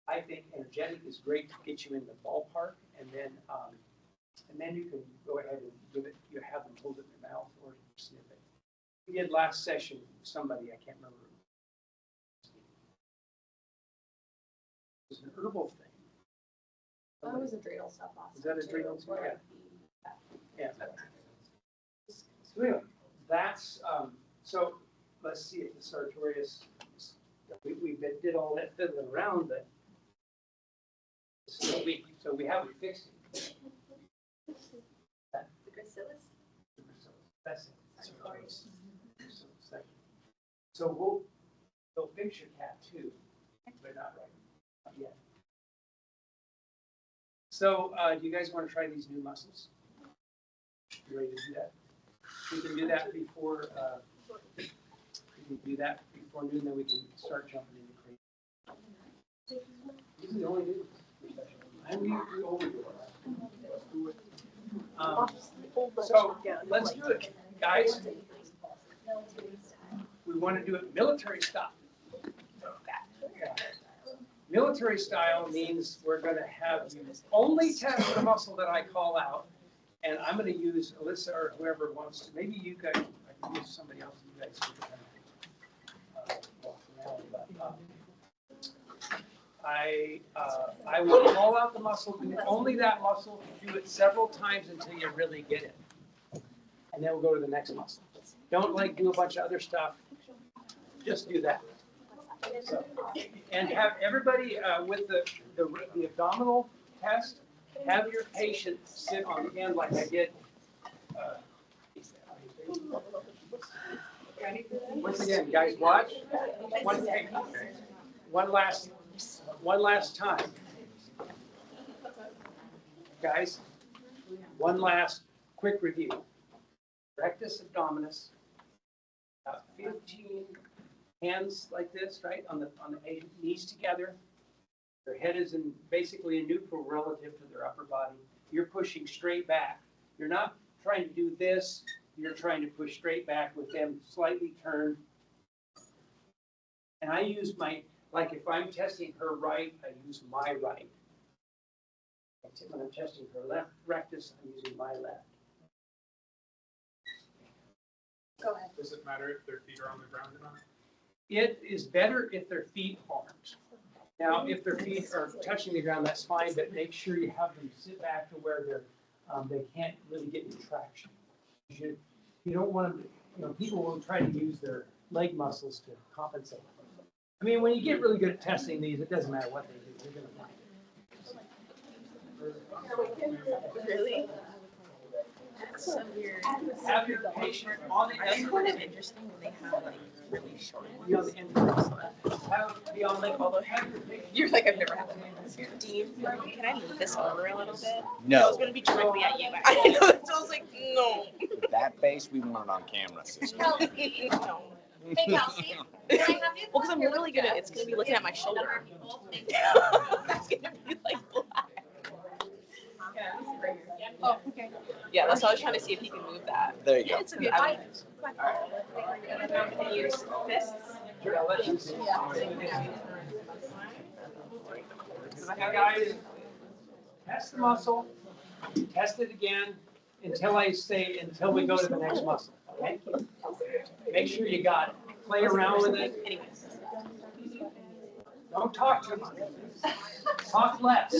I think energetic is great to get you in the ballpark, and then you can go ahead and give it. You have them hold it in their mouth or sniff it. We did last session. Somebody, I can't remember. It was an herbal thing. That was adrenal stuff last. Is that adrenal too? Or Yeah. So anyway, that's so. Let's see if the sartorius. We did all that fiddling around, but so we haven't fixed it. The gracilis? That's it. So we'll fix your cat too, but not right not yet. So do you guys want to try these new muscles? You ready to do that? We can do that before. We can do that before noon, then we can start jumping into crazy. These are the only new. And we overdo it. So let's do it, guys. We want to do it military style. Military style means we're going to have you only test the muscle that I call out, and I'm going to use Alyssa or whoever wants to. Maybe you guys, I can use somebody else. You guys can walk around, but I will call out the muscle, do only that muscle, do it several times until you really get it. And then we'll go to the next muscle. Don't like do a bunch of other stuff, just do that. So, and have everybody with the abdominal test, have your patient sit on the end like I did. Once again, guys, watch. One last time. Guys, one last quick review. Rectus abdominis, 15 hands like this, right, on the patient, knees together. Their head is in basically in neutral relative to their upper body. You're pushing straight back. You're not trying to do this. You're trying to push straight back with them slightly turned. And I use like if I'm testing her right, I use my right. When I'm testing her left rectus, I'm using my left. Go ahead. Does it matter if their feet are on the ground or not? It is better if their feet aren't. Now, if their feet are touching the ground, that's fine, but make sure you have them sit back to where they can't really get any traction. You don't want to, people will try to use their leg muscles to compensate. I mean, when you get really good at testing these, it doesn't matter what they do, they're going to find it. Really? That's so weird. Have your patient on the I end. find it interesting when they have like really short Be on the end. Be on like all the you're like I've never had that before. Dean, can I move this over a little bit? No. I was gonna be directly at you. I know, so I was like, no. That face, we want it on camera, sister. No. Hey, Kelsey, can I have you? Well, because I'm literally gonna, it's gonna be looking at my shoulder. That's gonna be like black. Oh, okay. Yeah, that's why I was trying to see if he can move that. There you go. It's okay. I would use fists. Okay, guys, test the muscle, test it again until until we go to the next muscle, okay? Make sure you got it. Play around with it. Don't talk too much. Talk less.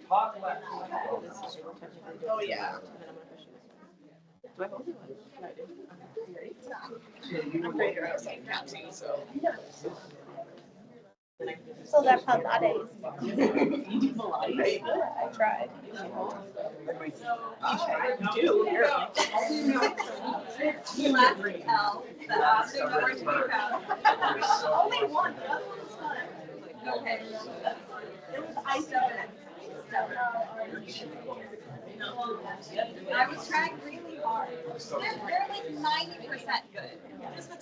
Talk less. Oh, yeah. So they're Pilates. I tried. You laughed at L. Only one. Okay. I was trying really hard. They're like 90% good. Just the 10%.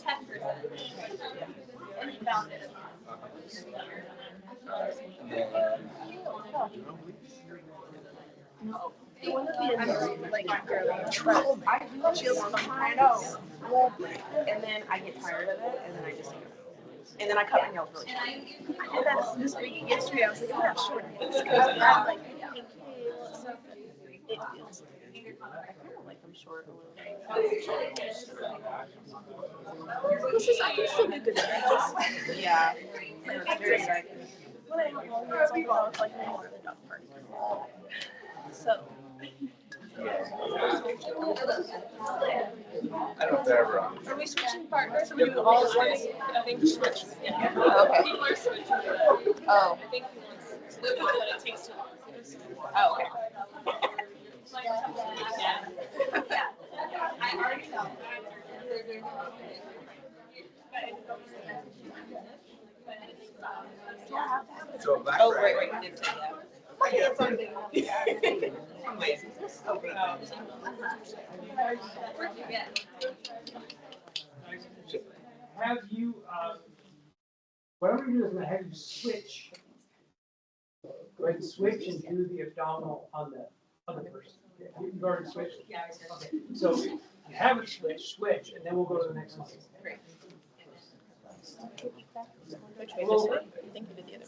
And he found it. One of the like I chill on behind, and then I get tired of it, and then I just and then I cut my nails really short. I did that this week. Yesterday I was like, I'm not short nails because I'm not like pink nails. It feels weird. I kind of like them short a little bit. I can still do good nails. Yeah. It's very nice. When I have long nails, I love like more of the dog part. So. I don't ever. Are we switching partners? Are we all switching? I think we switched. Yeah. Okay. People are switching. Oh. I think he wants to do it, but it takes too long. Oh, okay. Yeah. I already know. So back Oh, right. I didn't say that. Have you, what I'm going to do is I'm going to have you switch. Go ahead and switch and do the abdominal on the other person. You've already switched? Yeah, I switched. Okay, so if you haven't switch, and then we'll go to the next one. Great. Which way Well, this way? You think you did the other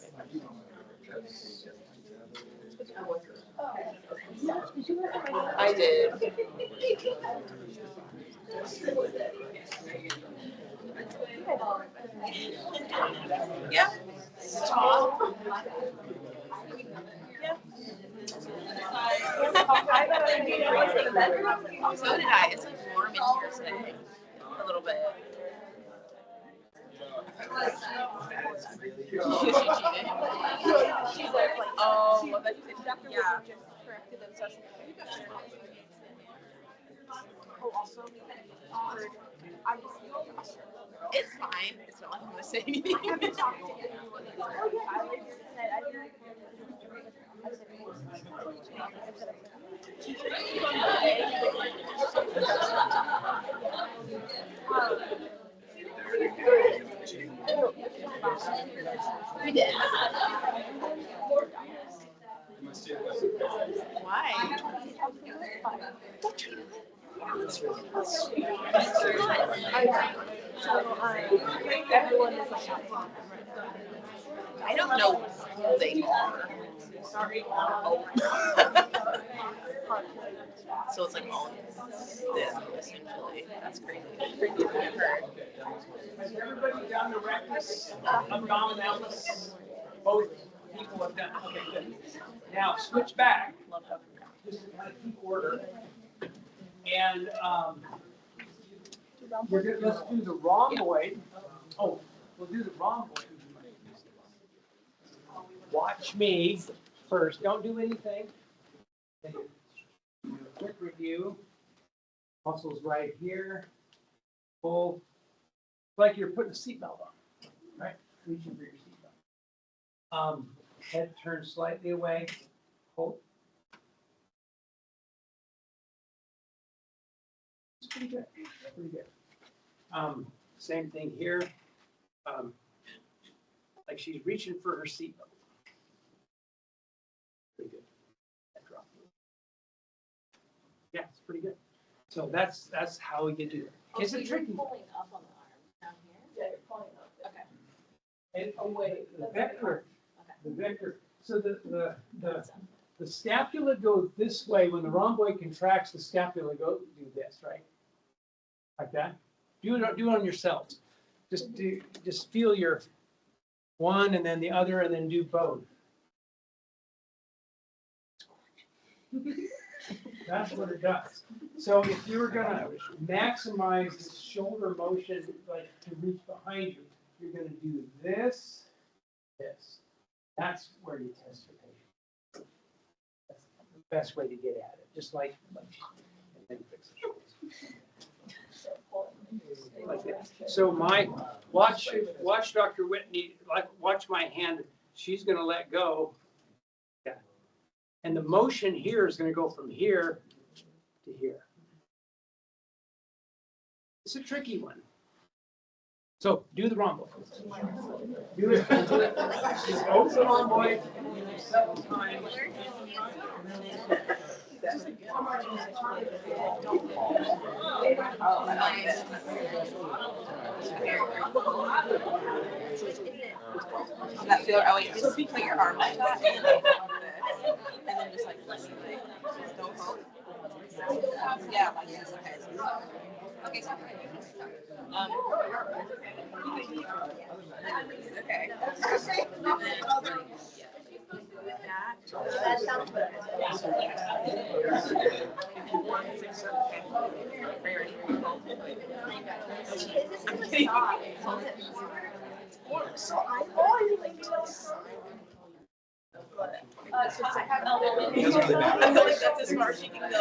way? I did. Yeah. Stop. Yeah. I thought I would be freezing in the bedroom. So did I. It's like warm in here today. A little bit. She cheated. She's like, oh, but Dr. Yeah. Just corrected them. So oh, also, I just it's fine. It's not like I'm gonna say anything. I haven't talked to anyone. Oh yeah, I like said I did. We did. Why? Everyone is like I don't know who they are. Oh. So it's like all of them essentially. That's crazy. Has everybody done the rectus abdominalis? Both people have done. Okay, good. Now switch back. Just to kind of keep order. And let's do the rhomboid. Oh, we'll do the rhomboid. Watch me first. Don't do anything. Quick review. Muscles right here. Pull. Like you're putting a seatbelt on, right? Reaching for your seatbelt. Head turns slightly away. Hold. It's pretty good. Pretty good. Same thing here. Like she's reaching for her seatbelt. Pretty good. That drop. Yeah, it's pretty good. So that's how you do it. It's a tricky one. Pulling up on the arm down here? Yeah, you're pulling up. Okay. And away, the vector. The vector. So the scapula goes this way. When the rhomboid contracts, the scapula do this, right? Like that. Do it on yourselves. Just feel your one and then the other and then do both. That's what it does. So if you were gonna maximize the shoulder motion, like to reach behind you, you're gonna do this. That's where you test your patient. That's the best way to get at it. Just like and then fix the shoulders. Like that. So watch Dr. Whitney, watch my hand. She's gonna let go. Yeah. And the motion here is gonna go from here to here. It's a tricky one. So do the rhomboid. Do it. Just open the rhomboid several times. That feel, oh wait, just put your arm like that and then just like don't hold. Yeah, like this. Okay. Okay, so okay. That sounds good. So I It doesn't really matter. I feel like that's as far as she can go.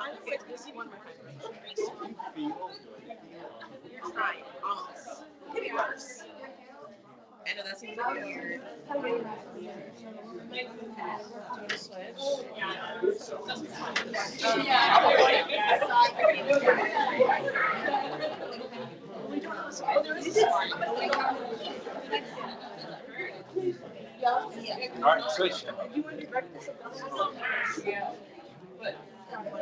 I'm like, this is one more time. You're trying, almost. Could be worse. I know that seems like weird. All right, switch. Yeah. But down.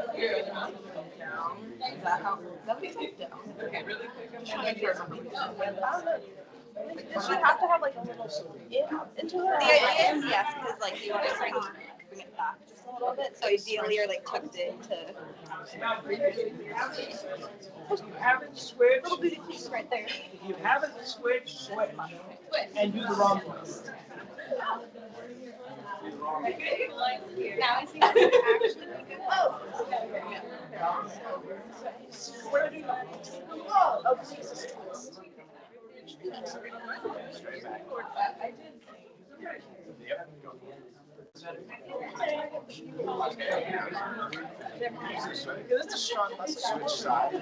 Is that how? That would be down. Okay, really quick. I'm trying to remember. Does she have to have like a little into her? The idea is yes, because like you want to bring it back just a little bit, so ideally you're like tucked into. Now, if you haven't switched, Little booty cheeks right there. if you haven't switched, switch and do the wrong one. Now I see what you actually do. Oh. What are you doing? Oh, okay. This is a strong muscle. Switch sides.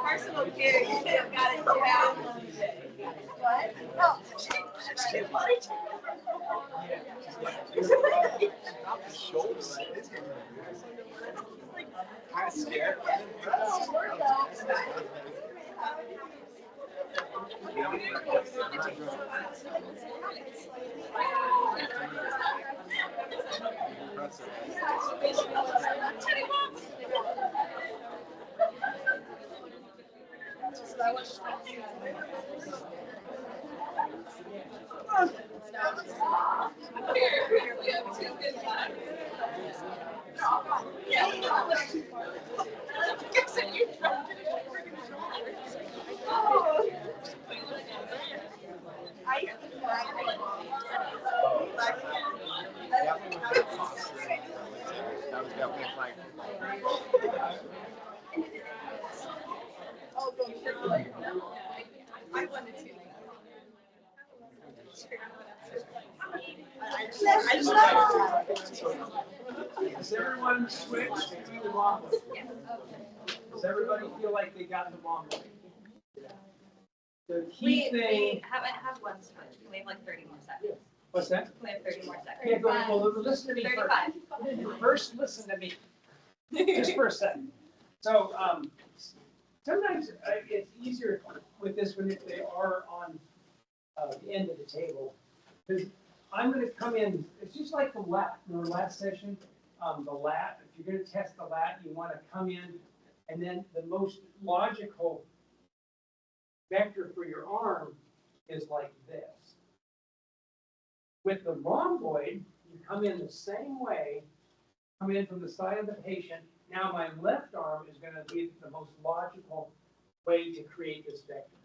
Personal care, you should have got it down. What? Oh, kind of scared. That was definitely a flag. I wanted to. Does everyone switch to do the wrong one? Does everybody feel like they got the wrong one? The key thing. Haven't had one switch. We have like 30 more seconds. What's that? We have 30 more seconds. Yeah, go ahead. Well, listen to me 35. first. First, listen to me. Just for a second. So sometimes it's easier with this one if they are on the end of the table. Because I'm going to come in, it's just like the lat, in our last session, the lat, if you're going to test the lat, you want to come in, and then the most logical vector for your arm is like this. With the rhomboid, you come in the same way, come in from the side of the patient. Now my left arm is going to be the most logical way to create this vector.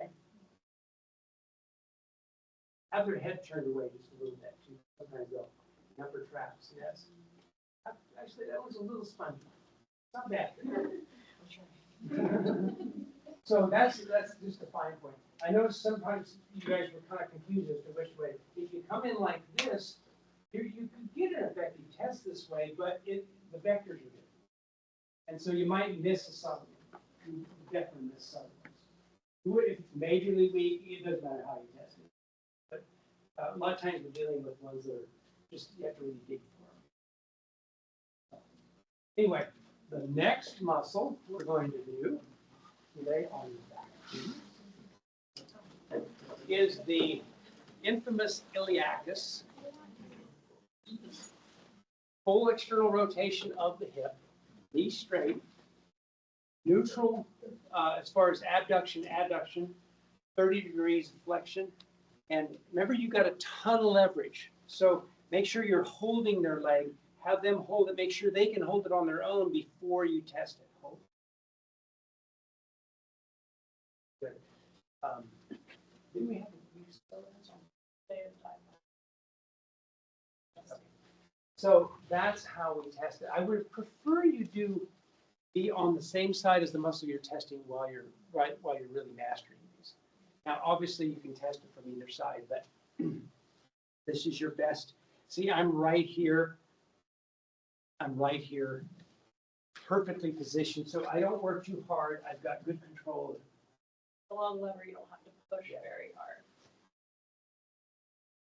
Okay? Have their head turned away just a little bit too. Sometimes they'll number traps. Yes. Actually, that was a little spongy. Not bad. So that's just a fine point. I noticed sometimes you guys were kind of confused as to which way. If you come in like this, you could get an effective test this way, but the vectors are different. And so you might miss a subtle one. You definitely miss subtle ones. If it's majorly weak, it doesn't matter how you test it. But a lot of times we're dealing with ones that are just, you have to really dig for them. Anyway, the next muscle we're going to do today on the back is the infamous iliacus. Full external rotation of the hip, knee straight, neutral as far as abduction, adduction, 30 degrees of flexion. And remember, you got a ton of leverage. So make sure you're holding their leg, have them hold it, make sure they can hold it on their own before you test it. Hold it. Good. Didn't we have So that's how we test it. I would prefer you be on the same side as the muscle you're testing while you're really mastering these. Now, obviously, you can test it from either side, but this is your best. See, I'm right here. I'm right here, perfectly positioned, so I don't work too hard. I've got good control. The long lever, you don't have to push very hard.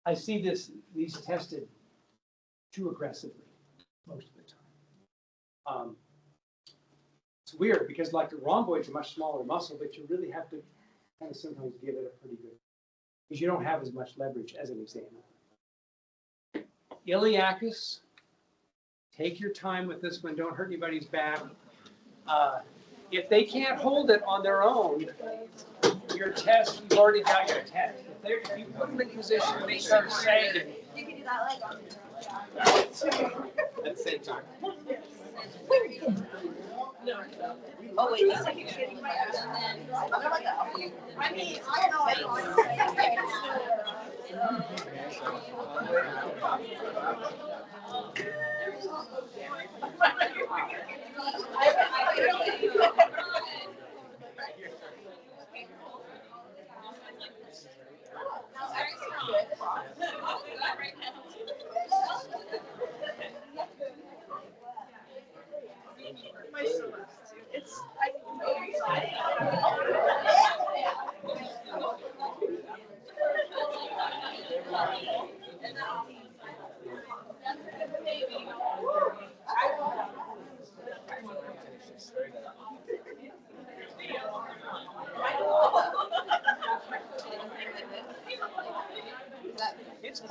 I see these tested too aggressively most of the time. It's weird because like the rhomboid's a much smaller muscle, but you really have to kind of sometimes give it a pretty good, because you don't have as much leverage as an examiner. Iliacus, take your time with this one. Don't hurt anybody's back. If they can't hold it on their own, your test, you've already got your test. If you put them in position and they start sagging, you can do that leg on. At the same time. Oh wait, that's like shitting my ass. I mean, I don't It's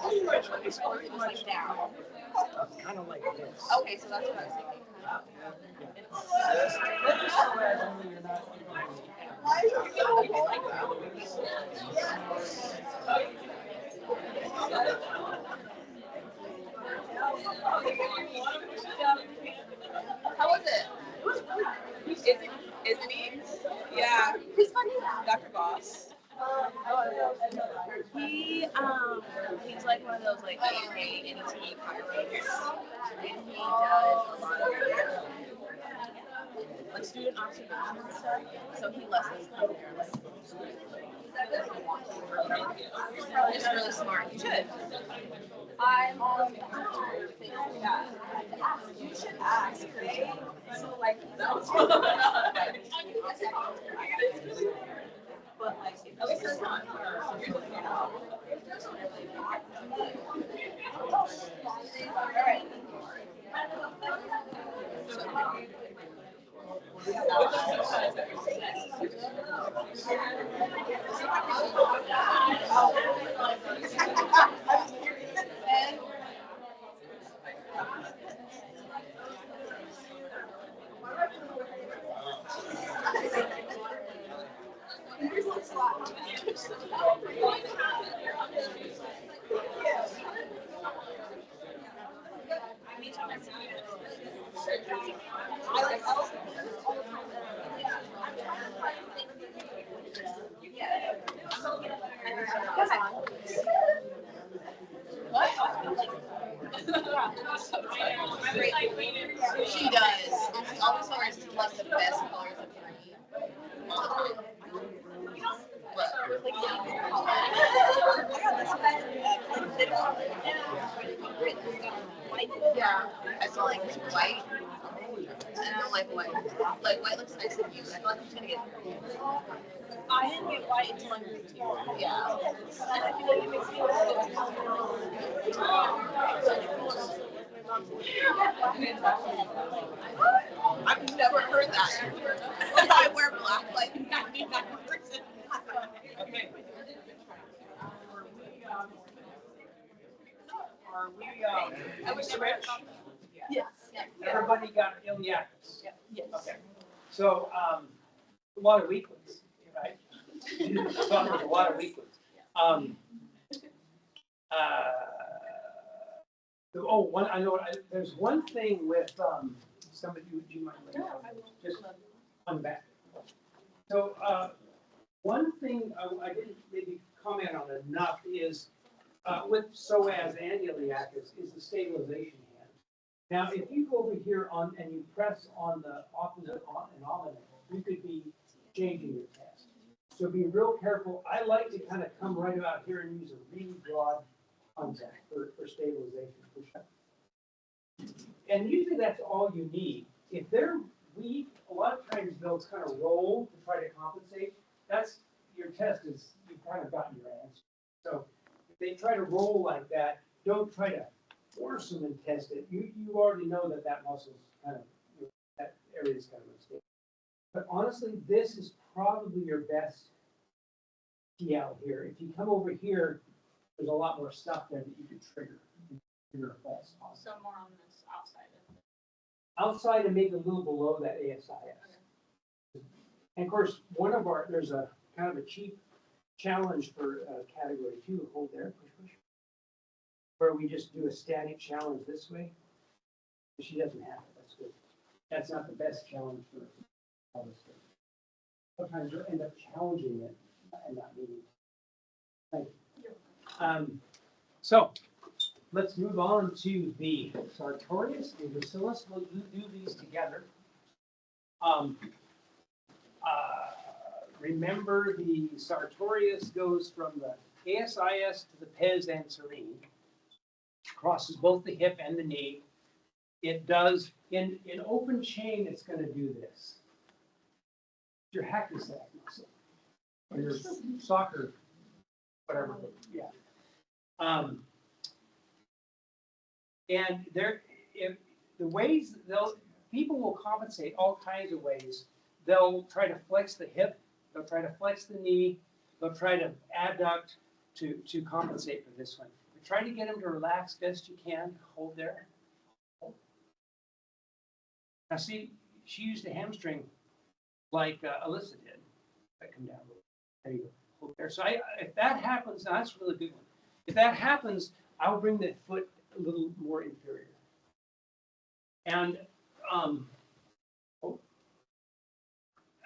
It's pretty much down. kind of like this. Okay, so that's what I was thinking. How was it? Isn't he? Yeah. He's funny. Dr. Boss. He's like one of those like NT pilots, and he does a lot of like student observation and stuff. So he lets us know there like he's probably just really smart. You should. I'm on things like that. You should ask. So like but like at least it's not. All right. She does. She always wears like the best colors of green. Yeah. I feel like white. I don't like white. Like white looks nice on you. I feel like I'm just gonna get. I didn't get white until I moved here. Yeah. And I feel like it makes me look I've never heard that. I wear black like 99%. Okay. Are we, I would switch? Yes. Everybody got iliacus? Yes. Okay. So, a lot of weaklings, right? So there's a lot of weaklings. There's one thing with, somebody, you might just on back. So, one thing I didn't maybe comment on enough is, with psoas and iliacus is the stabilization hand. Now, if you go over here on, and you press on the opposite anomaly, you could be changing your test. So be real careful. I like to kind of come right about here and use a really broad contact for stabilization. For sure. And usually that's all you need. If they're weak, a lot of times they'll kind of roll to try to compensate. That's your test is you've kind of gotten your answer. So if they try to roll like that, don't try to force them and test it. You already know that that muscle's kind of, that area is kind of unstable. But honestly, this is probably your best TL here. If you come over here, there's a lot more stuff there that you could trigger. Trigger a false positive. So more on this outside of it. Outside and maybe a little below that ASIS. Okay. And of course, there's a kind of a cheap challenge for category 2. Hold there, push. where we just do a static challenge this way. She doesn't have it, that's good. That's not the best challenge for all this stuff. Sometimes you'll end up challenging it and not meeting it. Thank you. So let's move on to the sartorius and bacillus. We'll do these together. Remember, the sartorius goes from the ASIS to the pes anserine, crosses both the hip and the knee. It does, in open chain, it's going to do this. Your hacky sack muscle, or your soccer, whatever, yeah. And there, if the ways people will compensate all kinds of ways. They'll try to flex the hip, they'll try to flex the knee, they'll try to adduct to compensate for this one. But try to get them to relax best you can. Hold there. Now see, she used a hamstring like Alyssa did. That come down a little. There you go. Hold there. So if that happens, now that's a really good one. If that happens, I'll bring the foot a little more inferior. And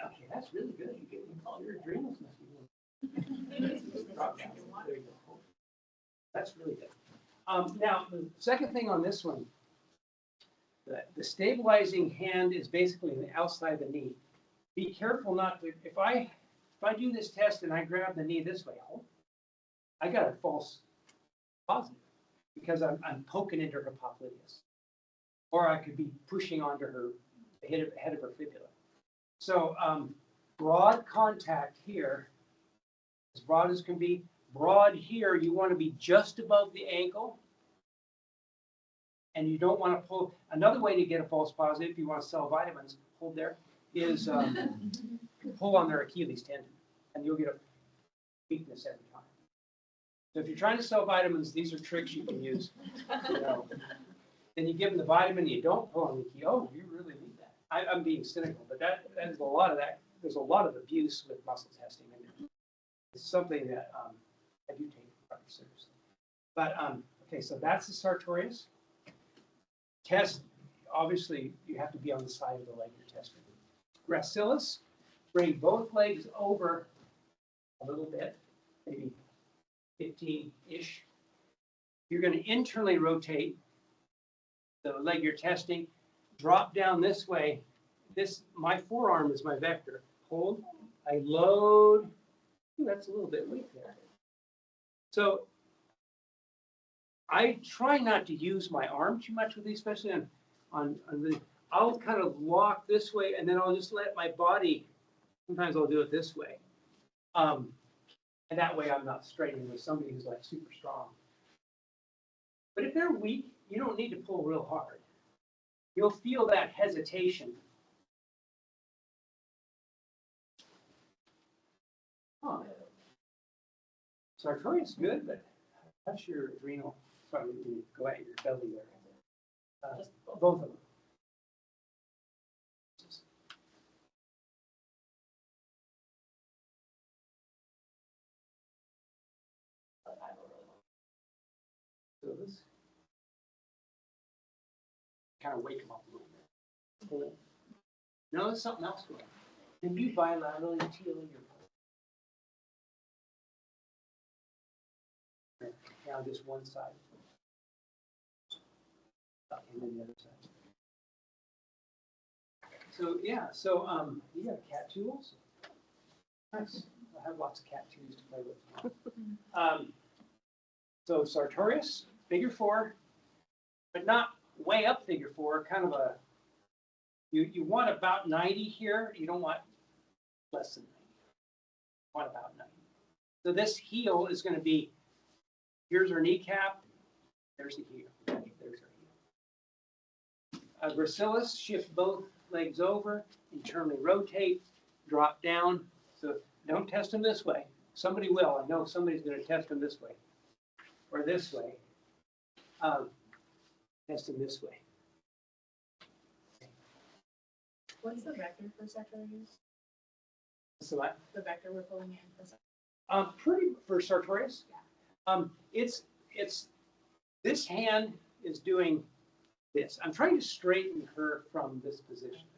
okay, that's really good. You get your adrenals must be drop down. There you go. That's really good. Now the second thing on this one, the stabilizing hand is basically on the outside of the knee. Be careful not to. If I do this test and I grab the knee this way, I got a false positive because I'm poking into her popliteus, or I could be pushing onto her head of her fibula. So broad contact here, as broad as can be. Broad here, you want to be just above the ankle. And you don't want to pull. Another way to get a false positive, if you want to sell vitamins, hold there, is pull on their Achilles tendon. And you'll get a weakness every time. So if you're trying to sell vitamins, these are tricks you can use. You know. Then you give them the vitamin, you don't pull on the key. Oh, you really need that. I'm being cynical, but that is a lot of that. There's a lot of abuse with muscle testing, and it's something that I do take rather seriously. But okay, so that's the sartorius. Test, obviously, you have to be on the side of the leg you're testing. Gracilis, bring both legs over a little bit, maybe 15-ish. You're going to internally rotate the leg you're testing. Drop down this way. My forearm is my vector. Hold. I load. Ooh, that's a little bit weak there. So I try not to use my arm too much with these, especially on the. I'll kind of lock this way, and then I'll just let my body. Sometimes I'll do it this way, and that way I'm not straightening with somebody who's like super strong. But if they're weak, you don't need to pull real hard. You'll feel that hesitation. Huh. Sartorius is good, but that's your adrenal. Sorry, you go at your belly there. Both of them. So this kind of wake them up a little bit. Pull it. No, there's something else going on. Then you bilaterally teal your pull. Now just one side. And then the other side. So yeah, so you have cat tools. Nice. I have lots of cat tools to play with. So sartorius, figure 4, but not way up figure 4. Kind of a you want about 90 here. You don't want less than 90. You want about 90. So this heel is going to be. Here's our kneecap. There's the heel. There's our heel. Gracilis, shift both legs over, internally rotate, drop down. So don't test them this way. Somebody will. I know somebody's going to test them this way or this way. Test them this way. What's the vector for sartorius? So what? The vector we're pulling in for sartorius. Pretty for sartorius. It's This hand is doing this. I'm trying to straighten her from this position.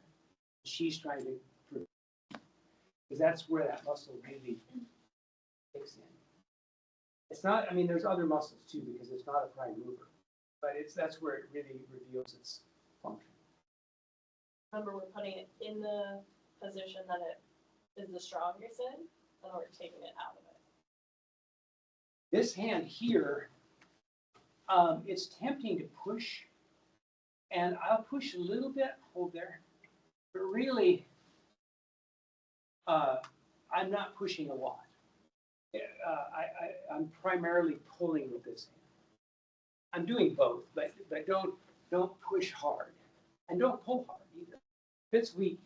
She's trying to, because that's where that muscle really kicks in. It's not, I mean, there's other muscles too, because it's not a prime mover, but that's where it really reveals its function. Remember, we're putting it in the position that it is the strongest in, and we're taking it out of it. This hand here, it's tempting to push, and I'll push a little bit, hold there, but really, I'm not pushing a lot. I'm primarily pulling with this hand. I'm doing both, but don't push hard, and don't pull hard either. If it's weak,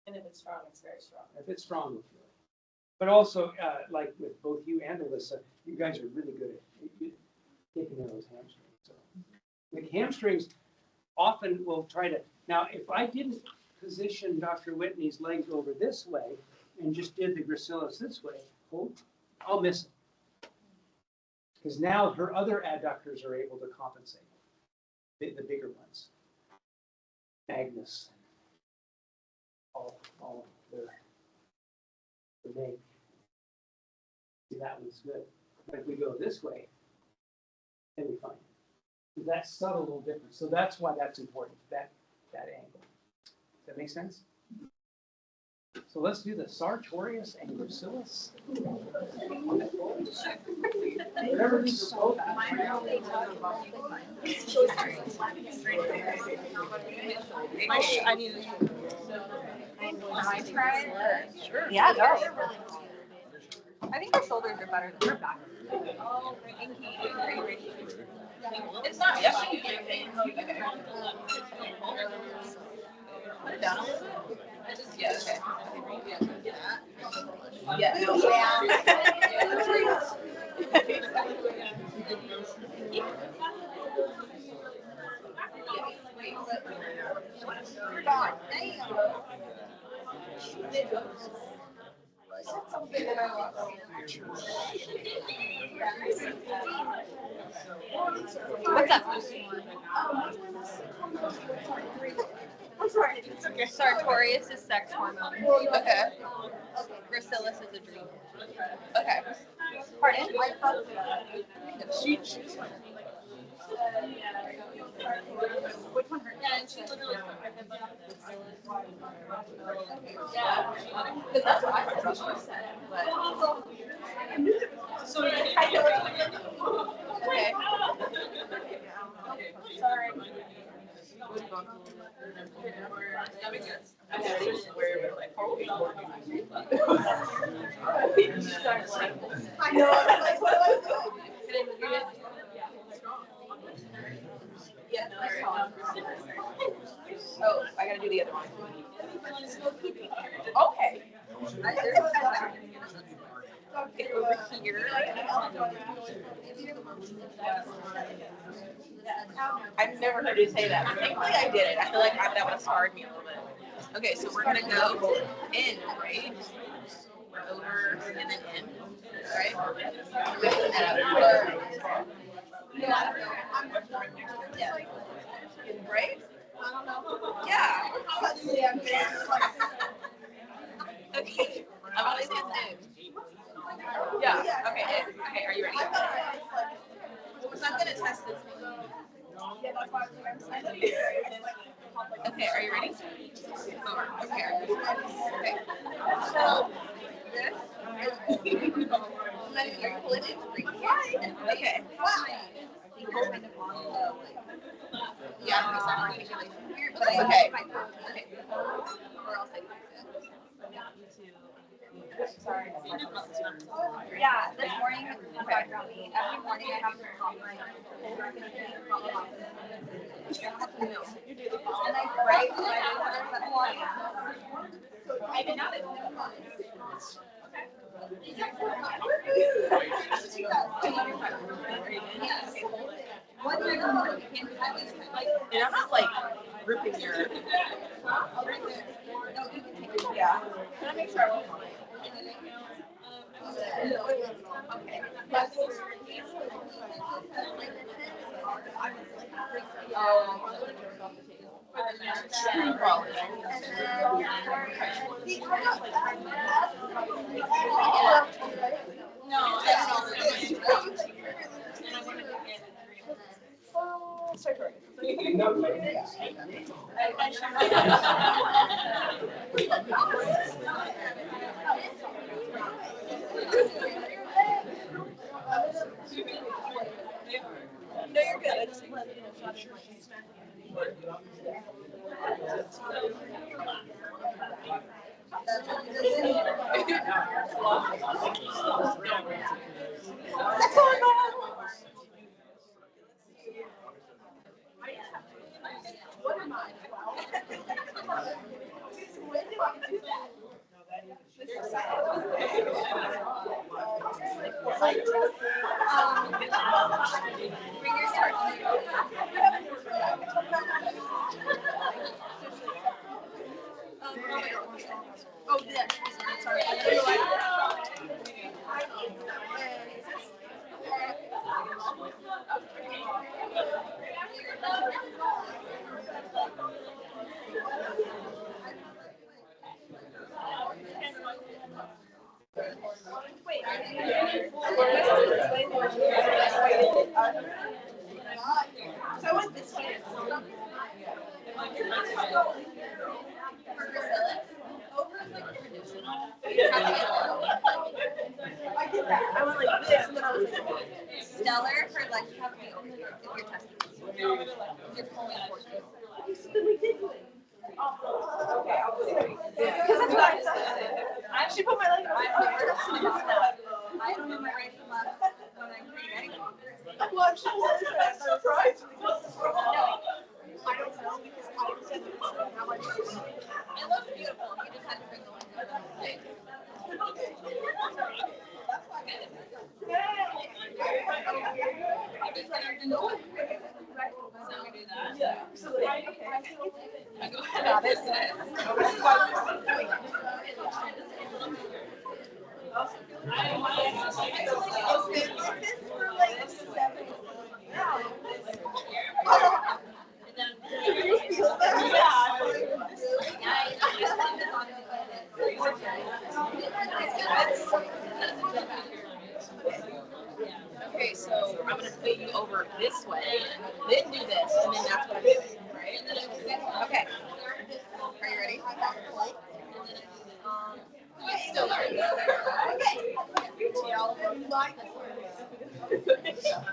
And if it's strong, it's very strong. if it's strong, you'll feel it. But also, like with both you and Alyssa, you guys are really good at taking in those hamstrings. So the hamstrings often will try to. Now, if I didn't position Dr. Whitney's legs over this way and just did the gracilis this way, I'll miss it. Because now her other adductors are able to compensate, the bigger ones. Magnus, all their name. See, that one's good. But if we go this way, then we find it. That's subtle, a little different. So that's why that's important, that angle. Does that make sense? So let's do the sartorius and gracilis. Whatever these are both. I need I try. Sure. Yeah, go. I think her shoulders are better than her back. It's not. Yep. Put it down a little bit. Yeah. Okay. Yeah. No. God damn. What's up? I'm sorry. It's okay. Sartorius is sex hormone. Okay. Gracilis is a dream. Okay. Pardon? Which one hurt? Yeah, and she literally yeah, because that's what I said. She said, but so okay. Sorry. I know. Like, what do I do? Yeah. Oh, I gotta do the other one. Okay. Okay, over here. I've never heard you say that. Thankfully, I did it. I feel like that would have scarred me a little bit. Okay, so we're gonna go in, right? Over and then in, right? Yeah. Right? Yeah. Okay. I'm always in. Yeah. Okay. Okay. Are you ready? So I'm gonna test this. Okay. Are you ready? Okay. Okay. So this. Then you're pulling it in. Okay. Yeah. Okay. Okay. Sorry. Yeah, this morning, every morning I have to call my and I pray at 1 a.m. I did not. And I'm not like ripping your. Yeah. Can I make sure I won't? No, you're good. I just let you know. What am I? When do I do that? Oh, yeah. Sorry. So I went this way. I did that. I went like this, and then I was like, stellar for like having me open your testicles. You're pulling towards me. Okay, I'll put it. Because that's what I said. I actually put my leg on my I don't know my right from left when I'm breathing. Well, I'm surprised. No, I don't know because I was in how much it looks beautiful. You just had to bring the leg over. Yeah, absolutely. I go ahead. Got it. Okay, so I'm gonna put you over this way, then do this, and then that's what I'm doing, right? Okay. Are you ready? Still learning. Okay. Yeah.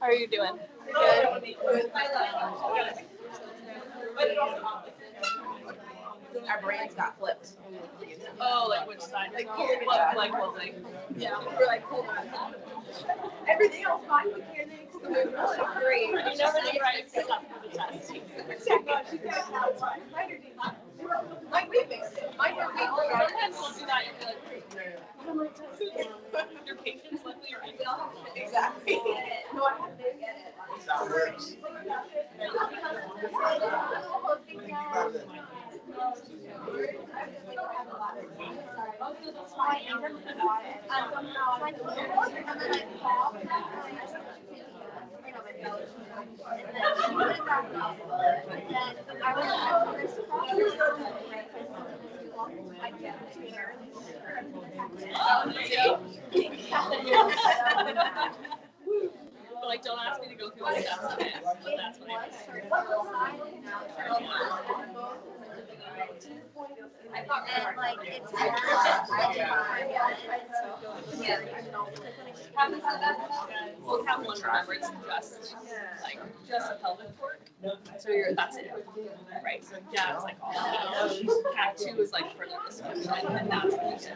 How are you doing? Our brains got flipped. Oh, like which side? Like holding. Yeah, we're like, hold on. Everything else fine mechanics, the movement was great. You never did right stuff for the test. Like we fixed it. Sometimes we'll do that. You'll be like, what am I testing? Your patience, luckily, are Exactly. No, I have to get it. But like, don't ask me to go through the steps of it. But that's what I And like it's we'll have one remember it's just a pelvic fork. So that's it. Right. So yeah, it's like all that. Cat 2 is like further this way, and that's what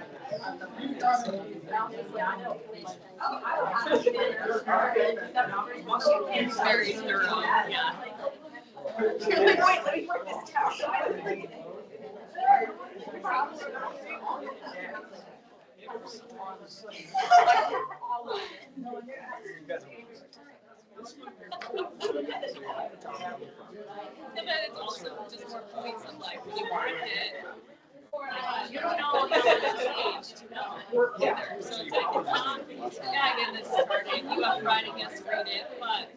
it's very thorough. Yeah. You're like, wait, let me work this out. And then it's also just more points of like when you print it. You don't know how much it's changed, either. So it's like, it's not, yeah, again, this started, you have Friday, yes, read it, but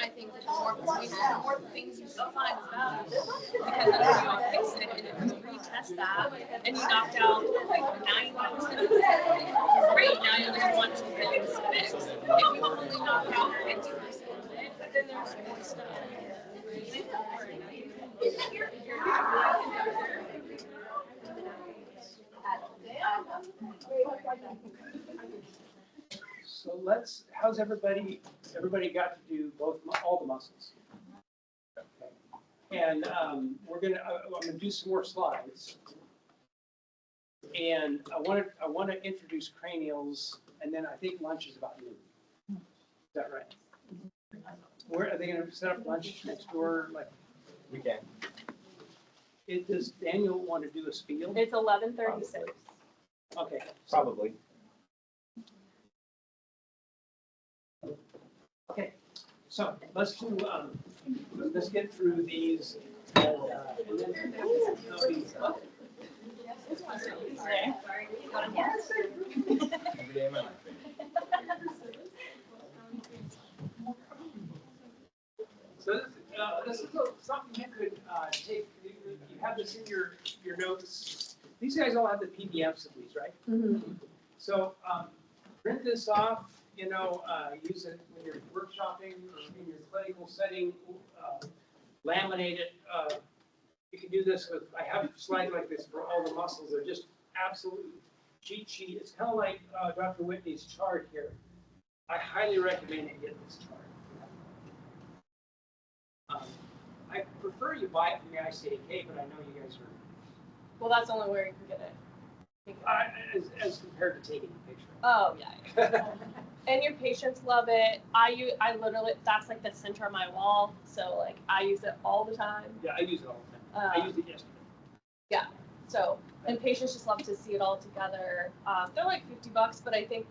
I think that the more points, the more things you still find is valuable. Because then you don't fix it, and if you retest that, and you knocked out like 90% of it, great, now you just want to things fixed. If you only knock out 50% of it, then there's more stuff. So how's everybody got to do all the muscles? Okay. And I'm gonna do some more slides. And I want to introduce cranials, and then I think lunch is about noon. Is that right? Where are they gonna set up lunch next door? Like, We can. does Daniel want to do a spiel? It's 11:36. Okay. Probably. Okay, so let's get through these. And then they'll be- Every day of my life. So this is something you could take. You have this in your notes. These guys all have the PDFs of these, right? Mm-hmm. So print this off. Use it when you're workshopping or in your clinical setting. Laminate it. You can do this with. I have slides like this for all the muscles. They're just absolute cheat sheet. It's kind of like Dr. Whitney's chart here. I highly recommend you get this chart. I prefer you buy it from the ICAK, but I know you guys are. Well, that's the only way you can get it. As compared to taking a picture. Oh, yeah. And your patients love it. I literally, that's like the center of my wall. So like I use it all the time. Yeah, I use it all the time. I used it yesterday. Yeah. So, and patients just love to see it all together. They're like $50, but I think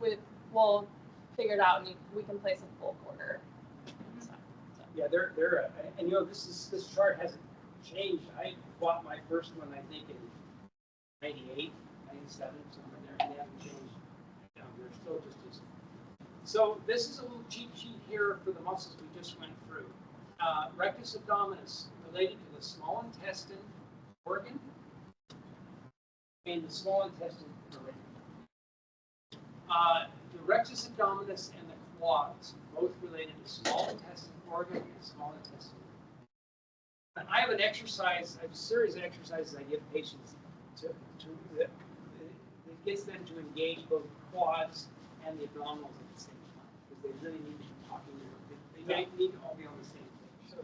we'll figure it out and we can place a bulk order. Yeah, they're and this chart hasn't changed. I bought my first one, I think, in 98, 97, somewhere there, and they haven't changed. They're still just as. So this is a little cheat sheet here for the muscles we just went through. Rectus abdominis, related to the small intestine organ, and the small intestine related. The rectus abdominis and the quads, both related to small intestine organ and small intestine. And I have a series of exercises I give patients that gets them to engage both quads and the abdominals at the same time, because they really need to be talking. They need to all be on the same page. So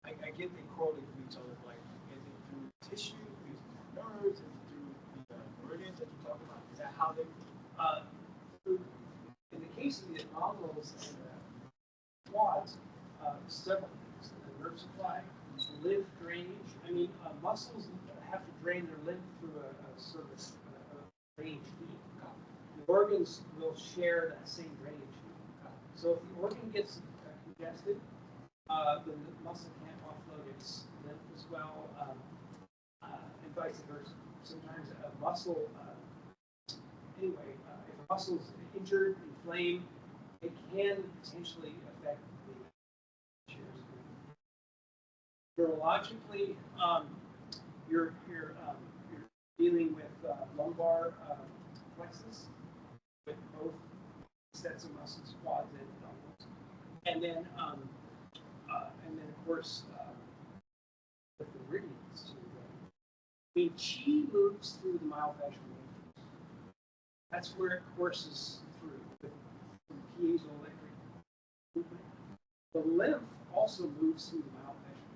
I get the correlate from each other, like, is it through tissue, is it through nerves, is it through the meridians that you talk about? Is that how they? In the case of the abdominals and the quads, several things: the nerve supply, lymph drainage. I mean, muscles have to drain their lymph through a sort of drainage feed. The organs will share that same drainage feed. So if the organ gets congested, then the muscle can't offload its lymph as well, and vice versa. Sometimes a muscle, if a muscle is injured, inflamed, it can potentially affect the shears. Neurologically, you're dealing with lumbar plexus with both sets of muscles, quads and abdominals, and then of course with the meridians too. I mean, chi moves through the myofascial matrix. That's where it courses through with piezoelectric movement. The lymph also moves through the myofascial matrix.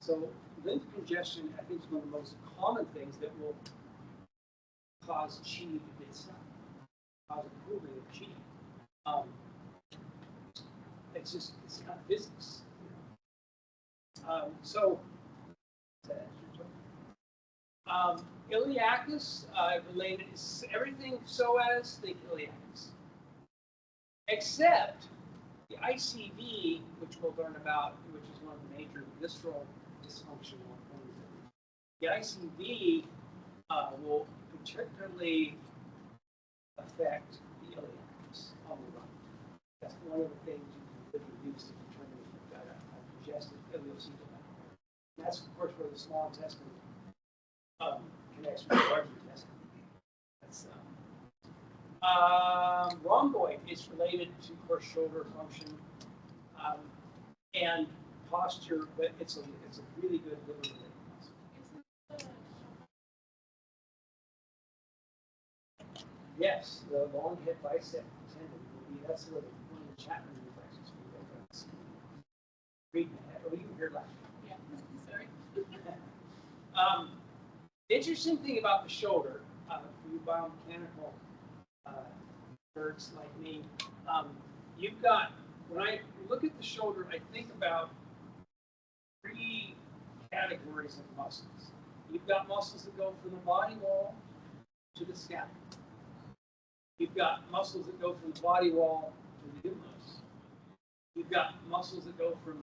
So lymph congestion, I think, is one of the most common things that will cause chi to get stuck, cause a cooling of chi. It's kind of physics. Iliacus, related, is everything psoas, think iliacus. Except the ICV, which we'll learn about, which is one of the major visceral dysfunctional things. The ICV will particularly affect the iliacus on the right. That's one of the things you can use to determine if you've got a congested ileocecal. That's, of course, where the small intestine connects with the large intestine. That's, rhomboid is related to, of course, shoulder function and posture, but it's a really good liver related muscle. Yes, the long head bicep tendon will be, that's where one of the Chapman reflexes will go from. Read that. Oh, you can hear last. Yeah, sorry. Interesting thing about the shoulder, for you biomechanical nerds like me, you've got, when I look at the shoulder, I think about 3 categories of muscles. You've got muscles that go from the body wall to the scapula. You've got muscles that go from the body wall to the humerus. You've got muscles that go from